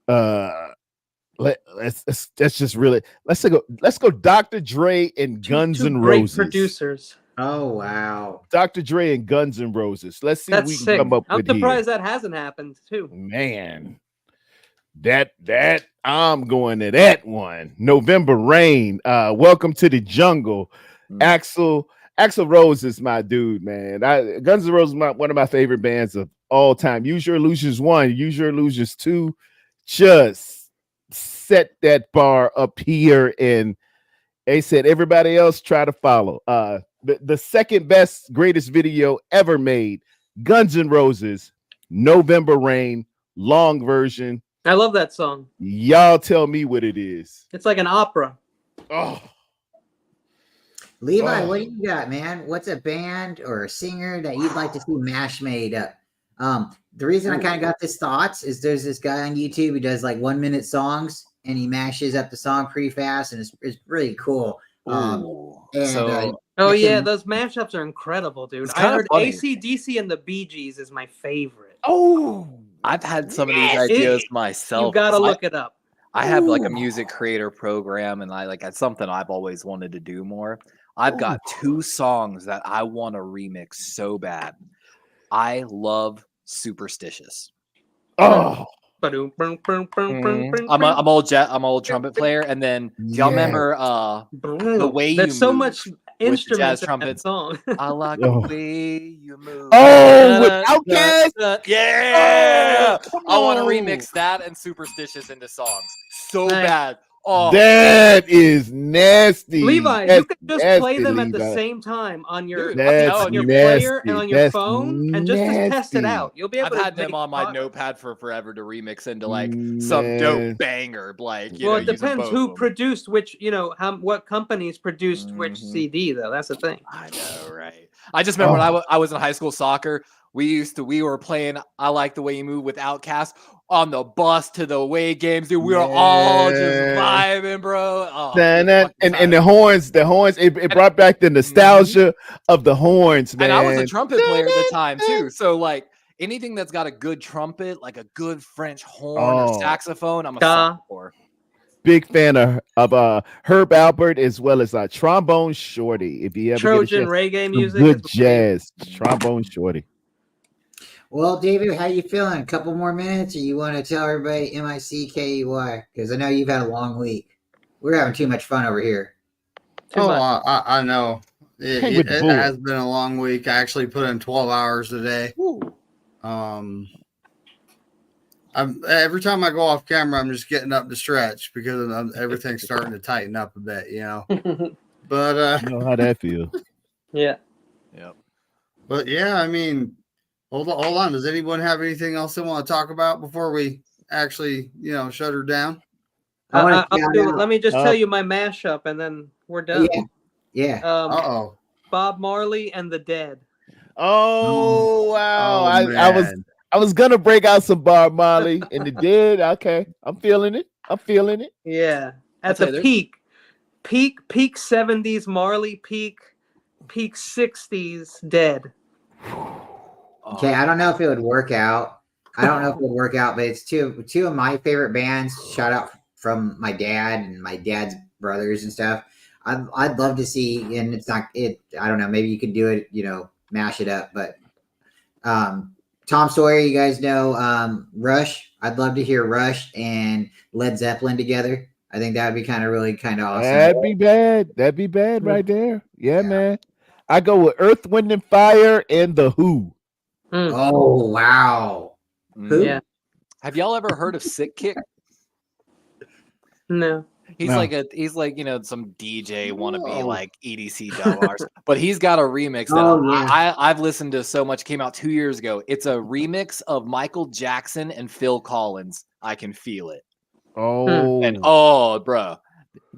[SPEAKER 5] Let's just really let's go Dr. Dre and Guns
[SPEAKER 1] Two
[SPEAKER 5] N'
[SPEAKER 1] great
[SPEAKER 5] Roses.
[SPEAKER 1] producers.
[SPEAKER 3] Oh wow.
[SPEAKER 5] Dr. Dre and Guns N' Roses. Let's see what
[SPEAKER 1] That's
[SPEAKER 5] we can
[SPEAKER 1] sick.
[SPEAKER 5] come up
[SPEAKER 1] I'm
[SPEAKER 5] with here.
[SPEAKER 1] surprised that hasn't happened too.
[SPEAKER 5] Man, that I'm going to that one. November Rain. Welcome to the Jungle. Axl Rose is my dude, man. Guns N' Roses is one of my favorite bands of all time. Use Your Illusions 1, Use Your Illusions 2. Just set that bar up here, and they said everybody else try to follow. The second best, greatest video ever made, Guns N' Roses, November Rain, long version.
[SPEAKER 1] I love that song.
[SPEAKER 5] Y'all tell me what it is.
[SPEAKER 1] It's like an opera.
[SPEAKER 5] Oh,
[SPEAKER 3] Levi, what do you got, man? What's a band or a singer that you'd like to see mash made up? The reason I kind of got this thoughts is there's this guy on YouTube who does like 1 minute songs and he mashes up the song pretty fast and it's really cool.
[SPEAKER 1] Oh yeah, those mashups are incredible, dude. I heard AC/DC and the Bee Gees is my favorite.
[SPEAKER 6] Oh, I've had some of these ideas myself.
[SPEAKER 1] You gotta look it up.
[SPEAKER 6] I have like a music creator program, and it's something I've always wanted to do more. I've got 2 songs that I want to remix so bad. I love Superstitious.
[SPEAKER 5] oh.
[SPEAKER 6] I'm old trumpet player, and then do y'all remember the way
[SPEAKER 1] There's
[SPEAKER 6] you
[SPEAKER 1] so
[SPEAKER 6] move
[SPEAKER 1] much
[SPEAKER 6] with
[SPEAKER 1] instruments
[SPEAKER 6] jazz
[SPEAKER 1] in
[SPEAKER 6] trumpets?
[SPEAKER 1] that song.
[SPEAKER 6] I like the way you move.
[SPEAKER 5] Oh, with Outkast?
[SPEAKER 6] Yeah,
[SPEAKER 5] Oh,
[SPEAKER 6] I want to remix that and Superstitious into songs so bad. Oh,
[SPEAKER 5] that is nasty.
[SPEAKER 1] Levi, you could just play them at the same time on your player and on your phone, and just to test it out. You'll be able
[SPEAKER 6] I've
[SPEAKER 1] to
[SPEAKER 6] had them on my notepad for forever to remix into some dope banger.
[SPEAKER 1] Well, it depends who produced which. What companies produced which CD, though. That's the thing.
[SPEAKER 6] I know, right? I just remember when I was in high school soccer. We were playing I Like the Way You Move with Outkast on the bus to the away games, dude. We were all just vibing, bro. Oh,
[SPEAKER 5] and the horns, it brought back the nostalgia of the horns, man.
[SPEAKER 6] And I was a trumpet player at the time too. So like anything that's got a good trumpet, like a good French horn or saxophone, I'm a sucker for.
[SPEAKER 5] Big fan of Herb Alpert as well as Trombone Shorty. If you ever
[SPEAKER 1] Trojan reggae music,
[SPEAKER 5] good jazz, Trombone Shorty.
[SPEAKER 3] Well, David, how you feeling? A couple more minutes, or you want to tell everybody MICKEY? Because I know you've had a long week. We're having too much fun over here.
[SPEAKER 2] I know. It has been a long week. I actually put in 12 hours a day. Every time I go off camera, I'm just getting up to stretch because everything's starting to tighten up a bit, But
[SPEAKER 5] you know how that feels.
[SPEAKER 1] Yeah.
[SPEAKER 6] Yep.
[SPEAKER 2] But yeah, I mean, hold on. Does anyone have anything else they want to talk about before we actually, shut her down?
[SPEAKER 1] Let me just tell you my mashup, and then we're done.
[SPEAKER 3] Yeah.
[SPEAKER 1] Bob Marley and the Dead.
[SPEAKER 5] Oh wow! I was gonna break out some Bob Marley and the Dead. Okay, I'm feeling it.
[SPEAKER 1] Yeah, at the peak 70s Marley, peak 60s Dead.
[SPEAKER 3] Okay, I don't know if it would work out. But it's two of my favorite bands. Shout out from my dad and my dad's brothers and stuff. I'd love to see, and it's not it. I don't know. Maybe you could do it. Mash it up. But Tom Sawyer, you guys know Rush. I'd love to hear Rush and Led Zeppelin together. I think that would be really kind of awesome.
[SPEAKER 5] That'd be bad right there. Yeah, man. I go with Earth, Wind, and Fire and The Who.
[SPEAKER 3] Oh wow! Who?
[SPEAKER 1] Yeah.
[SPEAKER 6] Have y'all ever heard of Sick Kick?
[SPEAKER 1] No.
[SPEAKER 6] He's like some DJ wannabe like EDC dubs, but he's got a remix that I've listened to so much. Came out 2 years ago. It's a remix of Michael Jackson and Phil Collins. I Can Feel It. Bro,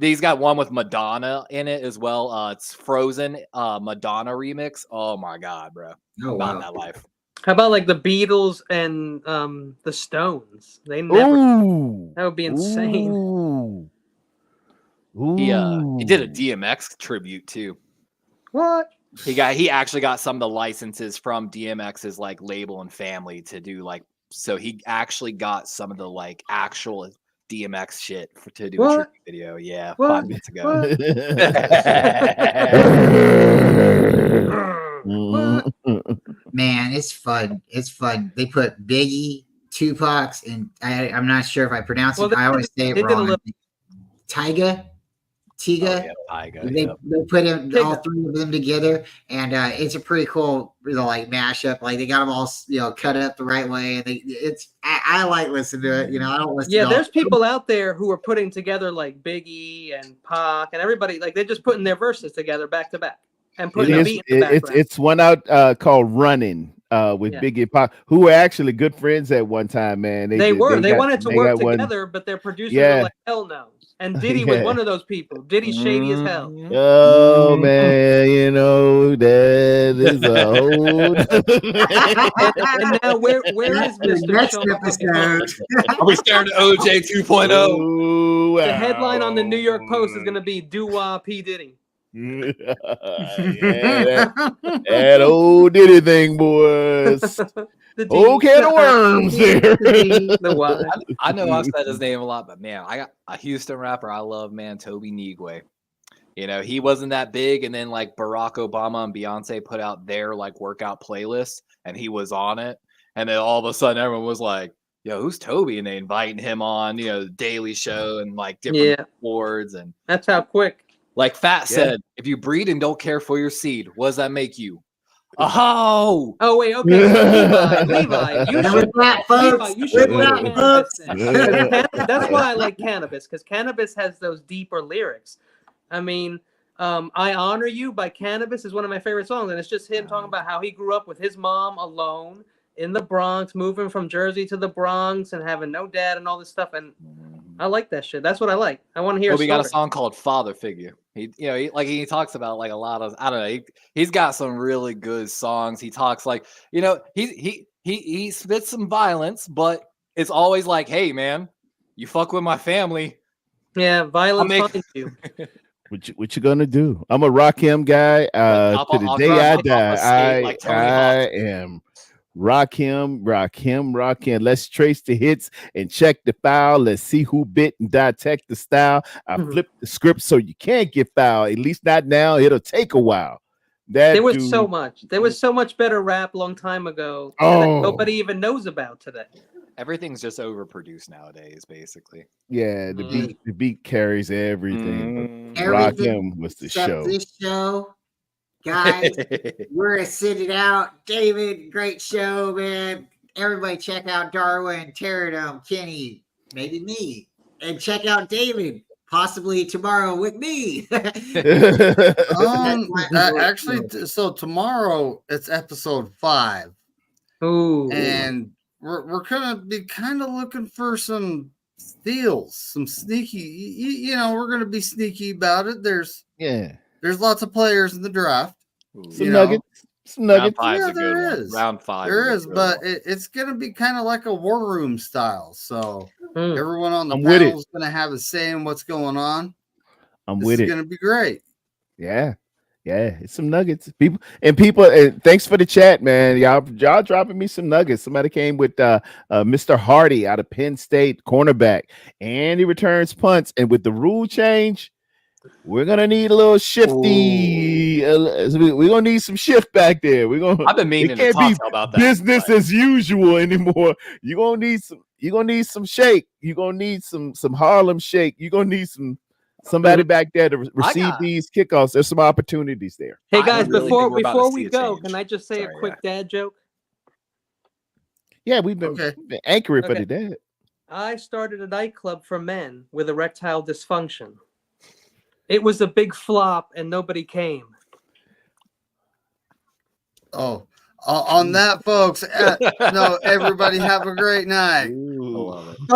[SPEAKER 6] he's got one with Madonna in it as well. It's Frozen Madonna remix. Oh my god, bro! About that life.
[SPEAKER 1] How about like the Beatles and the Stones? They never. That would be insane.
[SPEAKER 6] He did a DMX tribute too.
[SPEAKER 1] What?
[SPEAKER 6] He actually got some of the licenses from DMX's like label and family to do like So he actually got some of the like actual DMX shit to do a
[SPEAKER 1] What?
[SPEAKER 6] tribute video. Yeah,
[SPEAKER 1] What?
[SPEAKER 6] 5 minutes ago.
[SPEAKER 1] What?
[SPEAKER 3] Man, it's fun. It's fun. They put Biggie, Tupac's, and I'm not sure if I pronounce
[SPEAKER 1] Well,
[SPEAKER 3] it. I always say
[SPEAKER 1] they
[SPEAKER 3] it
[SPEAKER 1] did a
[SPEAKER 3] wrong.
[SPEAKER 1] little-
[SPEAKER 3] Tiga.
[SPEAKER 6] Oh, yeah, Tyga,
[SPEAKER 3] They
[SPEAKER 6] yeah.
[SPEAKER 3] put in all
[SPEAKER 1] Tiga.
[SPEAKER 3] three of them together, and it's a pretty cool, like mashup. Like they got them all, cut up the right way, and I like listening to it. I don't listen.
[SPEAKER 1] Yeah,
[SPEAKER 3] to
[SPEAKER 1] there's people out there who are putting together like Biggie and Pac and everybody. Like they're just putting their verses together back to back and putting a beat in the background.
[SPEAKER 5] It's one out called Running with Biggie and Pac, who were actually good friends at one time, man.
[SPEAKER 1] They wanted to work together, but their producers were like, hell no. And Diddy was one of those people. Diddy's shady as hell.
[SPEAKER 5] Oh man, that is a whole.
[SPEAKER 1] and now where is Mr. Sean?
[SPEAKER 6] Are we staring at OJ 2.0?
[SPEAKER 5] Ooh,
[SPEAKER 1] The headline on the New York Post is going to be "Do-Wah P Diddy."
[SPEAKER 5] That old Diddy thing, boys. Whole can of worms there.
[SPEAKER 6] I know I've said his name a lot, but man, I got a Houston rapper I love, man, Toby Nigwe. He wasn't that big, and then like Barack Obama and Beyonce put out their like workout playlist, and he was on it, and then all of a sudden everyone was like, "Yo, who's Toby?" And they inviting him on, the Daily Show and like different awards, and
[SPEAKER 1] that's how quick.
[SPEAKER 6] Like Fat said, if you breed and don't care for your seed, what does that make you? Oh
[SPEAKER 1] wait, okay. Levi, you should That's why I like Cannabis, because Cannabis has those deeper lyrics. I mean, I Honor You by Cannabis is one of my favorite songs, and it's just him talking about how he grew up with his mom alone in the Bronx, moving from Jersey to the Bronx and having no dad and all this stuff. And I like that shit. That's what I like. I want to hear.
[SPEAKER 6] We got a song called Father Figure. He talks about like a lot of, I don't know. He's got some really good songs. He talks like, he spits some violence, but it's always like, hey man, you fuck with my family.
[SPEAKER 1] Yeah, violence finds you.
[SPEAKER 5] What you gonna do? I'm a Rakim guy. To the day I die, I am Rakim. Let's trace the hits and check the file. Let's see who bit and dissect the style. I flipped the script so you can't get foul. At least not now. It'll take a while. There was
[SPEAKER 1] so much better rap a long time ago that nobody even knows about today.
[SPEAKER 6] Everything's just overproduced nowadays, basically.
[SPEAKER 5] Yeah, the beat carries everything. Rakim was the show.
[SPEAKER 3] This show. Guys, we're sitting out. David, great show, man. Everybody check out Darwin, Pterodome, Kenny, maybe me. And check out David, possibly tomorrow with me.
[SPEAKER 2] Actually, so tomorrow it's episode 5.
[SPEAKER 1] Ooh.
[SPEAKER 2] And we're gonna be kind of looking for some steals, some sneaky, we're gonna be sneaky about it. There's lots of players in the draft.
[SPEAKER 5] Some nuggets.
[SPEAKER 6] Round 5's
[SPEAKER 2] yeah,
[SPEAKER 6] a good
[SPEAKER 2] there
[SPEAKER 6] one.
[SPEAKER 2] is.
[SPEAKER 6] Round 5.
[SPEAKER 2] There is, but it's going to be kind of like a war room style. So everyone on the panel is going to have a say in what's going on. This is going to be great.
[SPEAKER 5] Yeah. It's some nuggets. People, thanks for the chat, man. Y'all dropping me some nuggets. Somebody came with Mr. Hardy out of Penn State, cornerback, and he returns punts. And with the rule change, we're gonna need a little shifty. We're gonna need some shift back there.
[SPEAKER 6] I've been meaning to talk about that.
[SPEAKER 5] Business as usual anymore. You're gonna need some shake. You're gonna need some Harlem shake. You're gonna need somebody back there to receive these kickoffs. There's some opportunities there.
[SPEAKER 1] Hey guys, before we go, can I just say a quick dad joke?
[SPEAKER 5] Yeah, we've been anchoring for the dad.
[SPEAKER 1] I started a nightclub for men with erectile dysfunction. It was a big flop and nobody came.
[SPEAKER 2] Oh, on that, folks. No, everybody have a great night.
[SPEAKER 6] I love it.